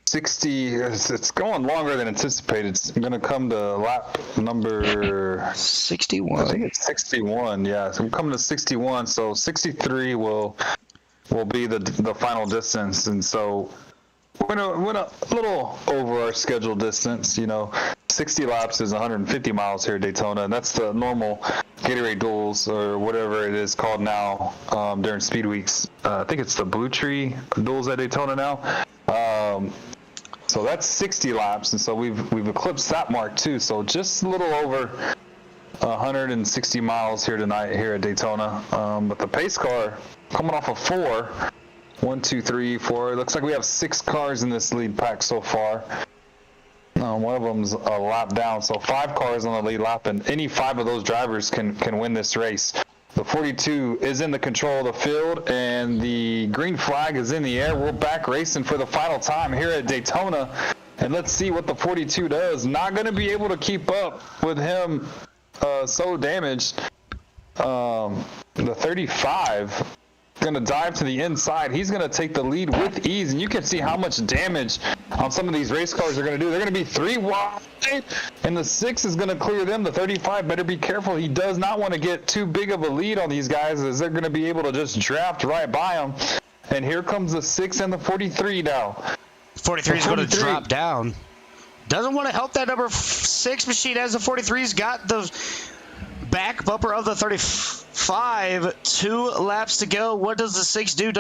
60. It's going longer than anticipated. It's going to come to lap number 61. I think it's 61. Yeah, so we're coming to 61. So 63 will be the final distance, and so we're a little over our scheduled distance. 60 laps is 150 miles here at Daytona, and that's the normal Gatorade duels or whatever it is called now during speed weeks. I think it's the Blue Tree duels at Daytona now. So that's 60 laps, and so we've eclipsed that mark too. So just a little over 160 miles here tonight here at Daytona. But the pace car coming off of 4. 1, 2, 3, 4. It looks like we have 6 cars in this lead pack so far. One of them's a lap down, so 5 cars on the lead lap, and any 5 of those drivers can win this race. The 42 is in the control of the field, and the green flag is in the air. We're back racing for the final time here at Daytona, and let's see what the 42 does. Not going to be able to keep up with him so damaged. The 35 going to dive to the inside. He's going to take the lead with ease, and you can see how much damage on some of these race cars are going to do. They're going to be 3 wide, and the 6 is going to clear them. The 35 better be careful. He does not want to get too big of a lead on these guys, as they're going to be able to just draft right by them. And here comes the 6 and the 43 now. 43 is going to drop down. Doesn't want to help that number 6 machine, as the 43's got the back bumper of the 35. 2 laps to go. What does the 6 do?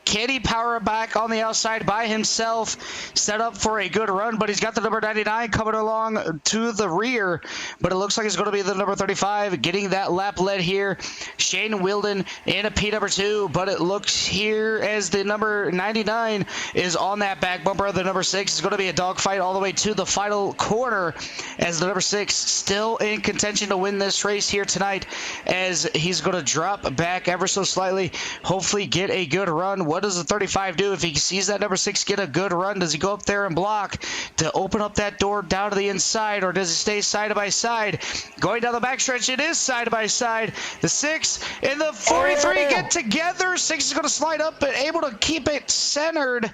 Can he power back on the outside by himself, set up for a good run? But he's got the number 99 coming along to the rear, but it looks like it's going to be the number 35 getting that lap led here. Shane Wilden in a P number 2, but it looks here as the number 99 is on that back bumper of the number 6. It's going to be a dogfight all the way to the final corner, as the number 6 still in contention to win this race here tonight, as he's going to drop back ever so slightly, hopefully get a good run. What does the 35 do if he sees that number 6 get a good run? Does he go up there and block to open up that door down to the inside, or does he stay side by side? Going down the backstretch, it is side by side. The 6 and the 43 get together. 6 is going to slide up, but able to keep it centered.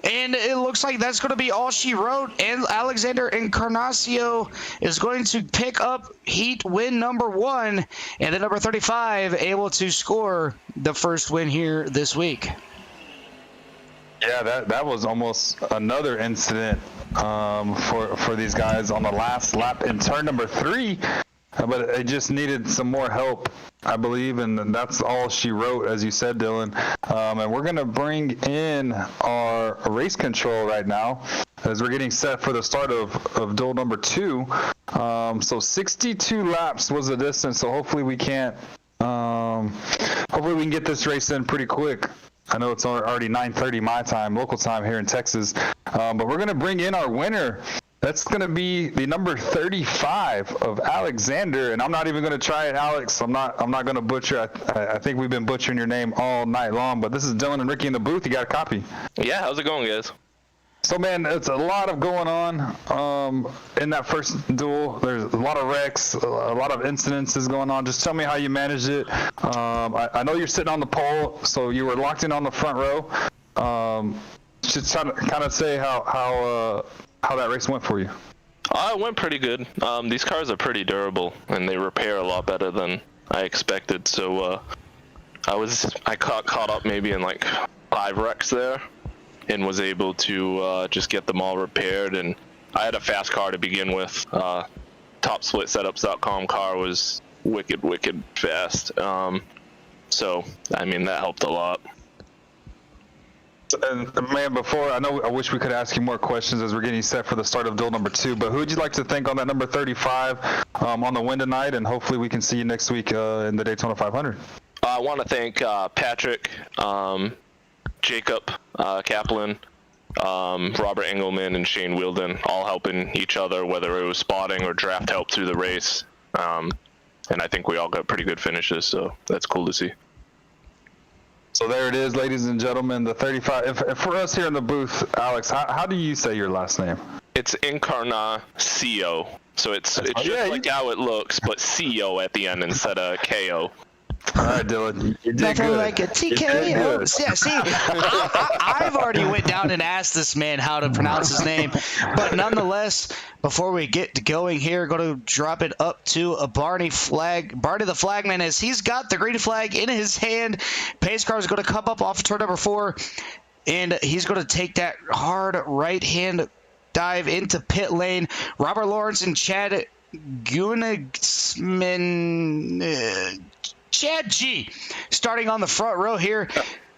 And it looks like that's going to be all she wrote. And Alexander Encarnacio is going to pick up heat win number 1. And the number 35 able to score the first win here this week. Yeah, that was almost another incident for these guys on the last lap in turn number 3. But it just needed some more help, I believe, and that's all she wrote, as you said, Dylan. And we're going to bring in our race control right now, as we're getting set for the start of duel number 2. So 62 laps was the distance, so hopefully we can get this race in pretty quick. I know it's already 9:30 my time, local time here in Texas, but we're going to bring in our winner. That's going to be the number 35 of Alexander, and I'm not even going to try it, Alex. I'm not going to butcher. I think we've been butchering your name all night long, but this is Dylan and Ricky in the booth. You got a copy? Yeah, how's it going, guys? So, man, it's a lot of going on in that first duel. There's a lot of wrecks, a lot of incidences going on. Just tell me how you managed it. I know you're sitting on the pole, so you were locked in on the front row. Just trying to kind of say how that race went for you. It went pretty good. These cars are pretty durable, and they repair a lot better than I expected. So I got caught up maybe in like 5 wrecks there, and was able to just get them all repaired. And I had a fast car to begin with. TopSplitSetups.com car was wicked fast. So I mean, that helped a lot. And man, I wish we could ask you more questions as we're getting set for the start of duel number 2, but who would you like to thank on that number 35 on the win tonight, and hopefully we can see you next week in the Daytona 500? I want to thank Patrick, Jacob Kaplan, Robert Engelman, and Shane Wilden, all helping each other, whether it was spotting or draft help through the race. And I think we all got pretty good finishes, so that's cool to see. So there it is, ladies and gentlemen, the 35. If for us here in the booth, Alex, how do you say your last name? It's Encarnacio. So it's just like how it looks, but CO at the end instead of KO. All right, Dylan, you did Nothing good. like a You did TKO. good. Yeah, see, I've already went down and asked this man how to pronounce his name, but nonetheless, before we get going here, going to drop it up to a Barney the flagman, as he's got the green flag in his hand. Pace car is going to come up off turn number 4, and he's going to take that hard right-hand dive into pit lane. Robert Lawrence and Chad Gunnigsman, Chad G starting on the front row here.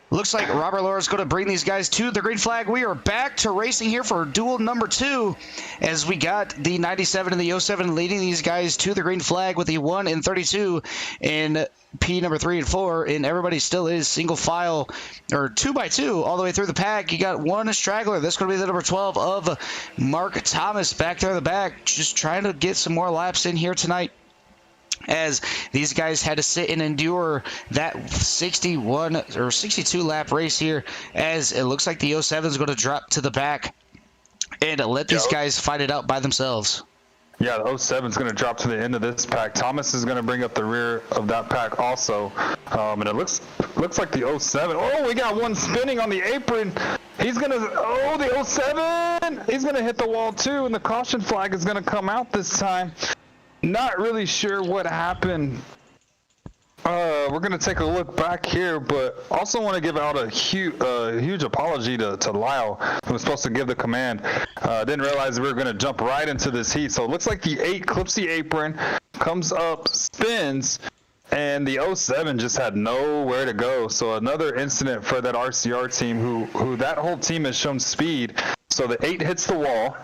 Looks like Robert Lawrence is going to bring these guys to the green flag. We are back to racing here for duel number 2, as we got the 97 and the 07 leading these guys to the green flag with the 1 and 32 in P number 3 and 4, and everybody still is single file or 2x2 all the way through the pack. You got one straggler. That's going to be the number 12 of Mark Thomas back there in the back, just trying to get some more laps in here tonight, as these guys had to sit and endure that 61 or 62 lap race here, as it looks like the 07 is going to drop to the back and let these guys fight it out by themselves. Yeah, the 07 is going to drop to the end of this pack. Thomas is going to bring up the rear of that pack also. And it looks like the 07. Oh, we got one spinning on the apron. He's going to, the 07. He's going to hit the wall too, and the caution flag is going to come out this time. Not really sure what happened. We're going to take a look back here, but also want to give out a huge apology to Lyle, who was supposed to give the command. Didn't realize we were going to jump right into this heat. So it looks like the 8 clips the apron, comes up, spins, and the 07 just had nowhere to go. So another incident for that RCR team, who that whole team has shown speed. So the 8 hits the wall.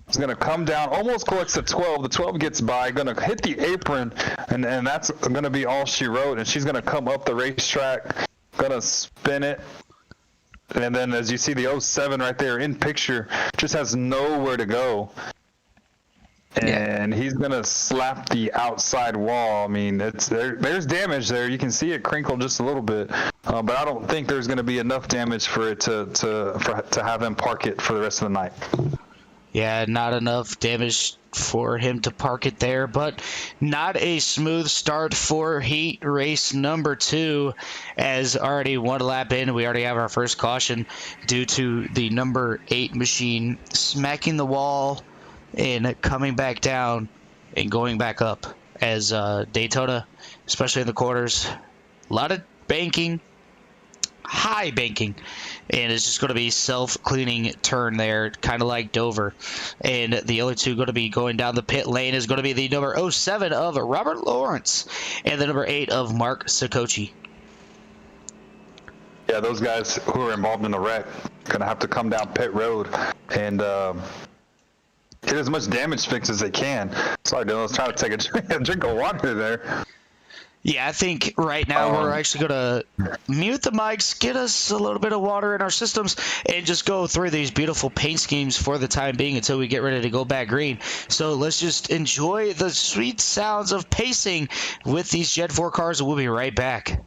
It's going to come down, almost collects the 12. The 12 gets by, going to hit the apron, and that's going to be all she wrote. And she's going to come up the racetrack, going to spin it. And then as you see, the 07 right there in picture just has nowhere to go. And he's going to slap the outside wall. I mean, there's damage there. You can see it crinkle just a little bit. But I don't think there's going to be enough damage for it to have him park it for the rest of the night. Yeah, not enough damage for him to park it there, but not a smooth start for heat race number 2, as already one lap in, we already have our first caution due to the number 8 machine smacking the wall and coming back down and going back up, as Daytona, especially in the quarters, a lot of banking, high banking, and it's just going to be self-cleaning turn there, kind of like Dover. And the other two going to be going down the pit lane is going to be the number 07 of Robert Lawrence and the number 8 of Mark Sakochi. Yeah, those guys who are involved in the wreck going to have to come down pit road and get as much damage fixed as they can. Sorry, Dylan, I was trying to take a drink of water there. Yeah, I think right now we're actually going to mute the mics, get us a little bit of water in our systems, and just go through these beautiful paint schemes for the time being until we get ready to go back green. So let's just enjoy the sweet sounds of pacing with these Gen 4 cars, and we'll be right back.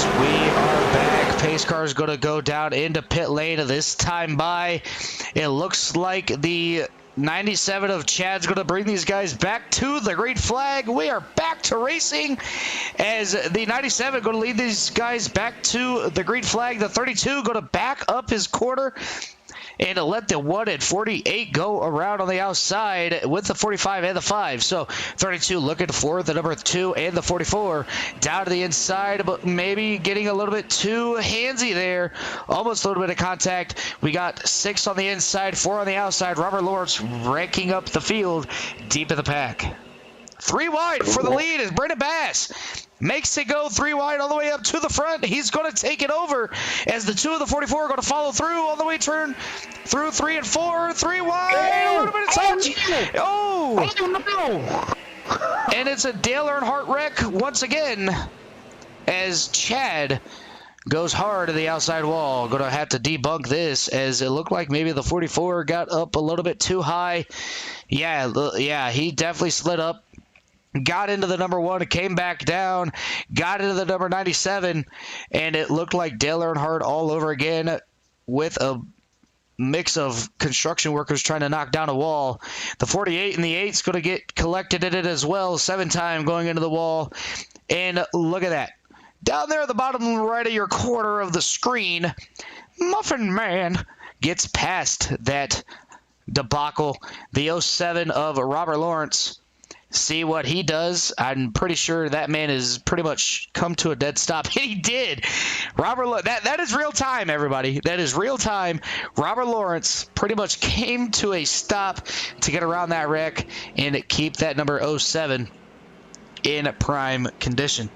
Yes, we are back. Pace car is going to go down into pit lane this time by. It looks like the 97 of Chad's going to bring these guys back to the green flag. We are back to racing as the 97 going to lead these guys back to the green flag. The 32 going to back up his quarter and to let the 1 and 48 go around on the outside with the 45 and the 5. So 32 looking for the number 2 and the 44 down to the inside, but maybe getting a little bit too handsy there. Almost a little bit of contact. We got 6 on the inside, 4 on the outside. Robert Lawrence ranking up the field deep in the pack. 3 wide for the lead is Brendan Bass. Makes it go 3 wide all the way up to the front. He's going to take it over as the 2 of the 44 are going to follow through all the way, turn through 3 and 4. 3 wide. A little bit of touch. Oh! And it's a Dale Earnhardt wreck once again as Chad goes hard to the outside wall. Going to have to debunk this as it looked like maybe the 44 got up a little bit too high. Yeah, he definitely slid up. Got into the number 1, came back down, got into the number 97, and it looked like Dale Earnhardt all over again with a mix of construction workers trying to knock down a wall. The 48 and the 8 is going to get collected in it as well. 7-time going into the wall. And look at that. Down there at the bottom right of your corner of the screen, Muffin Man gets past that debacle. The 07 of Robert Lawrence. See what he does. I'm pretty sure that man has pretty much come to a dead stop. And he did. That is real time, everybody. That is real time. Robert Lawrence pretty much came to a stop to get around that wreck and keep that number 07 in prime condition.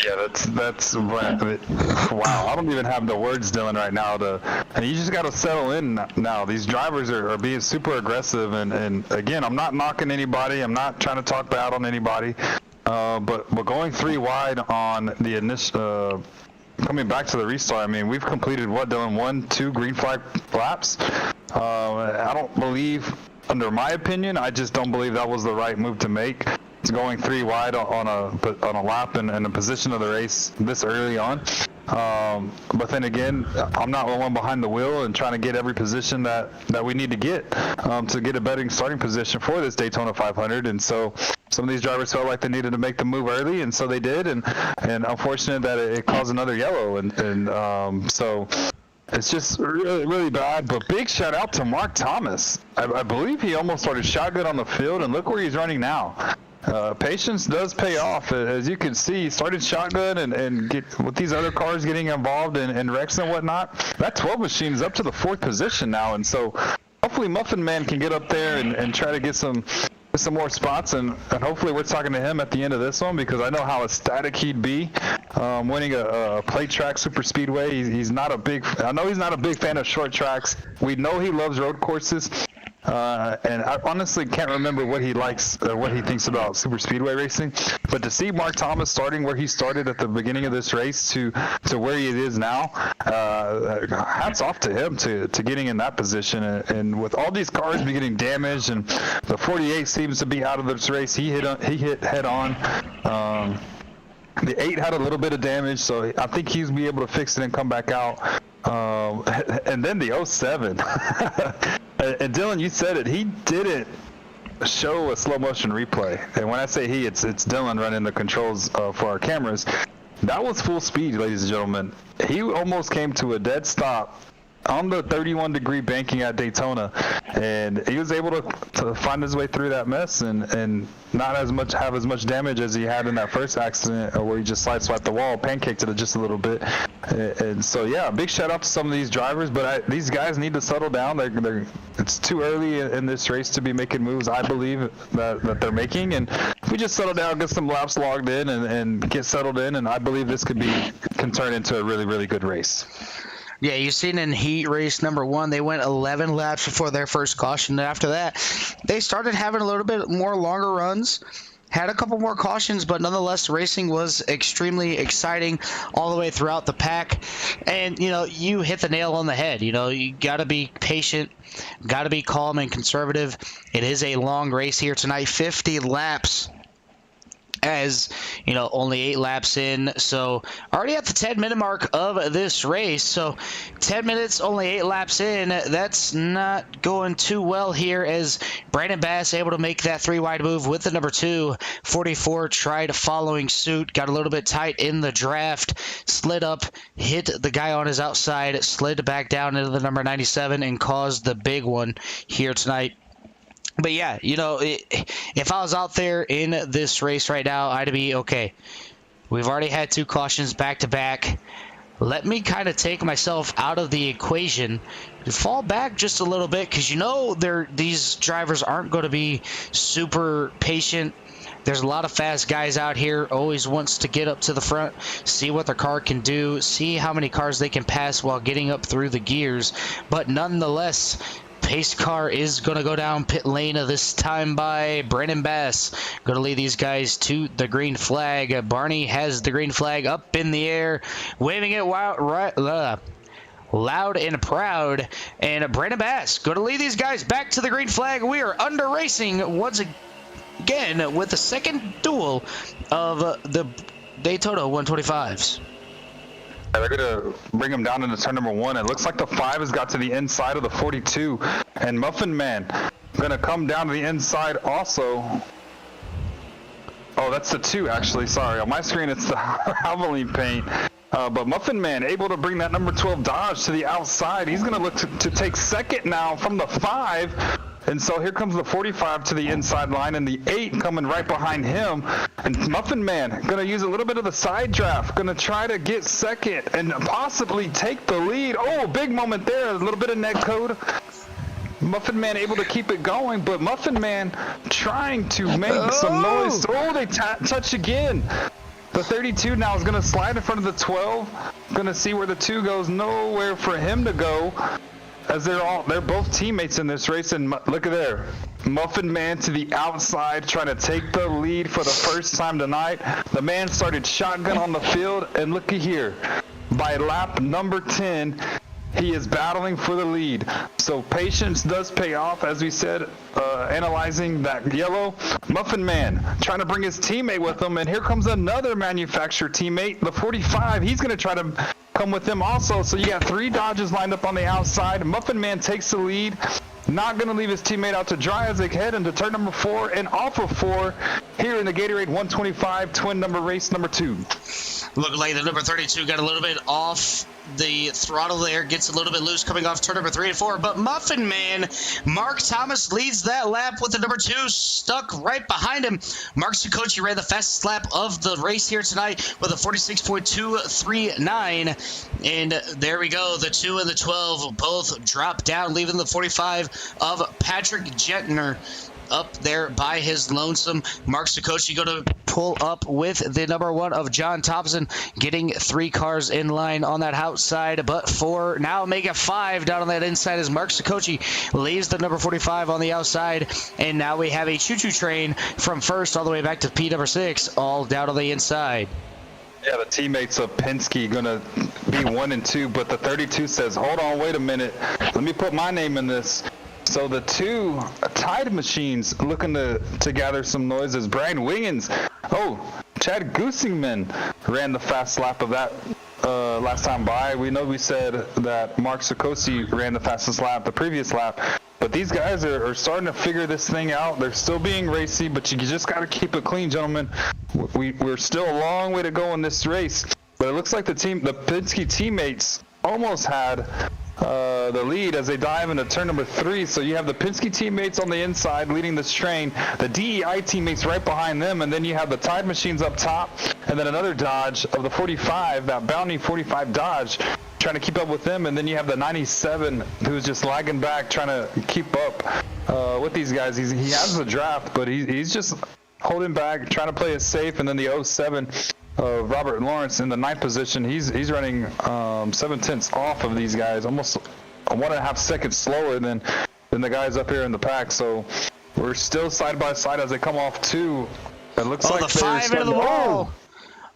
Yeah, that's wow. I don't even have the words, Dylan, right now. And you just got to settle in now. These drivers are being super aggressive, and again, I'm not knocking anybody. I'm not trying to talk bad on anybody. But going 3 wide on the initial, coming back to the restart. I mean, we've completed what, Dylan? 1, 2 green flag laps. I don't believe, under my opinion, I just don't believe that was the right move to make. It's going 3 wide on a lap and a position of the race this early on. But then again, I'm not the one behind the wheel and trying to get every position that we need to get a better starting position for this Daytona 500. And so some of these drivers felt like they needed to make the move early, and so they did. And unfortunate that it caused another yellow. And so it's just really, really bad. But big shout out to Mark Thomas. I believe he almost started shotgun on the field, and look where he's running now. Patience does pay off. As you can see, he started shotgun and get with these other cars getting involved in wrecks and whatnot. That 12 machine is up to the 4th position now, and so hopefully Muffin Man can get up there and try to get some more spots, and hopefully we're talking to him at the end of this one, because I know how ecstatic he'd be winning a plate track super speedway. I know he's not a big fan of short tracks. We know he loves road courses. And I honestly can't remember what he likes or what he thinks about super speedway racing, but to see Mark Thomas starting where he started at the beginning of this race to where he is now, hats off to him to getting in that position. And with all these cars be getting damaged, and the 48 seems to be out of this race, he hit head on. The 8 had a little bit of damage, so I think he's be able to fix it and come back out. And then the 07. And Dylan, you said it. He didn't show a slow motion replay. And when I say he, it's Dylan running the controls for our cameras. That was full speed, ladies and gentlemen. He almost came to a dead stop on the 31-degree banking at Daytona, and he was able to find his way through that mess and not have as much damage as he had in that first accident where he just sideswiped the wall, pancaked it just a little bit. And so, yeah, big shout out to some of these drivers, but these guys need to settle down. It's too early in this race to be making moves, I believe, that they're making. And if we just settle down, get some laps logged in, and get settled in, and I believe this can turn into a really, really good race. Yeah, you've seen in heat race number 1, they went 11 laps before their first caution. And after that, they started having a little bit more longer runs, had a couple more cautions, but nonetheless, racing was extremely exciting all the way throughout the pack. And, you hit the nail on the head. You got to be patient, got to be calm and conservative. It is a long race here tonight, 50 laps as you know, only 8 laps in, so already at the 10-minute mark of this race. So 10 minutes, only 8 laps in, that's not going too well here, as Brandon Bass able to make that 3 wide move with the number 2. 44 tried following suit, got a little bit tight in the draft, slid up, hit the guy on his outside, slid back down into the number 97 and caused the big one here tonight. But yeah, you know, if I was out there in this race right now, I'd be okay. We've already had 2 cautions back to back. Let me kind of take myself out of the equation, fall back just a little bit, because you know these drivers aren't going to be super patient. There's a lot of fast guys out here, always wants to get up to the front, see what their car can do, see how many cars they can pass while getting up through the gears. But nonetheless, pace car is going to go down pit lane this time by Brandon Bass. Going to lead these guys to the green flag. Barney has the green flag up in the air, waving it loud and proud. And Brandon Bass going to lead these guys back to the green flag. We are under racing once again with the second duel of the Daytona 125's. They're going to bring him down into turn number 1. It looks like the 5 has got to the inside of the 42. And Muffin Man going to come down to the inside also. Oh, that's the 2, actually. Sorry. On my screen, it's the Havoline paint. But Muffin Man able to bring that number 12 Dodge to the outside. He's going to look to take second now from the 5. And so here comes the 45 to the inside line, and the 8 coming right behind him. And Muffin Man going to use a little bit of the side draft, going to try to get second and possibly take the lead. Oh, big moment there, a little bit of net code. Muffin Man able to keep it going, but Muffin Man trying to make some noise. Oh, they touch again. The 32 now is going to slide in front of the 12. Going to see where the 2 goes. Nowhere for him to go, as they're both teammates in this race. And look at there, Muffin Man to the outside trying to take the lead for the first time tonight. The man started shotgun on the field, and looky here, by lap number 10, he is battling for the lead. So patience does pay off, as we said, analyzing that yellow. Muffin Man trying to bring his teammate with him, and here comes another manufacturer teammate, the 45. He's going to try to come with him also. So you got 3 Dodges lined up on the outside. Muffin Man takes the lead. Not going to leave his teammate out to dry as they head into turn number 4 and off of 4 here in the Gatorade 125 twin number race number 2. Look like the number 32 got a little bit off the throttle there, gets a little bit loose coming off turn number 3 and 4, but Muffin Man, Mark Thomas leads that lap with the number 2 stuck right behind him. Mark Sikochi ran the fastest lap of the race here tonight with a 46.239, and there we go, the 2 and the 12 both drop down, leaving the 45 of Patrick Gentner up there by his lonesome. Mark Sikochi going to pull up with the number 1 of John Thompson, getting 3 cars in line on that outside, but 4 now make it 5 down on that inside as Mark Sikochi leaves the number 45 on the outside, and now we have a choo-choo train from first all the way back to P number 6, all down on the inside. Yeah, the teammates of Penske going to be 1 and 2, but the 32 says, hold on, wait a minute, let me put my name in this. So the 2 Tide machines looking to gather some noises. Brian Wiggins, Chad Goosingman ran the fast lap of that last time by. We said that Mark Sikochi ran the fastest lap the previous lap, but these guys are starting to figure this thing out. They're still being racy, but you just got to keep it clean, gentlemen. We're still a long way to go in this race, but it looks like the Penske teammates almost had the lead as they dive into turn number 3. So you have the Penske teammates on the inside leading this train, the DEI teammates right behind them, and then you have the Tide machines up top, and then another Dodge of the 45, that Bounty 45 Dodge, trying to keep up with them, and then you have the 97 who's just lagging back trying to keep up with these guys. He has the draft, but he's just holding back, trying to play it safe, and then the 07 Robert Lawrence in the 9th position. He's running 7/10 off of these guys, almost 1.5 seconds slower than the guys up here in the pack. So we're still side by side as they come off 2. It looks like the 5 into the wall.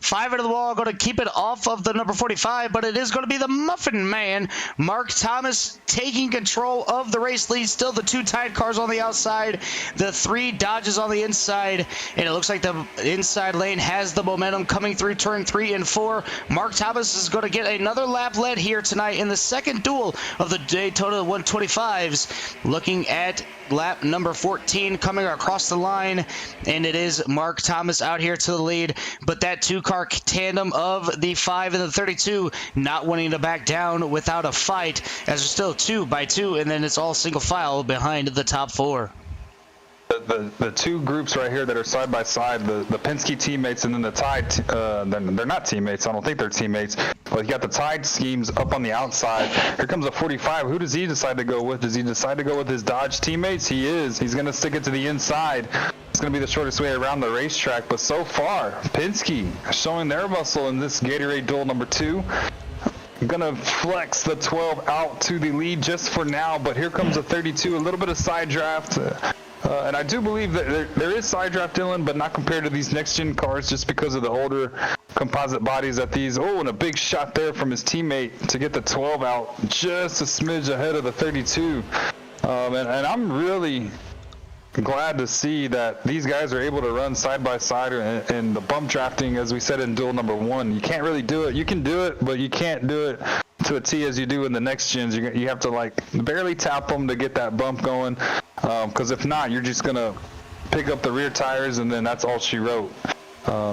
5 into the wall, going to keep it off of the number 45, but it is going to be the Muffin Man, Mark Thomas, taking control of the race lead. Still the 2 tied cars on the outside, the 3 Dodges on the inside, and it looks like the inside lane has the momentum coming through turn 3 and 4. Mark Thomas is going to get another lap led here tonight in the second duel of the Daytona 125's. Looking at lap number 14 coming across the line, and it is Mark Thomas out here to the lead, but that 2-car tandem of the 5 and the 32 not wanting to back down without a fight, as there's still 2 by 2, and then it's all single file behind the top 4. The 2 groups right here that are side by side, the Penske teammates and then the Tide, they're not teammates. I don't think they're teammates. But you got the Tide schemes up on the outside. Here comes a 45. Who does he decide to go with? Does he decide to go with his Dodge teammates? He is. He's going to stick it to the inside. It's going to be the shortest way around the racetrack. But so far, Penske showing their muscle in this Gatorade duel number 2. Gonna flex the 12 out to the lead just for now, but here comes a 32, a little bit of side draft. And I do believe that there is side draft, Dylan, but not compared to these next-gen cars just because of the older composite bodies that these. Oh, and a big shot there from his teammate to get the 12 out just a smidge ahead of the 32. And I'm really glad to see that these guys are able to run side by side in the bump drafting, as we said in duel number 1. You can't really do it. You can do it, but you can't do it to a T as you do in the next gens. You have to like barely tap them to get that bump going, because if not, you're just gonna pick up the rear tires and then that's all she wrote.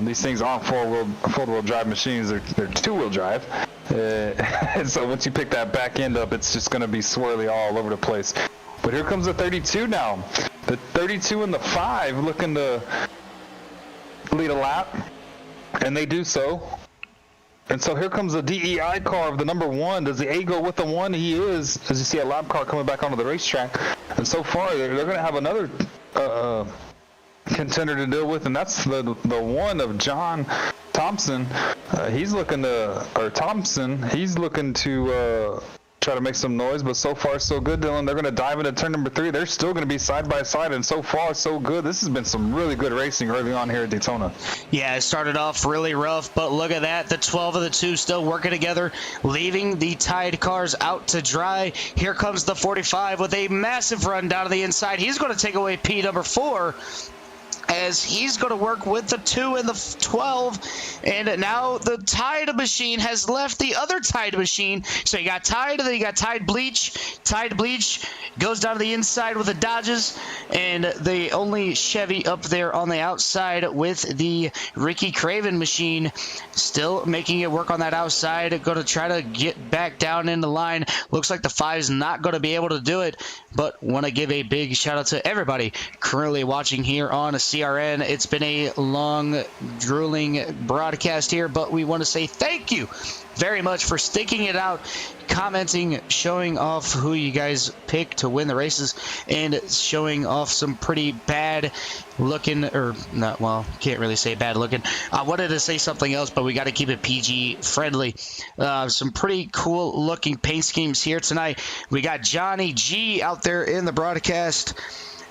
These things aren't four-wheel drive machines. They're two-wheel drive, and so once you pick that back end up, it's just gonna be swirly all over the place. But here comes the 32 now. The 32 and the 5 looking to lead a lap, and they do so. And so here comes the DEI car of the number 1. Does the A go with the 1? He is, as you see a lap car coming back onto the racetrack. And so far, they're going to have another contender to deal with, and that's the 1 of John Thompson. He's looking to try to make some noise, but so far so good, Dylan. They're going to dive into turn number 3. They're still going to be side by side, and so far so good. This has been some really good racing early on here at Daytona. Yeah, it started off really rough, but look at that. The 12 of the 2 still working together, leaving the Tide cars out to dry. Here comes the 45 with a massive run down to the inside. He's going to take away P number 4, as he's going to work with the 2 and the 12, and now the Tide machine has left the other Tide machine. So you got Tide, and then you got Tide Bleach. Tide Bleach goes down to the inside with the Dodges, and the only Chevy up there on the outside with the Ricky Craven machine, still making it work on that outside. Going to try to get back down in the line. Looks like the 5's not going to be able to do it, but want to give a big shout out to everybody currently watching here on CRN. It's been a long, drooling broadcast here, but we want to say thank you very much for sticking it out, commenting, showing off who you guys pick to win the races, and showing off some pretty bad looking, or not, well, can't really say bad looking. I wanted to say something else, but we got to keep it PG friendly. Some pretty cool looking paint schemes here tonight. We got Johnny G out there in the broadcast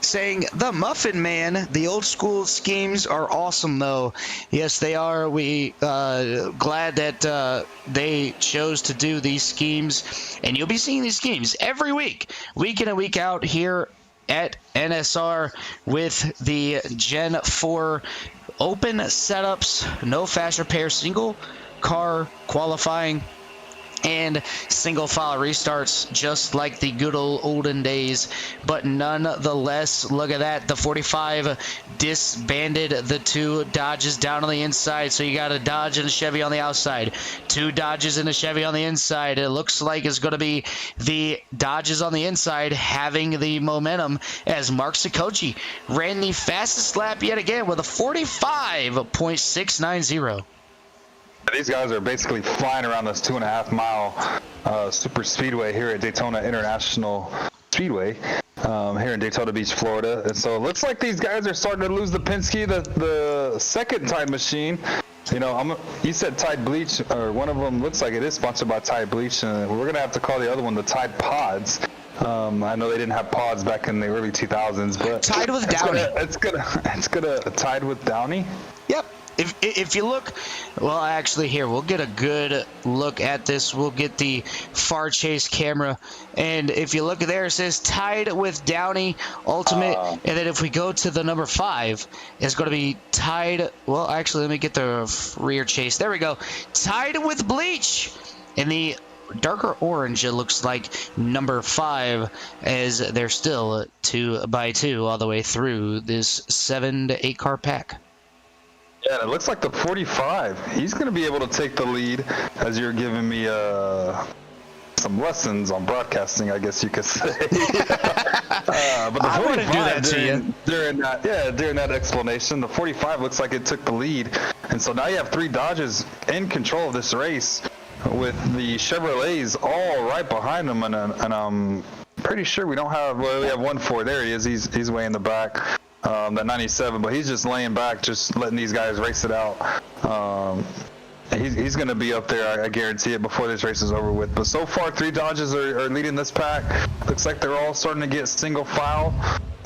saying, the Muffin Man, the old school schemes are awesome though. Yes, they are. We glad that they chose to do these schemes, and you'll be seeing these schemes every week in and week out here at NSR with the Gen 4 open setups, no fast repair, single car qualifying, and single file restarts, just like the good old olden days. But nonetheless, look at that. The 45 disbanded the 2 Dodges down on the inside. So you got a Dodge and a Chevy on the outside, 2 Dodges and a Chevy on the inside. It looks like it's going to be the Dodges on the inside having the momentum, as Mark Sikochi ran the fastest lap yet again with a 45.690. These guys are basically flying around this 2.5 mile super speedway here at Daytona International Speedway here in Daytona Beach, Florida. And so it looks like these guys are starting to lose the Penske, the second Tide machine. You know, you said Tide Bleach, or one of them looks like it is sponsored by Tide Bleach, and we're going to have to call the other one the Tide Pods. I know they didn't have pods back in the early 2000s, but Tide with Downey. It's gonna Tide with Downey. Yep. if you look, well, actually, here we'll get a good look at this. We'll get the far chase camera, and if you look there, it says tied with Downey Ultimate, and then if we go to the number 5, it's going to be tied. Well, actually, let me get the rear chase. There we go, tied with Bleach, in the darker orange. It looks like number 5, as they're still 2x2 all the way through this 7 to 8 car pack. Yeah, and it looks like the 45. He's going to be able to take the lead, as you're giving me some lessons on broadcasting, I guess you could say. But the 45 during that explanation, the 45 looks like it took the lead, and so now you have 3 Dodges in control of this race, with the Chevrolets all right behind them, and I'm pretty sure we don't have. Well, we have 1-4. There he is. He's way in the back. That 97, but he's just laying back, just letting these guys race it out. He's going to be up there, I guarantee it, before this race is over with. But so far, 3 Dodges are leading this pack. Looks like they're all starting to get single file.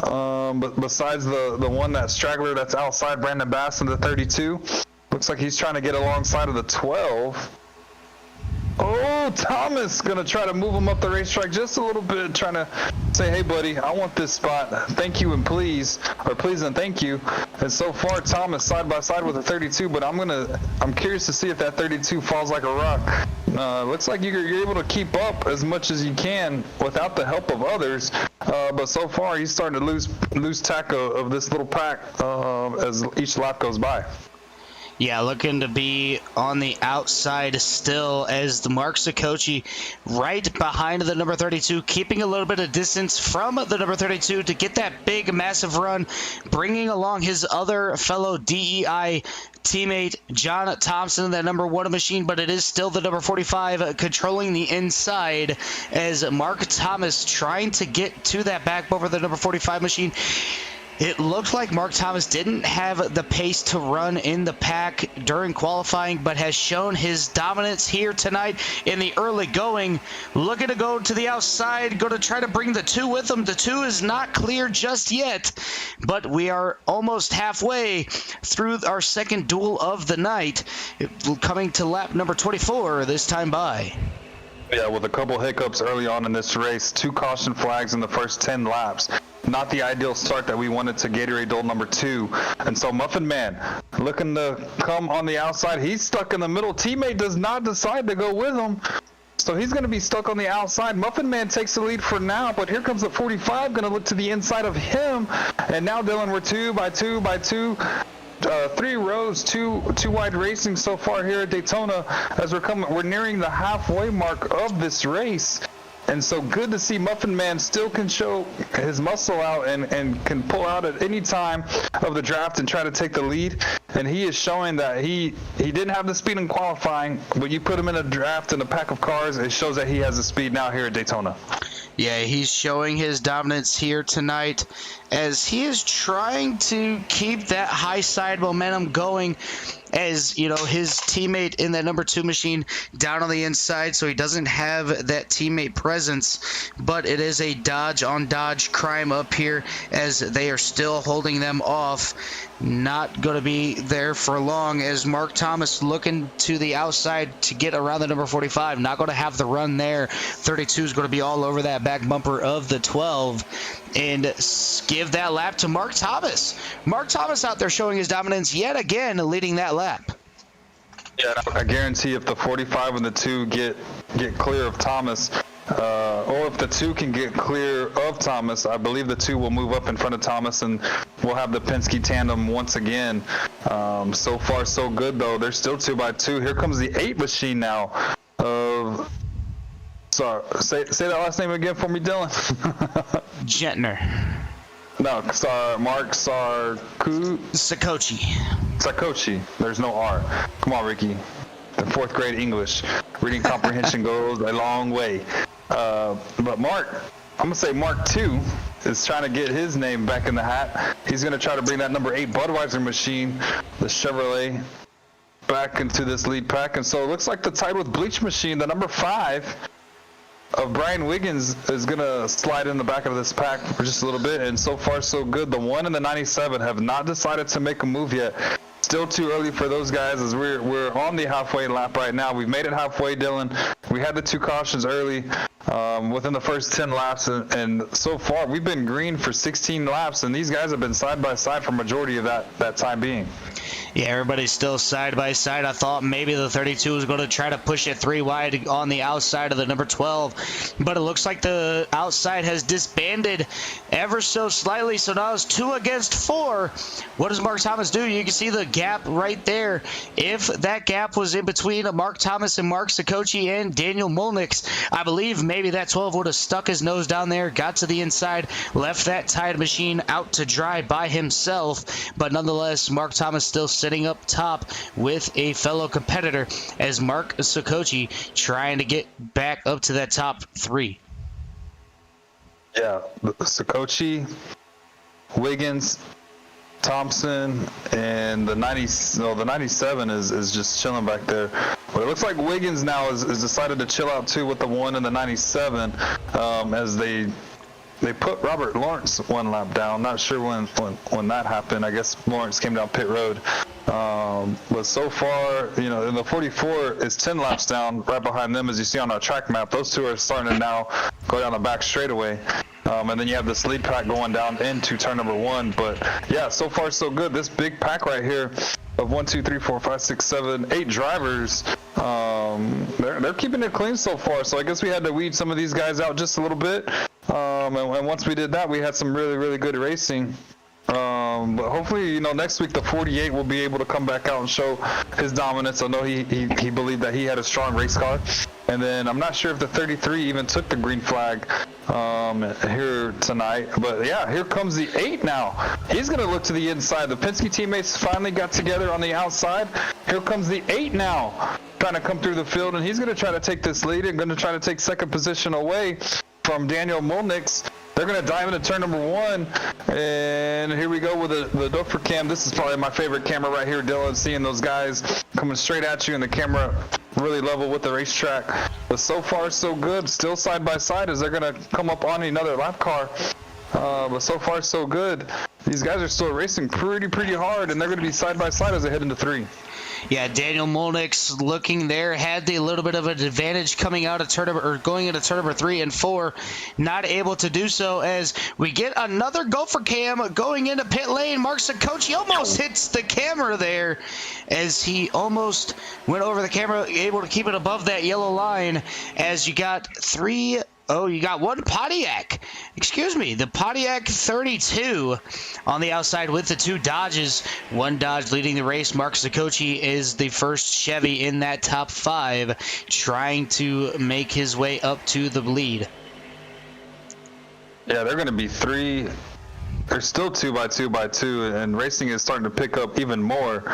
But besides the one, that straggler that's outside, Brandon Bass in the 32, looks like he's trying to get alongside of the 12. Oh, Thomas going to try to move him up the racetrack just a little bit, trying to say, hey, buddy, I want this spot. Thank you and please, or please and thank you. And so far, Thomas side by side with a 32, but I'm curious to see if that 32 falls like a rock. Looks like you're able to keep up as much as you can without the help of others. But so far, he's starting to lose track of this little pack as each lap goes by. Yeah, looking to be on the outside still, as the Mark Sakochi right behind the number 32, keeping a little bit of distance from the number 32 to get that big, massive run, bringing along his other fellow DEI teammate, John Thompson, that number 1 machine, but it is still the number 45 controlling the inside, as Mark Thomas trying to get to that back bumper, the number 45 machine. It looked like Mark Thomas didn't have the pace to run in the pack during qualifying, but has shown his dominance here tonight in the early going. Looking to go to the outside, going to try to bring the 2 with him. The 2 is not clear just yet, but we are almost halfway through our second duel of the night, coming to lap number 24 this time by. Yeah, with a couple hiccups early on in this race, 2 caution flags in the first 10 laps. Not the ideal start that we wanted to Gatorade Duel number 2. And so Muffin Man looking to come on the outside. He's stuck in the middle. Teammate does not decide to go with him, so he's going to be stuck on the outside. Muffin Man takes the lead for now, but here comes the 45, going to look to the inside of him. And now, Dylan, we're 2x2. 3 rows, two wide racing so far here at Daytona, as we're nearing the halfway mark of this race. And so good to see Muffin Man still can show his muscle out and can pull out at any time of the draft and try to take the lead. And he is showing that he didn't have the speed in qualifying, but you put him in a draft in a pack of cars, it shows that he has the speed now here at Daytona. Yeah, he's showing his dominance here tonight, as he is trying to keep that high side momentum going, as you know, his teammate in that number 2 machine down on the inside, so he doesn't have that teammate presence. But it is a dodge on dodge crime up here, as they are still holding them off. Not going to be there for long, as Mark Thomas looking to the outside to get around the number 45. Not going to have the run there. 32 is going to be all over that back bumper of the 12. And give that lap to Mark Thomas. Mark Thomas out there showing his dominance yet again, leading that lap. Yeah, I guarantee if the 45 and the 2 get clear of Thomas, or if the 2 can get clear of Thomas, I believe the 2 will move up in front of Thomas, and we'll have the Penske tandem once again. So far, so good, though. They're still 2x2. Here comes the 8 machine now of... Sorry, say that last name again for me, Dylan. Gentner. No, Mark Sakochi. There's no R. Come on, Ricky. The 4th grade English. Reading comprehension goes a long way. But Mark, I'm going to say Mark 2 is trying to get his name back in the hat. He's going to try to bring that number 8 Budweiser machine, the Chevrolet, back into this lead pack. And so it looks like the tied with Bleach machine, the number 5 of Brian Wiggins, is going to slide in the back of this pack for just a little bit. And so far, so good. The 1 and the 97 have not decided to make a move yet. Still too early for those guys as we're on the halfway lap right now. We've made it halfway, Dylan. We had the 2 cautions early within the first 10 laps, and so far we've been green for 16 laps, and these guys have been side by side for majority of that time being. Yeah, everybody's still side by side. I thought maybe the 32 was going to try to push it 3 wide on the outside of the number 12, but it looks like the outside has disbanded ever so slightly, so now it's 2 against 4. What does Mark Thomas do? You can see the gap right there. If that gap was in between Mark Thomas and Mark Sikochi and Daniel Molnix, I believe maybe that 12 would have stuck his nose down there, got to the inside, left that tide machine out to dry by himself, but nonetheless, Mark Thomas still sitting up top with a fellow competitor as Mark Sikochi trying to get back up to that top 3. Yeah, Sikochi, Wiggins, Thompson, and the 97 is just chilling back there. But it looks like Wiggins now is decided to chill out too with the 1 and the 97 as they put Robert Lawrence 1 lap down. Not sure when that happened. I guess Lawrence came down pit road. But so far, the 44 is 10 laps down right behind them, as you see on our track map. Those 2 are starting to now go down the back straightaway. And then you have this lead pack going down into turn number 1. But yeah, so far so good. This big pack right here of 1, 2, 3, 4, 5, 6, 7, 8 drivers, they're keeping it clean so far. So I guess we had to weed some of these guys out just a little bit. And once we did that, we had some really, really good racing. But hopefully, next week the 48 will be able to come back out and show his dominance. I know he believed that he had a strong race car. And then I'm not sure if the 33 even took the green flag here tonight. But yeah, here comes the 8 now. He's going to look to the inside. The Penske teammates finally got together on the outside. Here comes the 8 now, trying to come through the field. And he's going to try to take this lead and going to try to take second position away from Daniel Molnix. They're going to dive into turn number 1, and here we go with the Dofer cam. This is probably my favorite camera right here, Dylan, seeing those guys coming straight at you, and the camera really level with the racetrack. But so far, so good. Still side by side as they're going to come up on another lap car. But so far, so good. These guys are still racing pretty hard, and they're going to be side by side as they head into 3. Yeah, Daniel Molnix looking there had a little bit of an advantage coming out of going into turn number 3 and 4. Not able to do so as we get another gopher cam going into pit lane. Mark Sikochi almost hits the camera there as he almost went over the camera, able to keep it above that yellow line as you got 3. Oh, you got 1 Pontiac. Excuse me, the Pontiac 32 on the outside with the 2 Dodges. 1 Dodge leading the race. Mark Sikochi is the first Chevy in that top 5, trying to make his way up to the lead. Yeah, they're going to be 3. They're still 2 by 2 by 2, and racing is starting to pick up even more.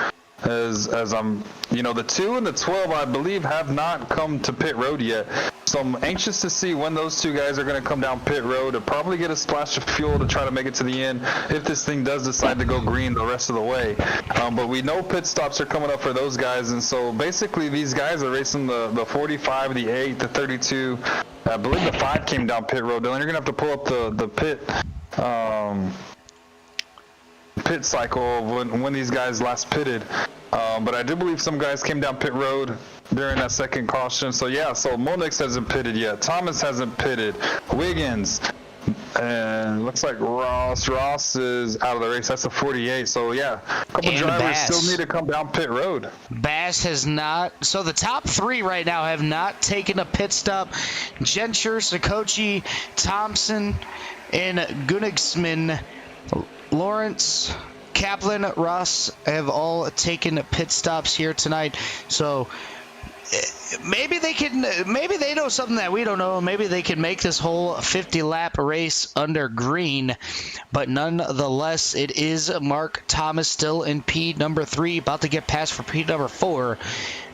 As I'm, the 2 and the 12, I believe, have not come to pit road yet. So I'm anxious to see when those 2 guys are going to come down pit road and probably get a splash of fuel to try to make it to the end if this thing does decide to go green the rest of the way. But we know pit stops are coming up for those guys, and so basically these guys are racing the 45, the 8, the 32. I believe the 5 came down pit road. Dylan, you're going to have to pull up the pit cycle of when these guys last pitted. But I do believe some guys came down pit road during that second caution. So yeah, so Molnix hasn't pitted yet. Thomas hasn't pitted. Wiggins. And looks like Ross is out of the race. That's a 48. So yeah, a couple drivers Bass still need to come down pit road. Bass has not. So the top 3 right now have not taken a pit stop. Genscher, Sikochi, Thompson, and Gunnigsman. Lawrence, Kaplan, Ross have all taken pit stops here tonight. So maybe they know something that we don't know. Maybe they can make this whole 50-lap race under green. But nonetheless, it is Mark Thomas still in P number 3, about to get passed for P number 4.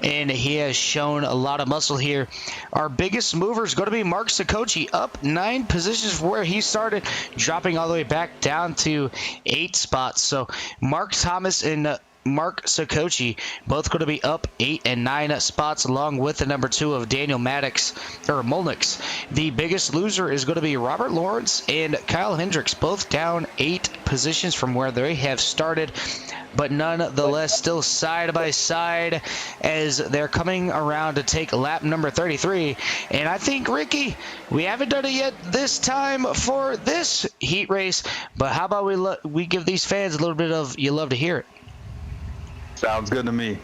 And he has shown a lot of muscle here. Our biggest mover is going to be Mark Sikochi, up 9 positions from where he started, dropping all the way back down to 8 spots. So Mark Thomas and Mark Sokochi, both going to be up 8 and 9 spots, along with the number 2 of Daniel Molnix. The biggest loser is going to be Robert Lawrence and Kyle Hendricks, both down 8 positions from where they have started, but nonetheless still side by side as they're coming around to take lap number 33. And I think, Ricky, we haven't done it yet this time for this heat race, but how about we give these fans a little bit of "you love to hear it"? Sounds good to me.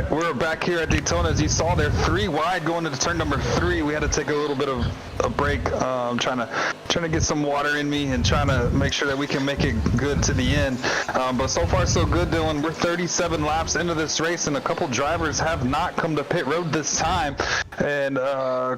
right, we're back here at Daytona. As you saw, they're 3 wide going into turn number 3. We had to take a little bit of a break, trying to get some water in me and trying to make sure that we can make it good to the end. But so far so good, Dylan. We're 37 laps into this race, and a couple drivers have not come to pit road this time. And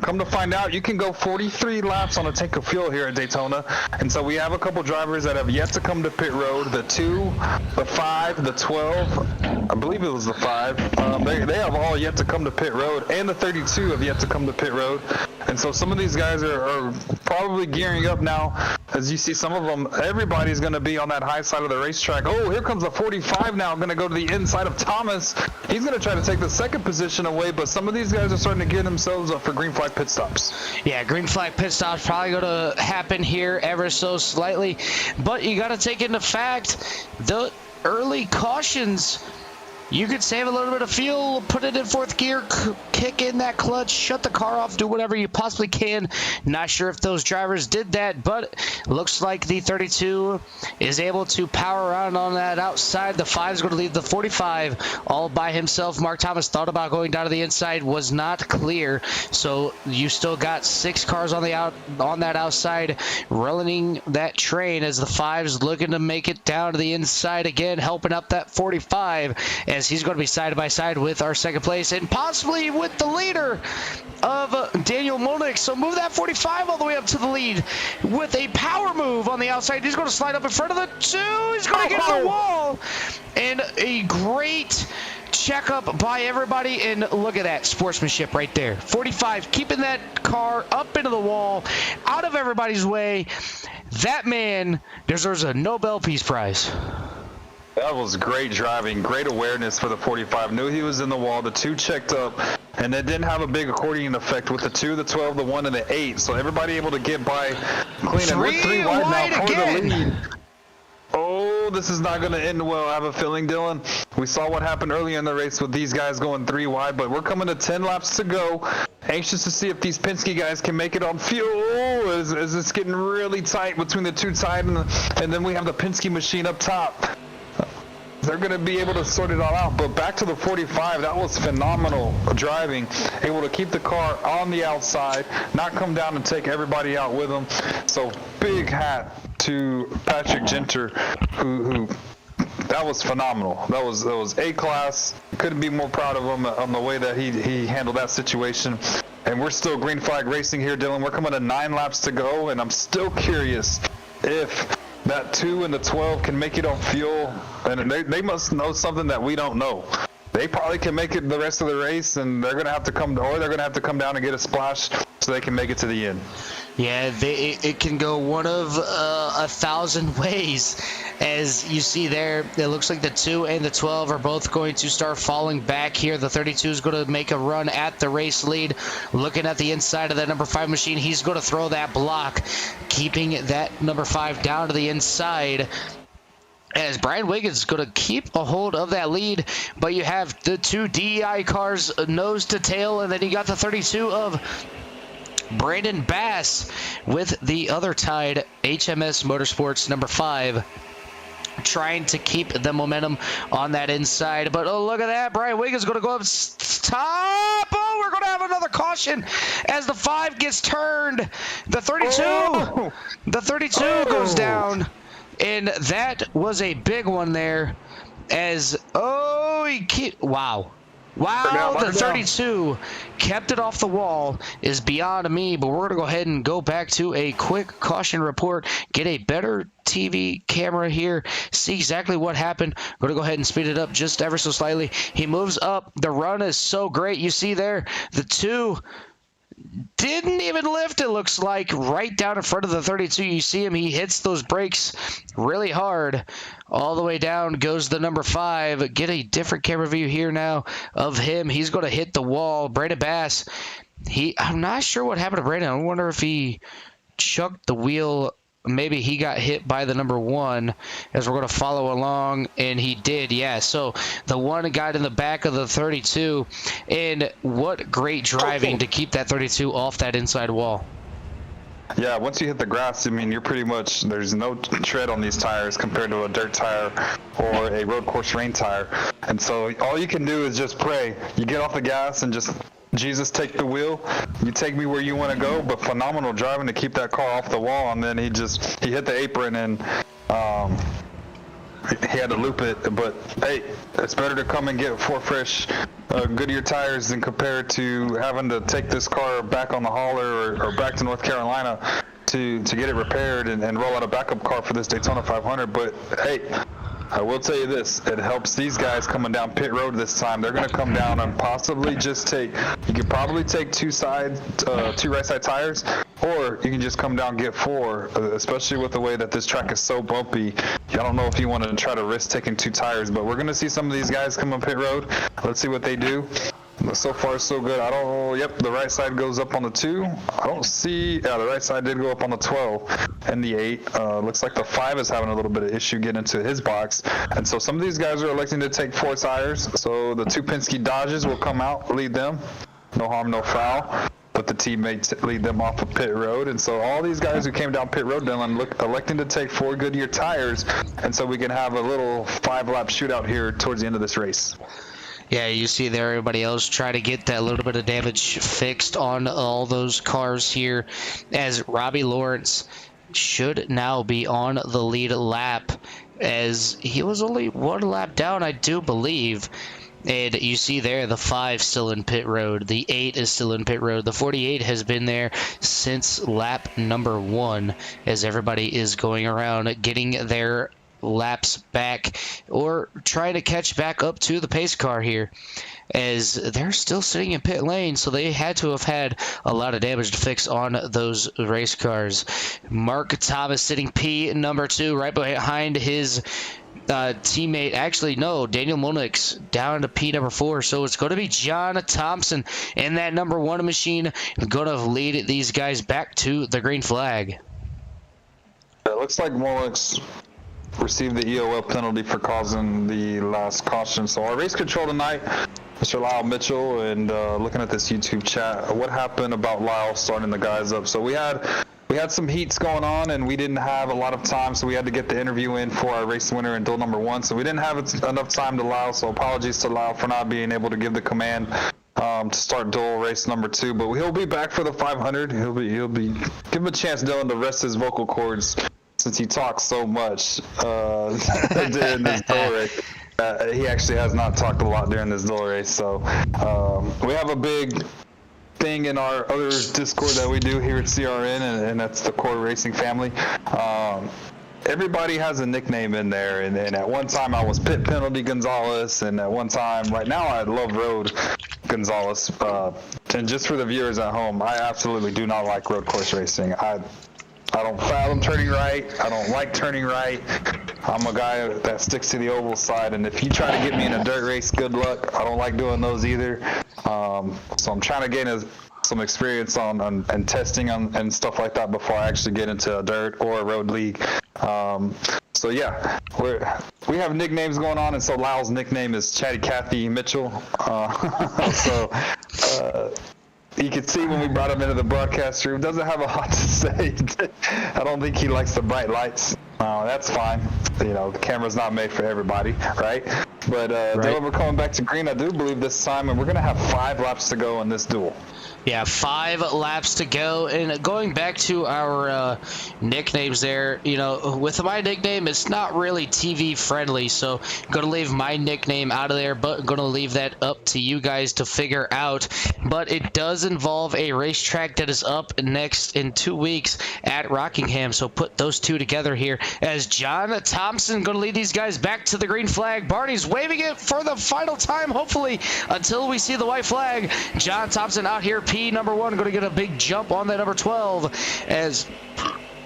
come to find out, you can go 43 laps on a tank of fuel here at Daytona. And so we have a couple drivers that have yet to come to pit road. The 2, the 5, the 12, I believe it was the 5. They have all yet to come to pit road, and the 32 have yet to come to pit road. And so some of these guys are probably gearing up now. As you see, some of them, everybody's going to be on that high side of the racetrack. Oh, here comes the 45 now. Going to go to the inside of Thomas. He's going to try to take the second position away, but some of these guys are starting to get themselves up for green flag pit stops. Yeah, green flag pit stops probably going to happen here ever so slightly. But you got to take into fact the early cautions You could save a little bit of fuel, put it in fourth gear, kick in that clutch, shut the car off, do whatever you possibly can. Not sure if those drivers did that, but looks like the 32 is able to power around on that outside. The 5 is going to leave the 45 all by himself. Mark Thomas thought about going down to the inside, was not clear. So you still got 6 cars on that outside running that train as the 5's looking to make it down to the inside again, helping up that 45 as he's going to be side by side with our second place and possibly with the leader of Daniel Molnick. So move that 45 all the way up to the lead with a power move on the outside. He's going to slide up in front of the 2. He's going to get to the wall. And a great checkup by everybody. And look at that sportsmanship right there. 45 keeping that car up into the wall, out of everybody's way. That man deserves a Nobel Peace Prize. That was great driving, great awareness for the 45. Knew he was in the wall. The 2 checked up, and it didn't have a big accordion effect with the 2, the 12, the 1, and the 8. So everybody able to get by clean. And we're 3 wide now for the lead. Oh, this is not going to end well. I have a feeling, Dylan. We saw what happened earlier in the race with these guys going 3 wide, but we're coming to 10 laps to go. Anxious to see if these Penske guys can make it on fuel as it's getting really tight between the 2 tight, and then we have the Penske machine up top. They're going to be able to sort it all out. But back to the 45, that was phenomenal driving. Able to keep the car on the outside, not come down and take everybody out with them. So big hat to Patrick Genter, who that was phenomenal. That was A-class. Couldn't be more proud of him on the way that he handled that situation. And we're still green flag racing here, Dylan. We're coming to 9 laps to go, and I'm still curious if that 2 and the 12 can make it on fuel, and they must know something that we don't know. They probably can make it the rest of the race, and they're gonna have to come down and get a splash so they can make it to the end. Yeah, it can go one of 1,000 ways. As you see there, it looks like the 2 and the 12 are both going to start falling back here. The 32 is going to make a run at the race lead. Looking at the inside of that number 5 machine, he's going to throw that block, keeping that number 5 down to the inside. As Brian Wiggins is going to keep a hold of that lead, but you have the 2 DEI cars nose to tail, and then you got the 32 of Brandon Bass with the other tied HMS Motorsports number 5, trying to keep the momentum on that inside. But oh, look at that. Brian Wiggins is going to go up top. Oh, we're going to have another caution as the 5 gets turned. The 32 goes down. And that was a big one there as, wow, the 32 kept it off the wall is beyond me, but we're going to go ahead and go back to a quick caution report, get a better TV camera here, see exactly what happened. We're going to go ahead and speed it up just ever so slightly. He moves up. The run is so great. You see there, the 2 didn't even lift, it looks like, right down in front of the 32. You see him, he hits those brakes really hard. All the way down goes the number 5. Get a different camera view here now of him. He's going to hit the wall. Brandon Bass, I'm not sure what happened to Brandon. I wonder if he chucked the wheel. Maybe he got hit by the number 1 as we're going to follow along, and he did, yeah. So the 1 got in the back of the 32, and what great driving to keep that 32 off that inside wall. Yeah, once you hit the grass, I mean, you're pretty much, there's no tread on these tires compared to a dirt tire or a road course rain tire. And so all you can do is just pray. You get off the gas and just, Jesus, take the wheel. You take me where you want to go. But phenomenal driving to keep that car off the wall. And then he hit the apron and he had to loop it. But hey, it's better to come and get 4 fresh Goodyear tires than compared to having to take this car back on the hauler or back to North Carolina to get it repaired and roll out a backup car for this Daytona 500. But hey, I will tell you this, it helps these guys coming down pit road this time. They're going to come down and possibly just you could probably take 2 right side tires, or you can just come down and get 4, especially with the way that this track is so bumpy. I don't know if you want to try to risk taking 2 tires, but we're going to see some of these guys come on pit road. Let's see what they do. So far, so good. I don't. Yep, the right side goes up on the 2. I don't see. Yeah, the right side did go up on the 12 and the 8. Looks like the 5 is having a little bit of issue getting into his box, and so some of these guys are electing to take 4 tires. So the 2 Penske Dodges will come out, lead them. No harm, no foul. But the teammates lead them off of pit road, and so all these guys who came down pit road, Dylan, electing to take 4 Goodyear tires, and so we can have a little 5-lap shootout here towards the end of this race. Yeah, you see there everybody else try to get that little bit of damage fixed on all those cars here, as Robbie Lawrence should now be on the lead lap, as he was only 1 lap down, I do believe. And you see there the 5 still in pit road, the 8 is still in pit road, the 48 has been there since lap number 1, as everybody is going around getting their laps back or trying to catch back up to the pace car here, as they're still sitting in pit lane, so they had to have had a lot of damage to fix on those race cars. Mark Thomas sitting P number 2 right behind his teammate. Actually, no, Daniel Monix down to P number 4, so it's going to be John Thompson in that number 1 machine going to lead these guys back to the green flag. It looks like Monix received the EOL penalty for causing the last caution. So our race control tonight, Mr. Lyle Mitchell, and looking at this YouTube chat, what happened about Lyle starting the guys up? So we had some heats going on, and we didn't have a lot of time, so we had to get the interview in for our race winner in duel number 1. So we didn't have enough time to Lyle, so apologies to Lyle for not being able to give the command to start duel race number 2. But he'll be back for the 500. He'll be give him a chance, Dylan, to rest his vocal cords, since he talks so much during this duel race. He actually has not talked a lot during this duel race. So we have a big thing in our other Discord that we do here at CRN, and that's the Core Racing family. Everybody has a nickname in there, and at one time I was Pit Penalty Gonzalez, and at one time, right now, I love Road Gonzalez. And just for the viewers at home, I absolutely do not like road course racing. I don't fathom turning right. I don't like turning right. I'm a guy that sticks to the oval side, and if you try to get me in a dirt race, good luck. I don't like doing those either. So I'm trying to gain some experience on and testing and stuff like that before I actually get into a dirt or a road league. So yeah, we have nicknames going on, and so Lyle's nickname is Chatty Cathy Mitchell. You could see when we brought him into the broadcast room, doesn't have a lot to say. I don't think he likes the bright lights. That's fine. You know, the camera's not made for everybody, right? But Dylan, we're coming back to green, I do believe, this time, and we're going to have 5 laps to go in this duel. Yeah, 5 laps to go. And going back to our nicknames there, you know, with my nickname, it's not really TV friendly, so I'm going to leave my nickname out of there, but I'm going to leave that up to you guys to figure out. But it does involve a racetrack that is up next in 2 weeks at Rockingham, so put those two together here, as John Thompson going to lead these guys back to the green flag. Barney's waving it for the final time, hopefully, until we see the white flag. John Thompson out here, P number 1, going to get a big jump on that number 12, as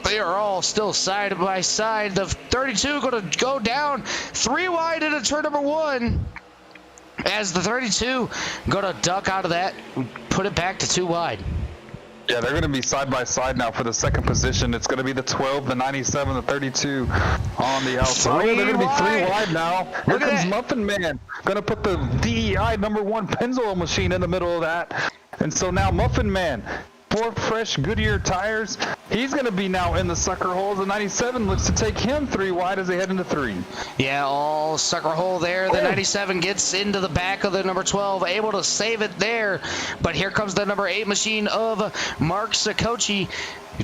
they are all still side by side. The 32 going to go down 3 wide into turn number 1, as the 32 going to duck out of that, put it back to 2 wide. Yeah, they're going to be side by side now for the second position. It's going to be the 12, the 97, the 32 on the outside. They're going to be 3 wide now. Here comes Muffin Man. Going to put the DEI number 1 Pennzoil machine in the middle of that. And so now Muffin Man, 4 fresh Goodyear tires. He's going to be now in the sucker hole. The 97 looks to take him 3 wide as they head into 3. Yeah, all sucker hole there. The 97 gets into the back of the number 12, able to save it there. But here comes the number 8 machine of Mark Sakochi,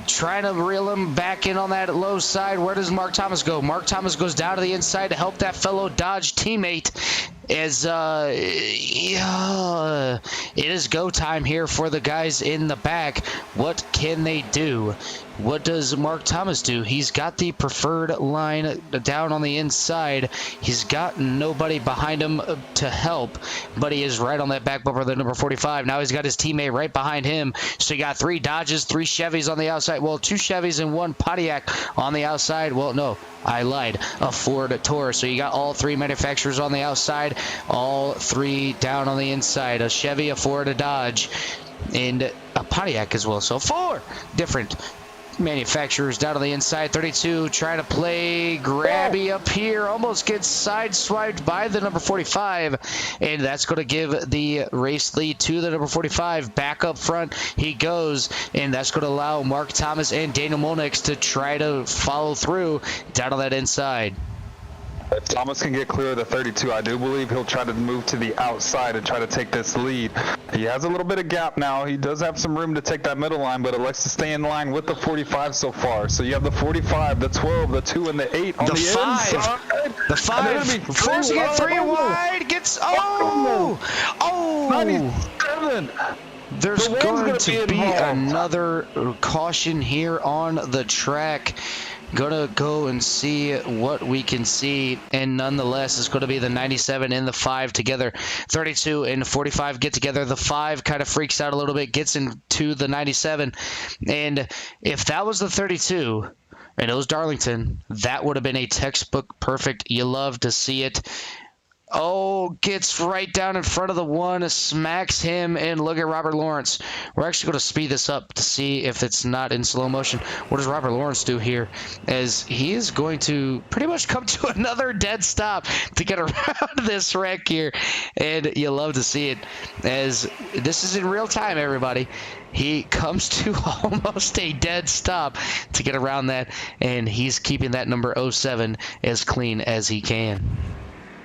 trying to reel him back in on that low side. Where does Mark Thomas go? Mark Thomas goes down to the inside to help that fellow Dodge teammate, as it is go time here for the guys in the back. What can they do? what does Mark Thomas do? He's got the preferred line down on the inside. He's got nobody behind him to help, but he is right on that back bumper of the number 45. Now he's got his teammate right behind him. So you got 3 Dodges, 3 Chevys on the outside. Well, 2 Chevys and 1 Pontiac on the outside. Well, no, I lied. A Ford Taurus. So you got all 3 manufacturers on the outside, all 3 down on the inside. A Chevy, a Ford, a Dodge, and a Pontiac as well. So 4 different manufacturers down on the inside. 32 trying to play grabby up here, almost gets sideswiped by the number 45, and that's going to give the race lead to the number 45. Back up front he goes, and that's going to allow Mark Thomas and Daniel Molnix to try to follow through down on that inside. If Thomas can get clear of the 32, I do believe he'll try to move to the outside and try to take this lead. He has a little bit of gap now. He does have some room to take that middle line, but elects to stay in line with the 45 so far. So you have the 45, the 12, the 2 and the 8 on the inside. The 5. Forcing it 3 wide. Gets... Oh! 97. There's going to be another caution here on the track. Gonna go and see what we can see, and nonetheless it's going to be the 97 and the 5 together. 32 and 45 get together. The 5 kind of freaks out a little bit, gets into the 97, and if that was the 32 and it was Darlington, that would have been a textbook perfect. You love to see it. Oh, gets right down in front of the 1, smacks him, and look at Robert Lawrence. We're actually going to speed this up to see if it's not in slow motion. What does Robert Lawrence do here? As he is going to pretty much come to another dead stop to get around this wreck here, and you love to see it, as this is in real time, everybody. He comes to almost a dead stop to get around that, and he's keeping that number 07 as clean as he can.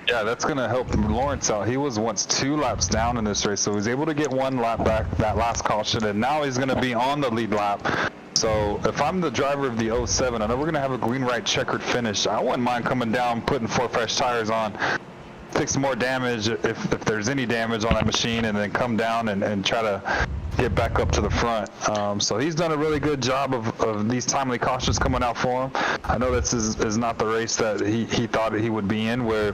Yeah, that's going to help Lawrence out. He was once 2 laps down in this race, so he was able to get 1 lap back that last caution, and now he's going to be on the lead lap. So if I'm the driver of the 07, I know we're going to have a green-white checkered finish. I wouldn't mind coming down, putting 4 fresh tires on, fix more damage if there's any damage on that machine, and then come down and try to get back up to the front. So he's done a really good job of these timely cautions coming out for him. I know this is not the race that he thought he would be in, where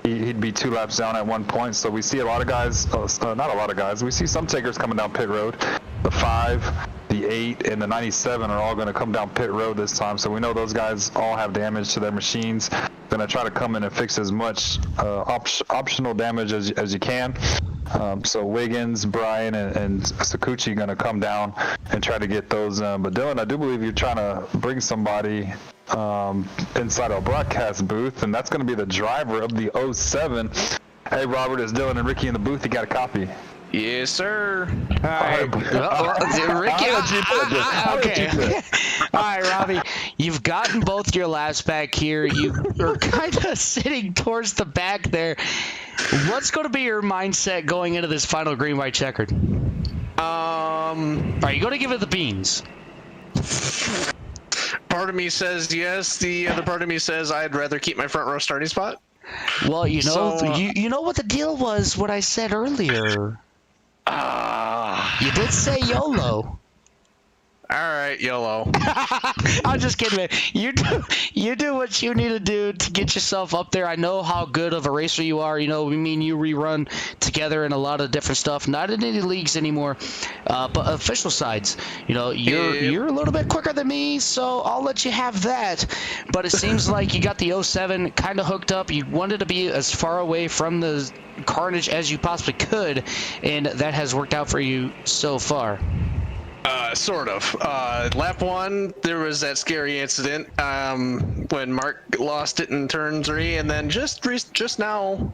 he'd be 2 laps down at one point. So we see a lot of guys, not a lot of guys, we see some takers coming down pit road. The 5, the 8, and the 97 are all going to come down pit road this time. So we know those guys all have damage to their machines. Going to try to come in and fix as much optional damage as you can. So Wiggins, Brian, and Sakuchi going to come down and try to get those. But Dylan, I do believe you're trying to bring somebody inside our broadcast booth, and that's going to be the driver of the 07. Hey, Robert, it's Dylan and Ricky in the booth. You got a copy? Yes, sir. All right. Ricky, okay. All right, Robbie, you've gotten both your laps back here. You are kind of sitting towards the back there. What's going to be your mindset going into this final green-white checkered? Are you going to give it the beans? Part of me says yes. The other part of me says I'd rather keep my front row starting spot. Well, you know what the deal was, what I said earlier. You did say YOLO. All right, YOLO. I'm just kidding, man. You do what you need to do to get yourself up there. I know how good of a racer you are. You know, me and you rerun together in a lot of different stuff. Not in any leagues anymore, but official sides. You know, you're a little bit quicker than me, so I'll let you have that. But it seems like you got the 07 kind of hooked up. You wanted to be as far away from the carnage as you possibly could, and that has worked out for you so far. Sort of. Lap 1, there was that scary incident when Mark lost it in turn 3, and then just now,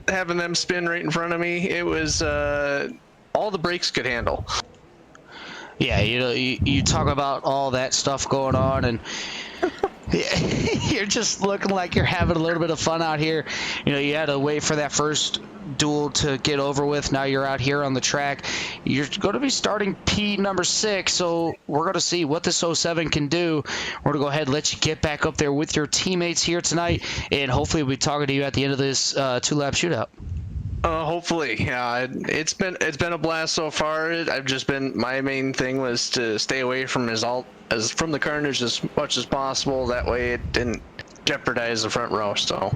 having them spin right in front of me, it was all the brakes could handle. Yeah, you talk about all that stuff going on, and you're just looking like you're having a little bit of fun out here. You know, you had to wait for that first duel to get over with. Now you're out here on the track. You're going to be starting P number 6, so we're going to see what this 07 can do. We're going to go ahead and let you get back up there with your teammates here tonight, and hopefully we'll be talking to you at the end of this 2-lap shootout. Hopefully, yeah. It's been a blast so far. My main thing was to stay away from from the carnage as much as possible. That way, it didn't jeopardize the front row. So,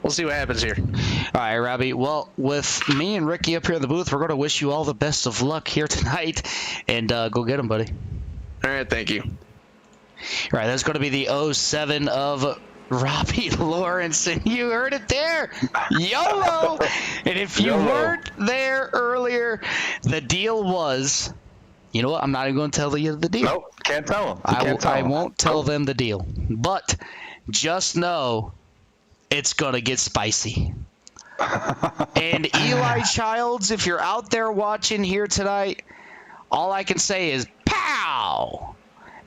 we'll see what happens here. All right, Robbie. Well, with me and Ricky up here in the booth, we're going to wish you all the best of luck here tonight, and go get them, buddy. All right, thank you. All right, that's going to be the 07 of Robbie Lawrence, and you heard it there. YOLO! And if you weren't there earlier, the deal was, you know what? I'm not even going to tell you the deal. Nope, can't tell them. I won't tell them the deal. But just know it's going to get spicy. And Eli Childs, if you're out there watching here tonight, all I can say is pow!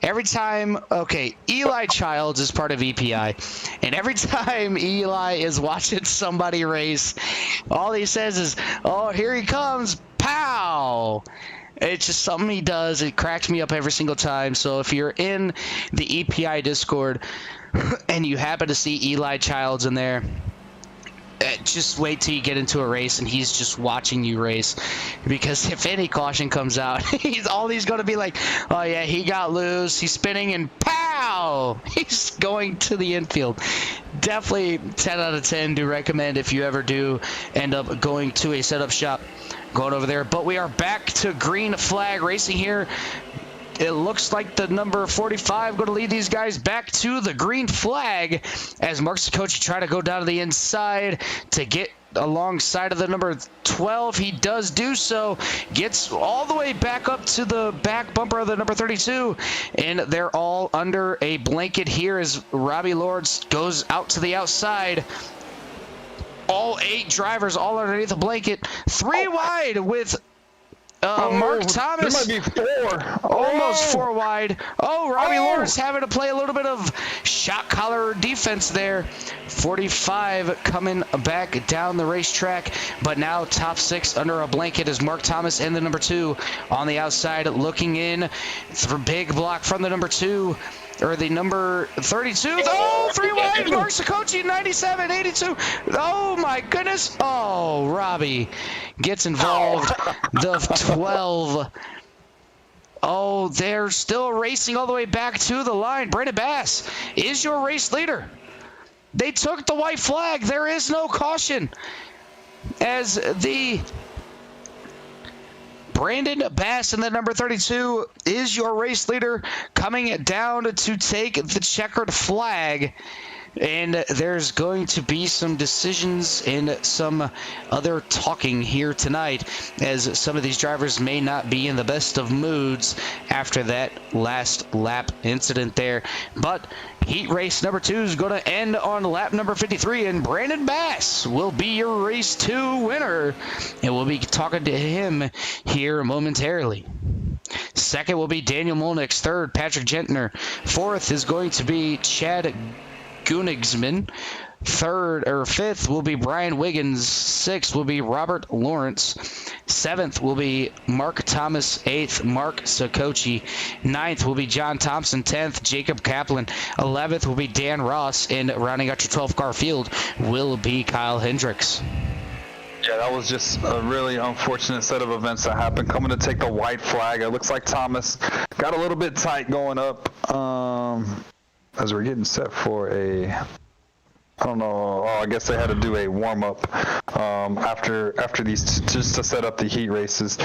Every time, okay, Eli Childs is part of EPI, and every time Eli is watching somebody race, all he says is, oh, here he comes, pow! It's just something he does. It cracks me up every single time. So if you're in the EPI Discord and you happen to see Eli Childs in there, just wait till you get into a race and he's just watching you race, because if any caution comes out, he's going to be like, oh yeah, he got loose, he's spinning, and pow, he's going to the infield. Definitely 10 out of 10 do recommend if you ever do end up going to a setup shop, going over there. But we are back to green flag racing here. It looks like the number 45 going to lead these guys back to the green flag as Mark Sakochi try to go down to the inside to get alongside of the number 12. He does do so, gets all the way back up to the back bumper of the number 32, and they're all under a blanket here as Robbie Lawrence goes out to the outside. All 8 drivers all underneath the blanket. 3 wide with Mark Thomas. There might be 4. Almost 4 wide. Oh, Robbie Lawrence having to play a little bit of shot collar defense there. 45 coming back down the racetrack, but now top 6 under a blanket is Mark Thomas and the number 2 on the outside looking in. It's a big block from the number 2. Or the number 32. Oh, 3 wide. Mark Sakochi, 97, 82. Oh, my goodness. Oh, Robbie gets involved. The 12. Oh, they're still racing all the way back to the line. Brandon Bass is your race leader. They took the white flag. There is no caution. As the Brandon Bass in the number 32 is your race leader, coming down to take the checkered flag. And there's going to be some decisions and some other talking here tonight, as some of these drivers may not be in the best of moods after that last lap incident there. But heat race number 2 is going to end on lap number 53, and Brandon Bass will be your race 2 winner. And we'll be talking to him here momentarily. Second will be Daniel Molnix. Third, Patrick Gentner. Fourth is going to be Chad Gunigsman. Fifth will be Brian Wiggins. Sixth will be Robert Lawrence. Seventh will be Mark Thomas. Eighth, Mark Sakochi. Ninth will be John Thompson. 10th, Jacob Kaplan. 11th will be Dan Ross. And rounding out your 12 car field will be Kyle Hendricks. Yeah, that was just a really unfortunate set of events that happened. Coming to take the white flag. It looks like Thomas got a little bit tight going up. As we're getting set for I don't know. I guess they had to do a warm up after these just to set up the heat races.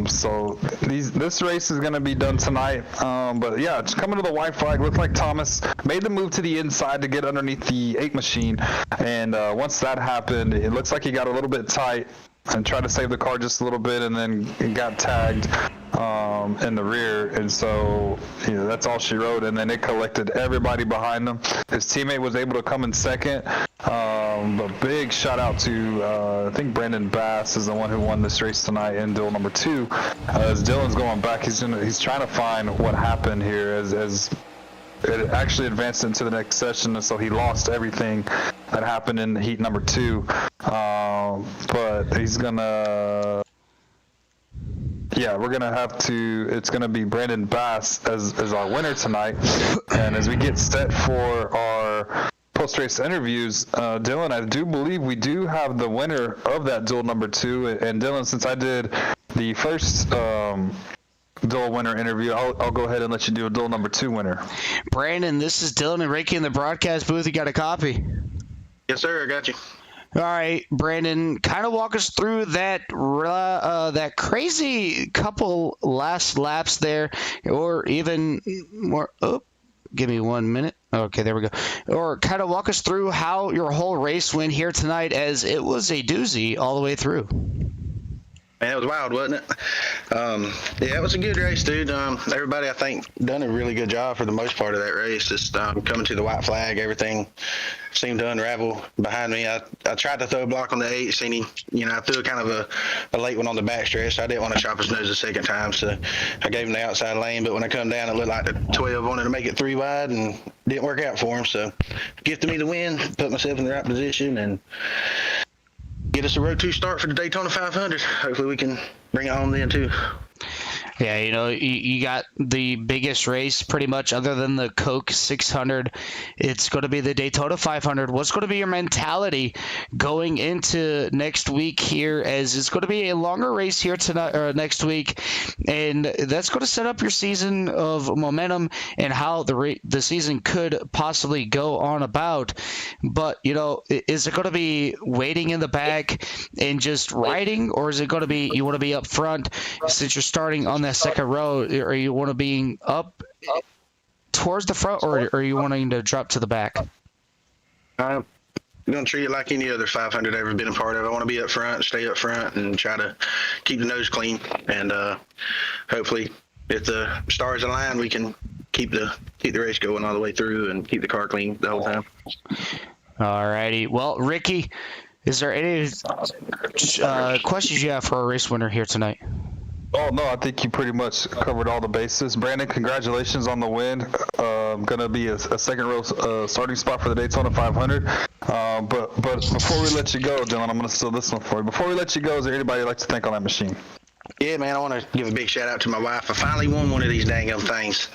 So this race is going to be done tonight. But yeah, just coming to the white flag. Looked like Thomas made the move to the inside to get underneath the 8 machine, and once that happened, it looks like he got a little bit tight and tried to save the car just a little bit, and then it got tagged in the rear, and so that's all she wrote. And then it collected everybody behind him. His teammate was able to come in second, but big shout out to I think Brandon Bass is the one who won this race tonight in duel number 2. As Dylan's going back, he's trying to find what happened here as it actually advanced into the next session, and so he lost everything that happened in heat number 2. But he's gonna, we're gonna have to. It's gonna be Brandon Bass as our winner tonight. And as we get set for our post-race interviews, Dylan, I do believe we do have the winner of that duel number 2. And Dylan, since I did the first duel winner interview, I'll go ahead and let you do a duel number 2 winner. Brandon, this is Dylan and Ricky in the broadcast booth. You got a copy? Yes, sir. I got you. All right, Brandon, kind of walk us through that crazy couple last laps there, or even more. Oh, give me 1 minute. Okay, there we go. Or kind of walk us through how your whole race went here tonight, as it was a doozy all the way through. Man, it was wild, wasn't it? Yeah, it was a good race, dude. Everybody, I think, done a really good job for the most part of that race. Just coming to the white flag, everything seemed to unravel behind me. I tried to throw a block on the 8, seen him, I threw kind of a late one on the back stretch. I didn't want to chop his nose a second time, so I gave him the outside lane. But when I come down, it looked like the 12 wanted to make it 3 wide and didn't work out for him. So gifted me the win, put myself in the right position, and get us a Road 2 start for the Daytona 500. Hopefully we can bring it home then, too. Yeah, you got the biggest race pretty much other than the Coke 600. It's going to be the Daytona 500. What's going to be your mentality going into next week here, as it's going to be a longer race here tonight or next week, and that's going to set up your season of momentum and how the season could possibly go on about. But, is it going to be waiting in the back and just riding, or is it going to be you want to be up front since you're starting on that second row, or you want to be up towards the front, or are you wanting to drop to the back? I'm going to treat it like any other 500 I've ever been a part of. I want to be up front, stay up front, and try to keep the nose clean. And hopefully, if the stars align, we can keep the race going all the way through and keep the car clean the whole time. All righty. Well, Ricky, is there any questions you have for our race winner here tonight? Oh, no, I think you pretty much covered all the bases. Brandon, congratulations on the win. Going to be a second row starting spot for the Daytona 500. But before we let you go, Dylan, I'm going to steal this one for you. Before we let you go, is there anybody you'd like to thank on that machine? Yeah, man, I want to give a big shout out to my wife. I finally won one of these dang things.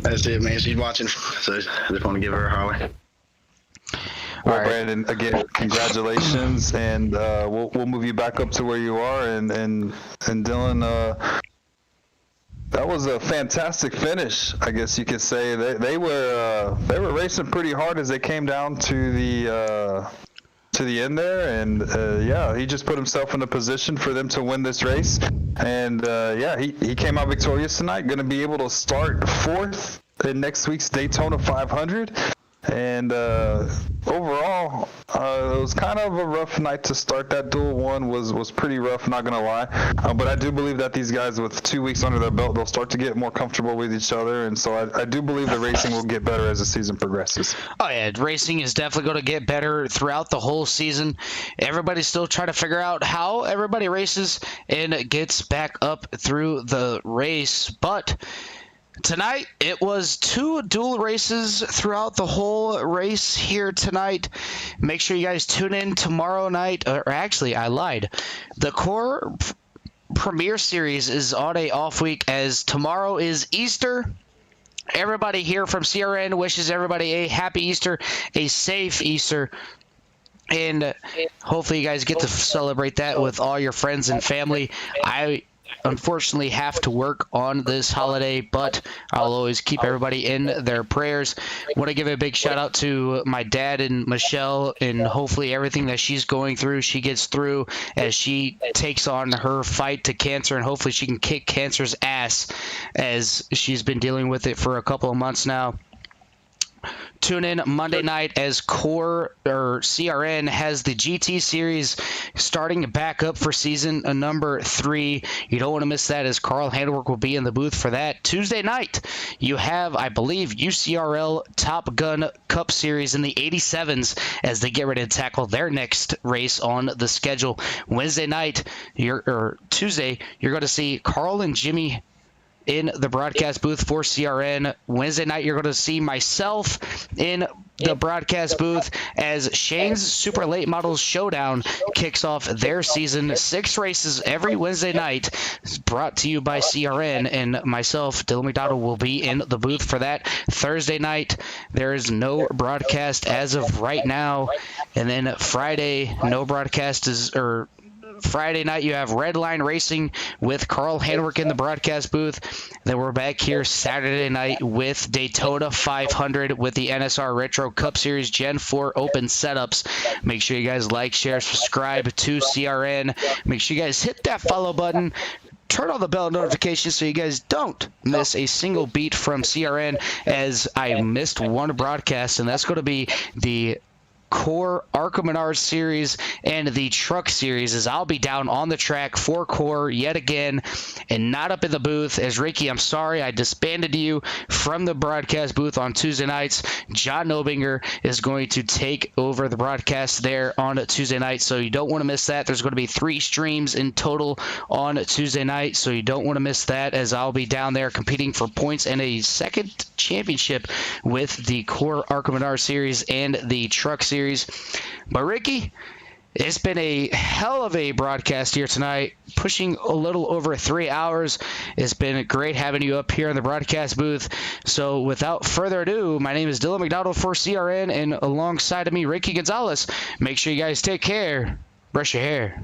That's it, man. She's watching, so I just want to give her a holler. Well, Brandon, again, congratulations, and we'll move you back up to where you are. And Dylan, that was a fantastic finish, I guess you could say. They were racing pretty hard as they came down to the end there, and he just put himself in a position for them to win this race. And he came out victorious tonight. Going to be able to start 4th in next week's Daytona 500. And overall, it was kind of a rough night to start. That duel one was pretty rough, not gonna lie. But I do believe that these guys, with 2 weeks under their belt, they'll start to get more comfortable with each other. And so I do believe the racing will get better as the season progresses. Oh yeah, racing is definitely going to get better throughout the whole season. Everybody's still trying to figure out how everybody races and gets back up through the race, but tonight, it was 2 dual races throughout the whole race here tonight. Make sure you guys tune in tomorrow night. Or actually, I lied. The Core Premier Series is on a off week, as tomorrow is Easter. Everybody here from CRN wishes everybody a happy Easter, a safe Easter. And hopefully you guys get to celebrate that with all your friends and family. I unfortunately have to work on this holiday, but I'll always keep everybody in their prayers. Want to give a big shout out to my dad and Michelle, and hopefully everything that she's going through, she gets through as she takes on her fight to cancer, and hopefully she can kick cancer's ass, as she's been dealing with it for a couple of months now. Tune in Monday night as CRN has the GT Series starting back up for season number 3. You don't want to miss that, as Carl Handwerk will be in the booth for that. Tuesday night, you have, I believe, UCRL Top Gun Cup Series in the 87s as they get ready to tackle their next race on the schedule. Tuesday, you're going to see Carl and Jimmy in the broadcast booth for CRN. Wednesday night, you're going to see myself in the broadcast booth as Shane's Super Late Models Showdown kicks off their season. 6 races every Wednesday night, brought to you by CRN, and myself, Dylan McDonald, will be in the booth for that. Thursday night, there is no broadcast as of right now, and then Friday, no broadcast Friday night, you have Redline Racing with Carl Hanwick in the broadcast booth. Then we're back here Saturday night with Daytona 500 with the NSR Retro Cup Series Gen 4 Open Setups. Make sure you guys like, share, subscribe to CRN. Make sure you guys hit that follow button. Turn on the bell notifications so you guys don't miss a single beat from CRN, as I missed one broadcast, and that's going to be the Core Arca Menard Series and the Truck Series, as I'll be down on the track for Core yet again and not up in the booth. As Ricky, I'm sorry I disbanded you from the broadcast booth on Tuesday nights. John Nobinger is going to take over the broadcast there on Tuesday night, so you don't want to miss that. There's going to be 3 streams in total on Tuesday night, so you don't want to miss that, as I'll be down there competing for points and a second championship with the Core Arca Menard Series and the Truck Series. But Ricky, it's been a hell of a broadcast here tonight, pushing a little over 3 hours. It's been great having you up here in the broadcast booth. So without further ado, my name is Dylan McDonald for CRN, and alongside of me, Ricky Gonzalez. Make sure you guys take care. Brush your hair.